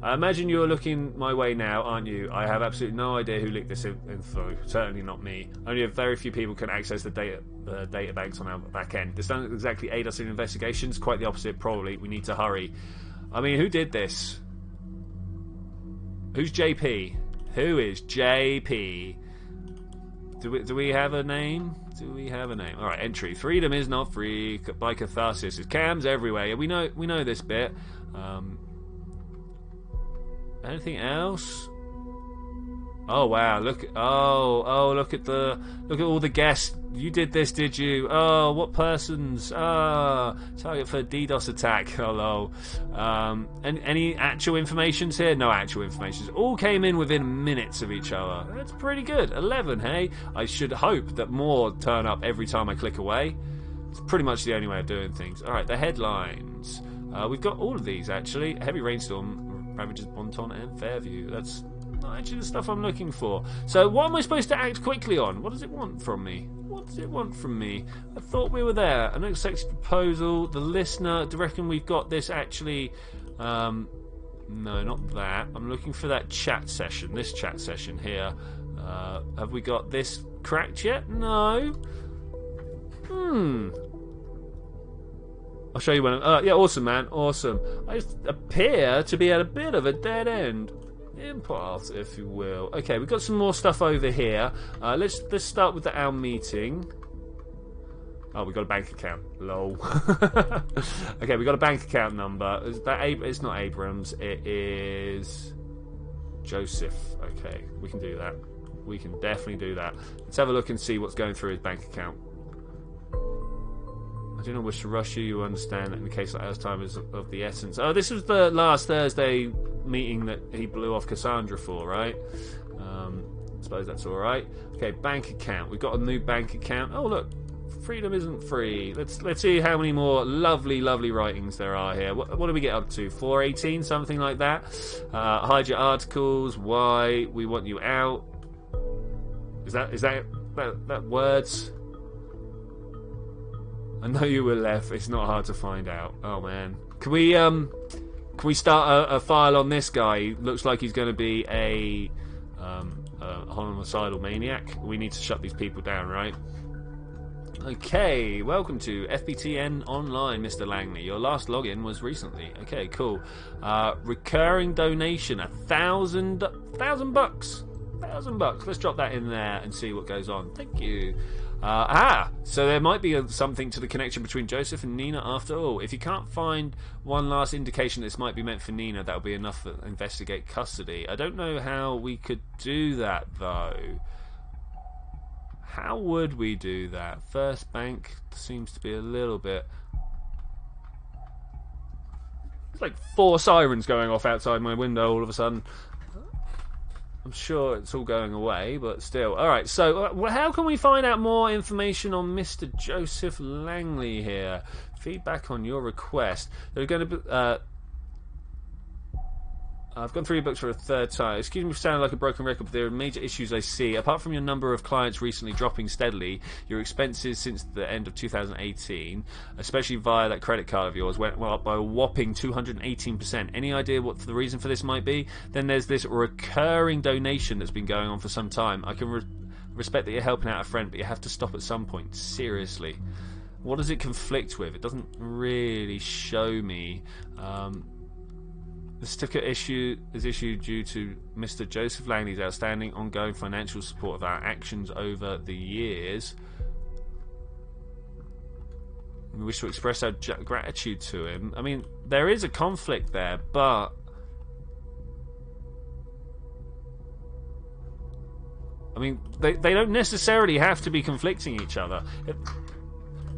I imagine you're looking my way now, aren't you? I have absolutely no idea who leaked this info. Certainly not me. Only a very few people can access the data banks on our back end. This doesn't exactly aid us in investigations. Quite the opposite, probably. We need to hurry. I mean, who did this? Who's JP? Who is JP? Do we have a name? All right, entry. Freedom is not free. By catharsis. There's cams everywhere. Yeah, we know this bit. Anything else? Oh wow! Look! Look at all the guests. You did this, did you? Oh, what persons? Target for DDoS attack. Hello. And any actual informations here? No actual information. All came in within minutes of each other. That's pretty good. 11, hey? I should hope that more turn up every time I click away. It's pretty much the only way of doing things. All right, the headlines. We've got all of these actually. Heavy rainstorm ravages Bonton and Fairview. That's not actually the stuff I'm looking for. So what am I supposed to act quickly on? What does it want from me? What does it want from me? I thought we were there. An unexpected proposal. The listener. Do you reckon we've got this actually? No, not that. I'm looking for that chat session. This chat session here. Have we got this cracked yet? No. I'll show you when. Yeah, awesome, man. Awesome. I appear to be at a bit of a dead end. Impasse, if you will. Okay, we've got some more stuff over here. Let's start with our meeting. Oh, we've got a bank account. Lol. Okay, we've got a bank account number. Is that it's not Abrams. It is Joseph. Okay, we can do that. We can definitely do that. Let's have a look and see what's going through his bank account. I do not wish to rush you. You understand that in the case like ours, time is of the essence. Oh, this was the last Thursday meeting that he blew off Cassandra for, right? I suppose that's all right. Okay, bank account. We've got a new bank account. Oh, look, freedom isn't free. Let's see how many more lovely writings there are here. What do we get up to? 418, something like that. Hide your articles. Why we want you out? Is that words? I know you were left. It's not hard to find out. Oh man, can we start a file on this guy? He looks like he's going to be a homicidal maniac. We need to shut these people down, right? Okay, welcome to FBTN Online, Mr. Langley. Your last login was recently. Okay, cool. Recurring donation, $1,000 bucks. $1,000. Let's drop that in there and see what goes on. Thank you. So there might be something to the connection between Joseph and Nina after all. If you can't find one last indication this might be meant for Nina, that'll be enough to investigate custody. I don't know how we could do that, though. How would we do that? First Bank seems to be a little bit... It's like 4 sirens going off outside my window all of a sudden. I'm sure it's all going away, but still. Alright, so how can we find out more information on Mr. Joseph Langley here? Feedback on your request. They're going to be... I've gone through your books for a third time. Excuse me for sounding like a broken record, but there are major issues I see. Apart from your number of clients recently dropping steadily, your expenses since the end of 2018, especially via that credit card of yours, went up by a whopping 218%. Any idea what the reason for this might be? Then there's this recurring donation that's been going on for some time. I can respect that you're helping out a friend, but you have to stop at some point. Seriously. What does it conflict with? It doesn't really show me. The certificate is issued due to Mr. Joseph Langley's outstanding ongoing financial support of our actions over the years. We wish to express our gratitude to him. I mean, there is a conflict there, but... I mean, they don't necessarily have to be conflicting each other.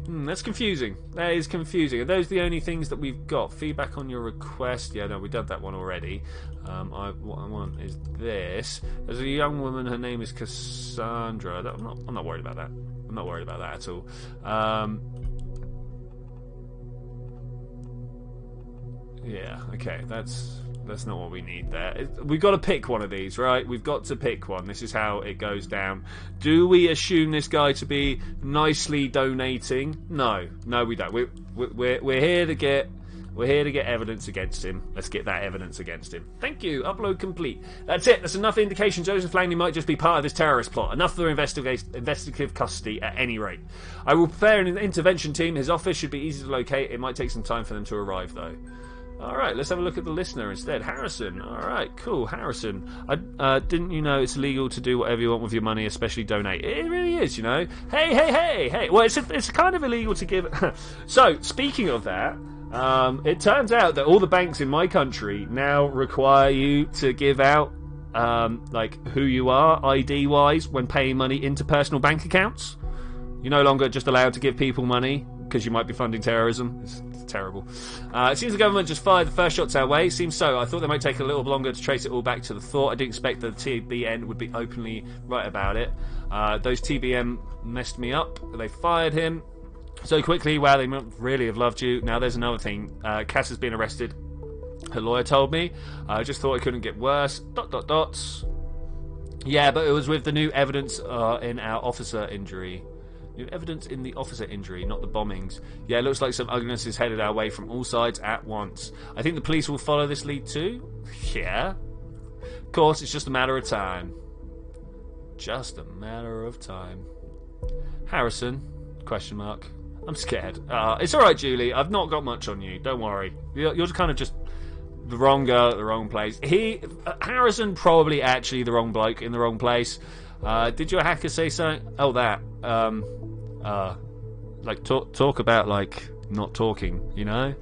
That's confusing. That is confusing. Are those the only things that we've got? Feedback on your request. Yeah, no, we did that one already. What I want is this. There's a young woman. Her name is Cassandra. I'm not worried about that. I'm not worried about that at all. Yeah. Okay. That's not what we need there. We've got to pick one of these, right? We've got to pick one. This is how it goes down. Do we assume this guy to be nicely donating? No, we don't. We're here to get evidence against him. Let's get that evidence against him. Thank you. Upload complete. That's it. That's enough indication Joseph Langley might just be part of this terrorist plot. Enough for investigative custody at any rate. I will prepare an intervention team. His office should be easy to locate. It might take some time for them to arrive, though. Alright, let's have a look at the listener instead. Harrison. Alright, cool. Harrison. Didn't you know it's illegal to do whatever you want with your money, especially donate? It really is, you know. Hey. Well, it's kind of illegal to give... So, speaking of that, it turns out that all the banks in my country now require you to give out like who you are ID-wise when paying money into personal bank accounts. You're no longer just allowed to give people money because you might be funding terrorism. It's terrible. It seems the government just fired the first shots our way. Seems so. I thought they might take a little longer to trace it all back to the thought. I didn't expect the TBN would be openly right about it. Those TBN messed me up. They fired him so quickly. Wow, they really have loved you. Now there's another thing. Cass has been arrested. Her lawyer told me. I just thought it couldn't get worse. ... Yeah, but it was with the new evidence in our officer injury. New evidence in the officer injury, not the bombings. Yeah, it looks like some ugliness is headed our way from all sides at once. I think the police will follow this lead too. Yeah. Of course, it's just a matter of time. Just a matter of time. Harrison? Question mark. I'm scared. It's alright, Julie. I've not got much on you. Don't worry. You're kind of just the wrong girl at the wrong place. Harrison, probably actually the wrong bloke in the wrong place. Did your hacker say something? Oh, that. Like talk about like not talking, you know.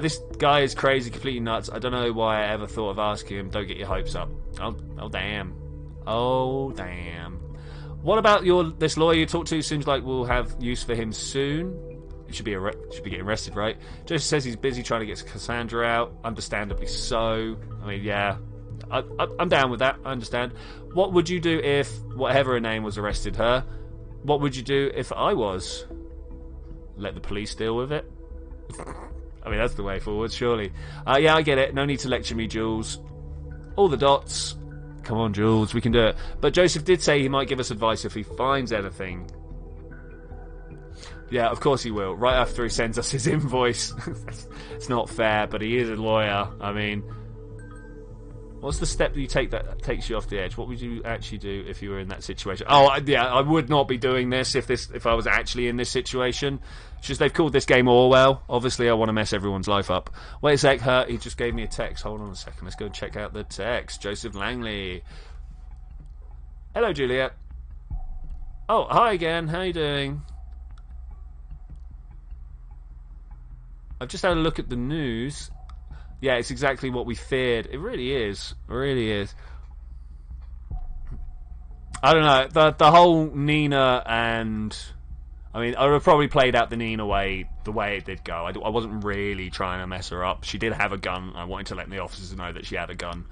This guy is crazy, completely nuts. I don't know why I ever thought of asking him. Don't get your hopes up. Oh damn. What about this lawyer you talked to? Seems like we'll have use for him soon. He should be getting arrested, right? Joseph says he's busy trying to get Cassandra out. Understandably so. I mean, yeah. I'm down with that. I understand. What would you do if whatever her name was arrested her? What would you do if I was? Let the police deal with it? I mean, that's the way forward, surely. Yeah, I get it. No need to lecture me, Jules. All the dots. Come on, Jules, we can do it. But Joseph did say he might give us advice if he finds anything. Yeah, of course he will. Right after he sends us his invoice. It's not fair, but he is a lawyer. I mean, what's the step that you take that takes you off the edge? What would you actually do if you were in that situation? Oh, yeah, I would not be doing this if I was actually in this situation. It's just they've called this game Orwell. Obviously, I want to mess everyone's life up. Wait a sec, he just gave me a text. Hold on a second. Let's go and check out the text. Joseph Langley. Hello, Juliet. Oh, hi again. How you doing? I've just had a look at the news. Yeah, it's exactly what we feared. It really is. It really is. I don't know. The whole Nina and... I mean, I would have probably played out the Nina way the way it did go. I wasn't really trying to mess her up. She did have a gun. I wanted to let the officers know that she had a gun.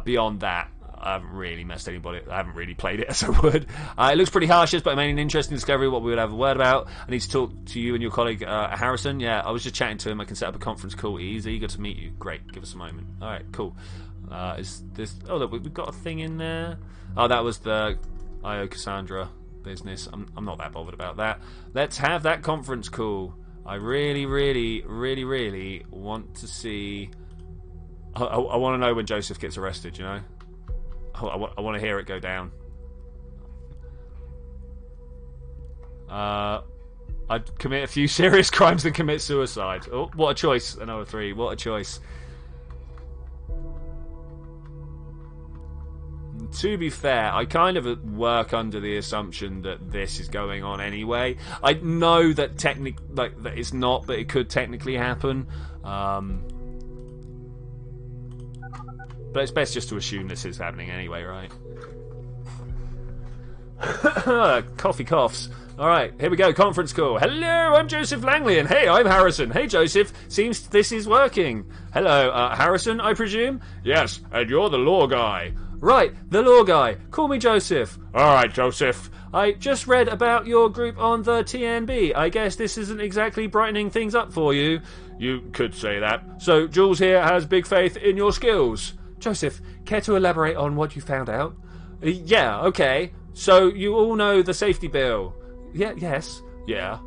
Beyond that, I haven't really messed anybody. I haven't really played it as I would. It looks pretty harsh, but I made an interesting discovery. What we would have a word about. I need to talk to you and your colleague Harrison. Yeah, I was just chatting to him. I can set up a conference call. He's eager to meet you. Great. Give us a moment. All right. Cool. Is this? Oh, look, we've got a thing in there. Oh, that was the IO Cassandra business. I'm not that bothered about that. Let's have that conference call. I really want to see. I want to know when Joseph gets arrested. You know. I want to hear it go down. I'd commit a few serious crimes than commit suicide. Oh, what a choice. Another 3. What a choice. To be fair, I kind of work under the assumption that this is going on anyway. I know that that it's not, but it could technically happen. But it's best just to assume this is happening anyway, right? Coffee coughs. Alright, here we go, conference call. Hello, I'm Joseph Langley, and hey, I'm Harrison. Hey, Joseph, seems this is working. Hello, Harrison, I presume? Yes, and you're the law guy. Right, the law guy. Call me Joseph. Alright, Joseph. I just read about your group on the TNB. I guess this isn't exactly brightening things up for you. You could say that. So, Jules here has big faith in your skills. Joseph, care to elaborate on what you found out? Yeah, okay. So, you all know the safety bill? Yes. Yeah.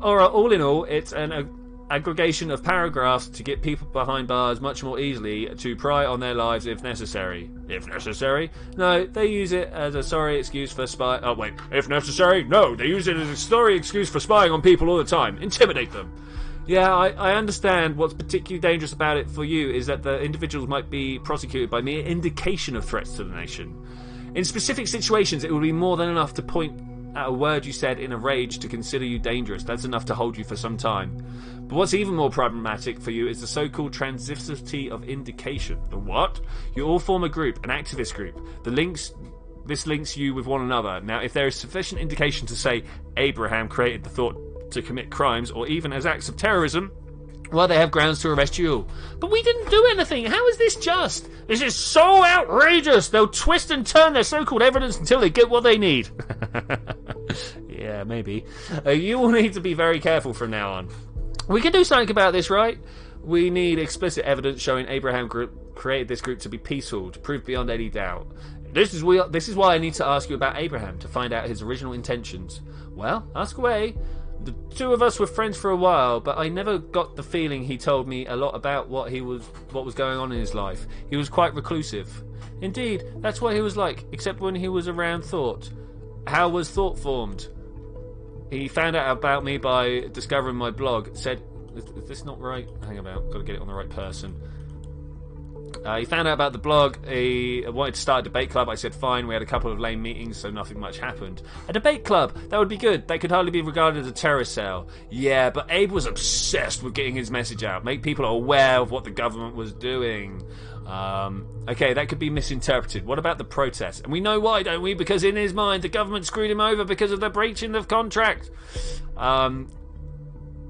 All in all, it's an aggregation of paragraphs to get people behind bars much more easily to pry on their lives if necessary. If necessary? No, they use it as a sorry excuse for spy. Oh, wait. If necessary? No, they use it as a sorry excuse for spying on people all the time. Intimidate them. Yeah, I understand. What's particularly dangerous about it for you is that the individuals might be prosecuted by mere indication of threats to the nation. In specific situations, it would be more than enough to point at a word you said in a rage to consider you dangerous. That's enough to hold you for some time. But what's even more problematic for you is the so-called transitivity of indication. The what? You all form a group, an activist group. This links you with one another. Now, if there is sufficient indication to say Abraham created the thought to commit crimes, or even as acts of terrorism, well, they have grounds to arrest you all. But we didn't do anything. How is this just? This is so outrageous. They'll twist and turn their so-called evidence until they get what they need. Yeah, maybe. You will need to be very careful from now on. We can do something about this, right? We need explicit evidence showing Abraham created this group to be peaceful, to prove beyond any doubt. This is why I need to ask you about Abraham, to find out his original intentions. Well, ask away. The two of us were friends for a while, but I never got the feeling he told me a lot about what was going on in his life. He was quite reclusive. Indeed, that's what he was like, except when he was around Thought. How was Thought formed? He found out about me by discovering my blog. Said, is this not right? Hang about, got to get it on the right person. He found out about the blog. He wanted to start a debate club. I said fine. We had a couple of lame meetings, so nothing much happened. A debate club? That would be good. That could hardly be regarded as a terrorist cell. Yeah, but Abe was obsessed with getting his message out. Make people aware of what the government was doing. Okay, that could be misinterpreted. What about the protest? And we know why, don't we? Because in his mind, the government screwed him over because of the breaching of contract.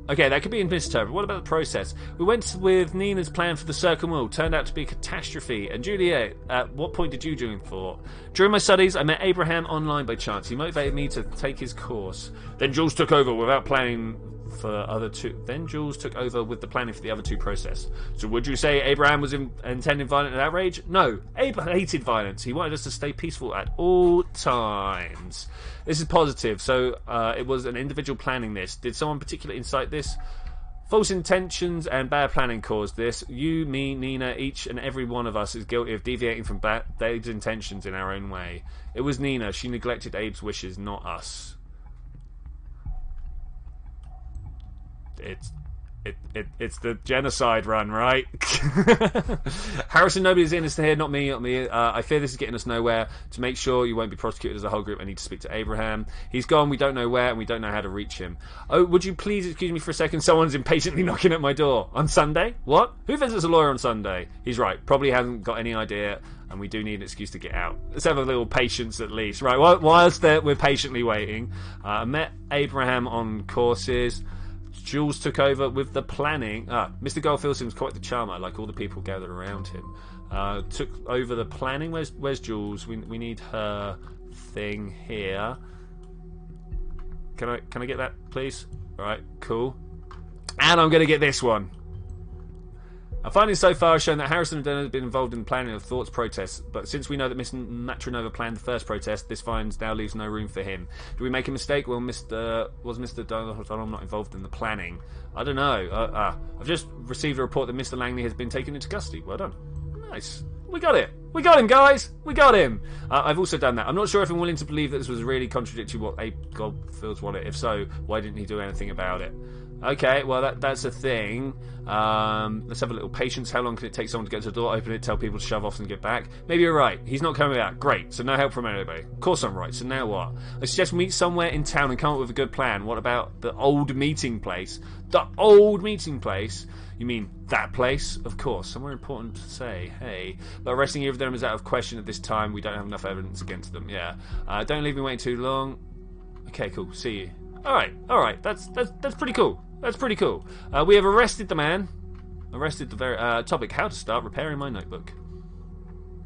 Okay, that could be misinterpreted. What about the process? We went with Nina's plan for the Circle Mall. Turned out to be a catastrophe. And Juliet, at what point did you join Thought? During my studies, I met Abraham online by chance. He motivated me to take his course. Then Jules took over without planning for other two. Then Jules took over with the planning for the other two process. So would you say Abraham was intending violent outrage? No, Abe hated violence. He wanted us to stay peaceful at all times. This is positive. So it was an individual planning this. Did someone particularly incite this? False intentions and bad planning caused this. You, me, Nina, each and every one of us is guilty of deviating from Abe's intentions in our own way. It was Nina. She neglected Abe's wishes, not us. It's the genocide run, right? Harrison, nobody's in this here, not me. I fear this is getting us nowhere. To make sure you won't be prosecuted as a whole group, I need to speak to Abraham. He's gone, we don't know where, and we don't know how to reach him. Oh, would you please excuse me for a second? Someone's impatiently knocking at my door. On Sunday? What? Who visits a lawyer on Sunday? He's right, probably hasn't got any idea, and we do need an excuse to get out. Let's have a little patience at least. Right, whilst we're patiently waiting, I met Abraham on courses. Jules took over with the planning. Mr. Goldfield seems quite the charmer, like all the people gathered around him. Took over the planning. Where's Jules? We need her thing here. Can I get that, please? All right, cool. And I'm going to get this one. Our findings so far have shown that Harrison and Dunn have been involved in the planning of Thought's protests, but since we know that Mr. Matronova planned the first protest, this finds now leaves no room for him. Do we make a mistake? Well, was Mr. Dunn not involved in the planning? I don't know. I've just received a report that Mr. Langley has been taken into custody. Well done. Nice. We got it. We got him, guys. We got him. I've also done that. I'm not sure if I'm willing to believe that this was really contradictory what Abe Goldfields wanted. If so, why didn't he do anything about it? Okay, well, that's a thing. Let's have a little patience. How long can it take someone to get to the door, open it, tell people to shove off and get back? Maybe you're right. He's not coming out. Great. So no help from anybody. Of course I'm right. So now what? I suggest we meet somewhere in town and come up with a good plan. What about the old meeting place? The old meeting place? You mean that place? Of course. Somewhere important to say. Hey. But arresting either of them is out of question at this time. We don't have enough evidence against them. Yeah. Don't leave me waiting too long. Okay, cool. See you. Alright. That's pretty cool. That's pretty cool. We have arrested the man. Arrested the very topic. How to start repairing my notebook.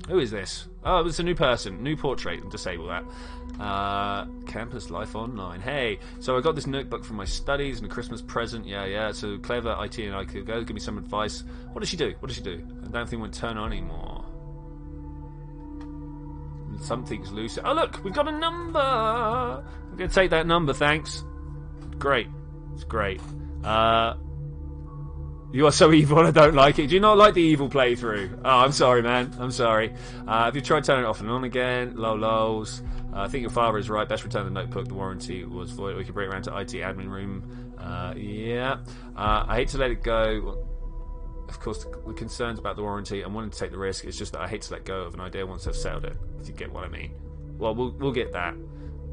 Who is this? Oh, it's a new person. New portrait. Disable that. Campus life online. Hey, so I got this notebook from my studies and a Christmas present. Yeah. So clever IT and I could go. Give me some advice. What does she do? I don't think it won't turn on anymore. Something's loose. Oh, look. We've got a number. I'm going to take that number, thanks. Great. It's great. You are so evil and I don't like it. Do you not like the evil playthrough? Oh, I'm sorry, man. I'm sorry. Have you tried turning it off and on again? Lols. I think your father is right. Best return the notebook. The warranty was void. We could bring it around to IT admin room. Yeah. I hate to let it go. Of course, the concerns about the warranty and wanting to take the risk. It's just that I hate to let go of an idea once I've settled it. If you get what I mean. Well, we'll get that.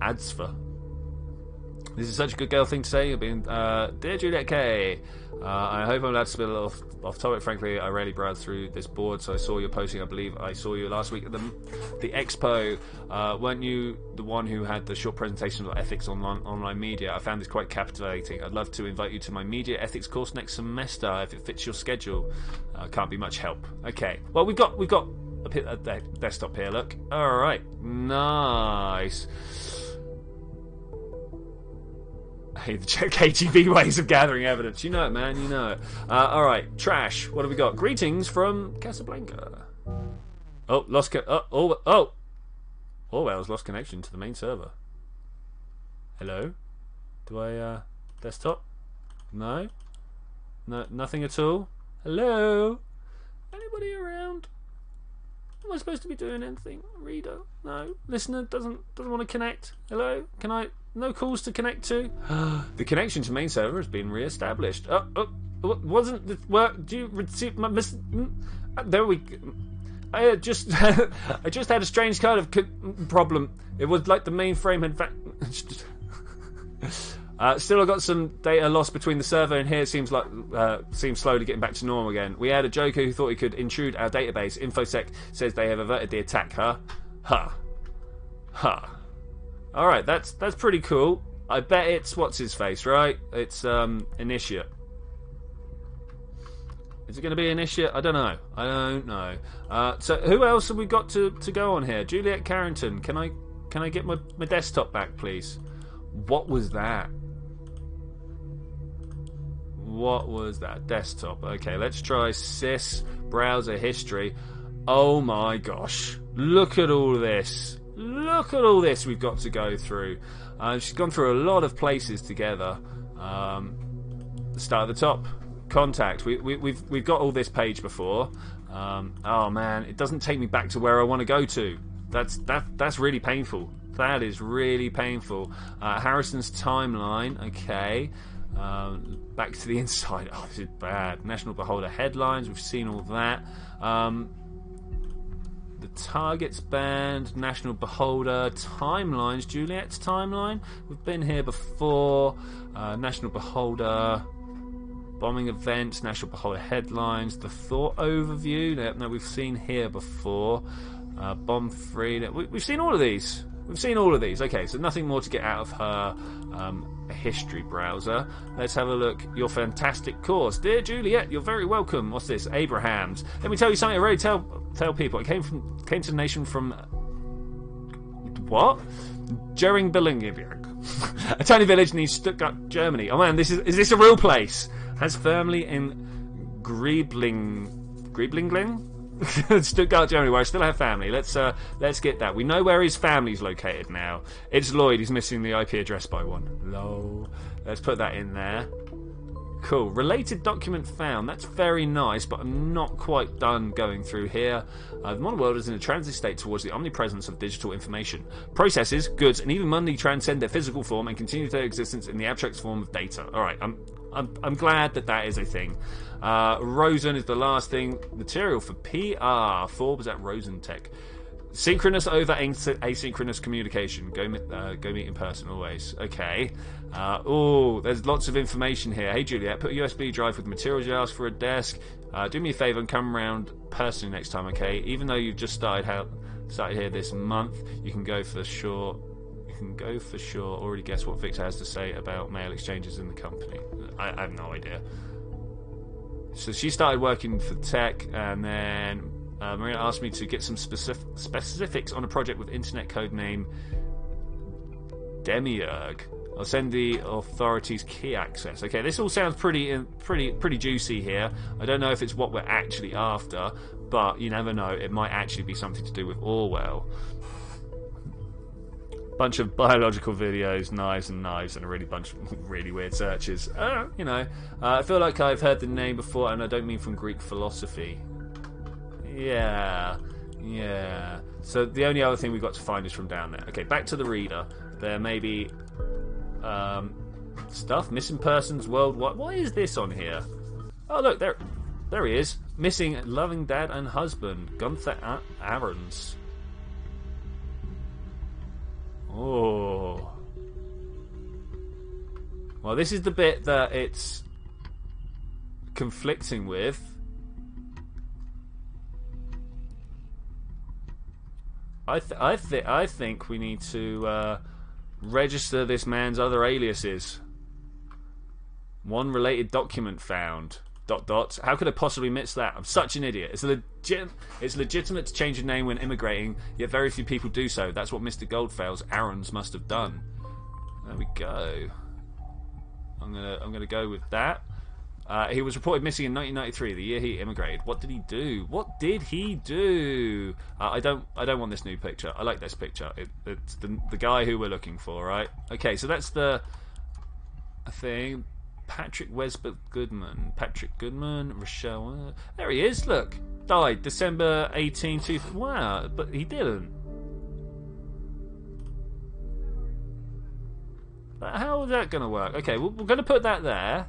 Ads for This is such a good girl thing to say. You've been, dear Juliet K. I hope I'm allowed to spill a little off topic. Frankly, I rarely browse through this board, so I saw your posting. I believe I saw you last week at the expo. Weren't you the one who had the short presentation of ethics on online media? I found this quite captivating. I'd love to invite you to my media ethics course next semester if it fits your schedule. Can't be much help. Okay. Well, we've got a desktop here. Look. All right. Nice. Hey, the KGB ways of gathering evidence. You know it, man. You know it. Alright, trash. What have we got? Greetings from Casablanca. Oh, Orwell's lost connection to the main server. Hello? Do I, desktop? No? No, nothing at all? Hello? Anybody around? Am I supposed to be doing anything? Reader? No. Listener doesn't want to connect. Hello? Can I... No calls to connect to. The connection to main server has been re-established. Wasn't the work? Do you receive my there we. I just had a strange kind of problem. It was like the mainframe had. Still, I got some data lost between the server and here. It seems like seems slowly getting back to normal again. We had a joker who thought he could intrude our database. InfoSec says they have averted the attack. Alright, that's pretty cool. I bet it's what's his face, right? It's Initiate. Is it going to be Initiate? I don't know. So who else have we got to go on here? Juliet Carrington. Can I get my desktop back, please? What was that? What was that? Desktop. Okay, let's try sys browser history. Oh my gosh. Look at all this. Look at all this we've got to go through. She's gone through a lot of places together. Start at the top. Contact. We've got all this page before. Oh man, it doesn't take me back to where I want to go to. That's really painful. That is really painful. Harrison's timeline. Okay. Back to the inside. Oh, this is bad. National Beholder headlines. We've seen all that. The targets banned, National Beholder, timelines, Juliet's timeline. We've been here before. National Beholder, bombing events, National Beholder headlines, the thought overview. No, we've seen here before. Bomb free. We've seen all of these. We've seen all of these. Okay, so nothing more to get out of her history browser. Let's have a look. Your fantastic course. Dear Juliet, you're very welcome. What's this? Abrahams. Let me tell you something I already tell people. I came to the nation from... What? Jeringbellingenberg. A tiny village near Stuttgart, Germany. Oh man, is this a real place? Has family in Grieblingen? Stuttgart, Germany, where I still have family. Let's get that. We know where his family's located now. It's Lloyd. He's missing the IP address by one. Lol. Let's put that in there. Cool. Related document found. That's very nice, but I'm not quite done going through here. The modern world is in a transit state towards the omnipresence of digital information. Processes, goods, and even money transcend their physical form and continue their existence in the abstract form of data. All right. I'm glad that is a thing. Rosen is the last thing. Material for PR. Forbes at Rosentech. Synchronous over asynchronous communication. Go meet in person always. Okay. There's lots of information here. Hey Juliet, put a USB drive with materials you asked for a desk. Do me a favour and come around personally next time, okay? Even though you've just started here this month, you can go for sure. Already guess what Victor has to say about mail exchanges in the company. I have no idea. So she started working for tech, and then Maria asked me to get some specifics on a project with internet code name Demiurge. I'll send the authorities key access. Okay, this all sounds pretty juicy here. I don't know if it's what we're actually after, but you never know. It might actually be something to do with Orwell. Bunch of biological videos, knives, and a bunch of really weird searches. I feel like I've heard the name before, and I don't mean from Greek philosophy. Yeah. So the only other thing we've got to find is from down there. Okay, back to the reader. There may be stuff, missing persons worldwide. What is this on here? Oh look, there he is. Missing loving dad and husband, Gunther Ahrens. Oh. Well, this is the bit that it's conflicting with. I think we need to register this man's other aliases. One related document found. ... How could I possibly miss that? I'm such an idiot. It's legitimate to change your name when immigrating, yet very few people do so. That's what Mr. Goldfell's Aaron's must have done. There we go. I'm gonna go with that. He was reported missing in 1993, the year he immigrated. What did he do? What did he do? I don't want this new picture. I like this picture. It's the guy who we're looking for, right? Okay, so that's the thing. Patrick Wesbert Goodman. Patrick Goodman. Rochelle. There he is. Look, died December 18, 2000. Wow, but he didn't. How is that going to work? Okay, we're going to put that there.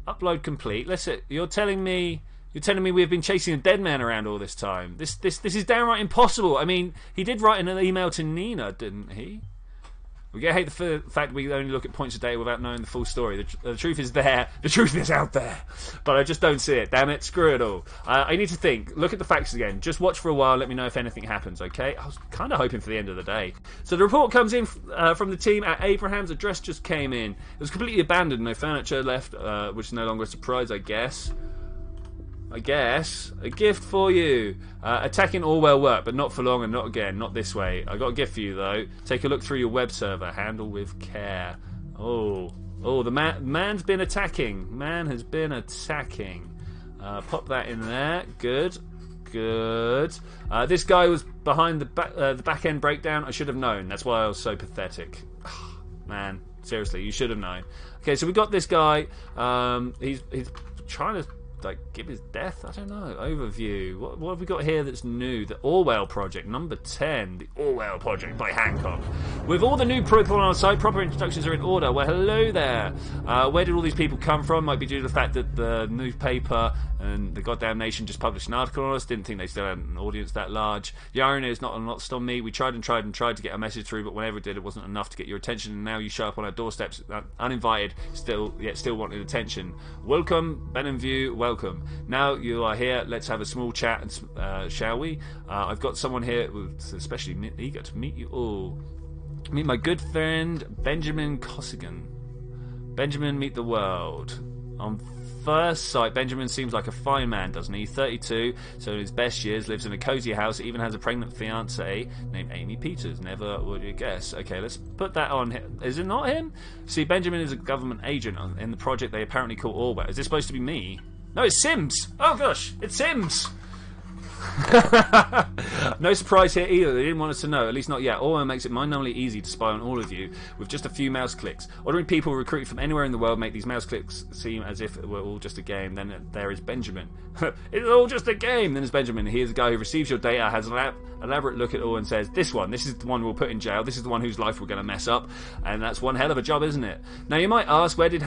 Upload complete. Listen, you're telling me we've been chasing a dead man around all this time. This is downright impossible. I mean, he did write an email to Nina, didn't he? We hate the fact we only look at points of data without knowing the full story. The truth is there. The truth is out there. But I just don't see it. Damn it. Screw it all. I need to think. Look at the facts again. Just watch for a while. Let me know if anything happens, okay? I was kind of hoping for the end of the day. So the report comes in from the team at Abraham's. Address just came in. It was completely abandoned. No furniture left, which is no longer a surprise, I guess. A gift for you. Attacking Orwell worked, but not for long and not again. Not this way. I got a gift for you, though. Take a look through your web server. Handle with care. Oh, the man's been attacking. Man has been attacking. Pop that in there. Good. This guy was behind the back end breakdown. I should have known. That's why I was so pathetic. Man, seriously, you should have known. Okay, so we got this guy. He's trying to give his death. I don't know. Overview. What have we got here that's new? The Orwell Project, number 10. The Orwell Project by Hancock. With all the new people on our site, proper introductions are in order. Well, hello there. Where did all these people come from? Might be due to the fact that the newspaper and the goddamn Nation just published an article on us. Didn't think they still had an audience that large. The irony is not lost on me. We tried to get a message through, but whenever it did, it wasn't enough to get your attention. And now you show up on our doorsteps, uninvited, still wanting attention. Welcome, Ben and View. Welcome. Now you are here. Let's have a small chat, shall we? I've got someone here who's especially eager to meet you all. Meet my good friend Benjamin Cossigan. Benjamin, meet the world. On first sight, Benjamin seems like a fine man, doesn't he? 32, so in his best years, lives in a cozy house, even has a pregnant fiancée named Amy Peters. Never would you guess. Okay, let's put that on. Is it not him? See, Benjamin is a government agent in the project they apparently call Orwell. Is this supposed to be me? No, it's Sims! Oh gosh, it's Sims! No surprise here either. They didn't want us to know, at least not yet. Orwell makes it mind-numbingly easy to spy on all of you with just a few mouse clicks. Ordering people recruited from anywhere in the world make these mouse clicks seem as if it were all just a game. Then there is Benjamin. It's all just a game. Then there's Benjamin. He is the guy who receives your data, has an elaborate look at all and says, this is the one we'll put in jail. This is the one whose life we're going to mess up. And that's one hell of a job, isn't it? Now you might ask, where did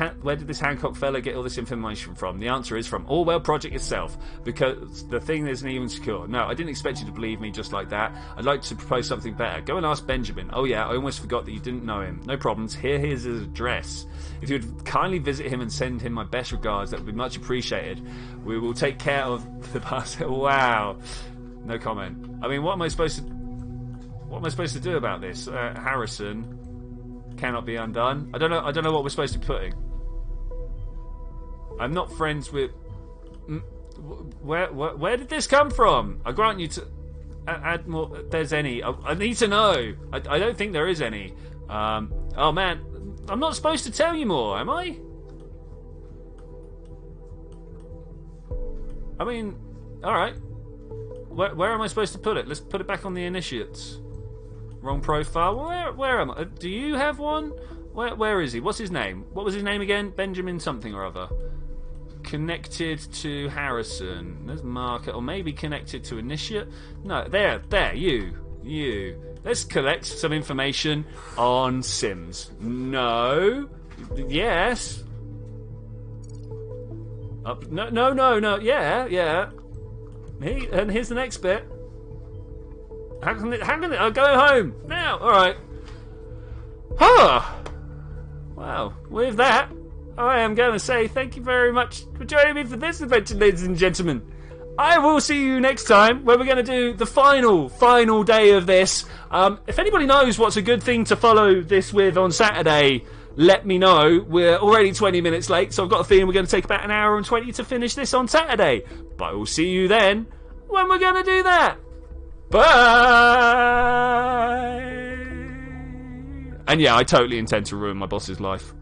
this Hancock fella get all this information from? The answer is from Orwell Project itself, because the thing isn't even secure. No, I didn't expect you to believe me just like that. I'd like to propose something better. Go and ask Benjamin. Oh yeah, I almost forgot that you didn't know him. No problems. Here's his address. If you would kindly visit him and send him my best regards, that would be much appreciated. We will take care of the parcel. Wow. No comment. I mean, what am I supposed to do about this? Harrison cannot be undone. I don't know what we're supposed to be putting. I'm not friends with. Where did this come from? I grant you to add more. There's any. I need to know. I don't think there is any. Oh man, I'm not supposed to tell you more, am I? I mean, all right. Where am I supposed to put it? Let's put it back on the initiates. Wrong profile. Where am I? Do you have one? Where is he? What's his name? What was his name again? Benjamin something or other. Connected to Harrison. There's marker, or maybe connected to initiate. No, there, you. Let's collect some information on Sims. No. Yes. Up. No. Yeah. And here's the next bit. How can it? I'm going home now. All right. Huh. Wow. with that, I am going to say thank you very much for joining me for this adventure, ladies and gentlemen. I will see you next time where we're going to do the final day of this. If anybody knows what's a good thing to follow this with on Saturday, let me know. We're already 20 minutes late, so I've got a feeling we're going to take about an hour and 20 to finish this on Saturday. But I will see you then when we're going to do that. Bye! And yeah, I totally intend to ruin my boss's life.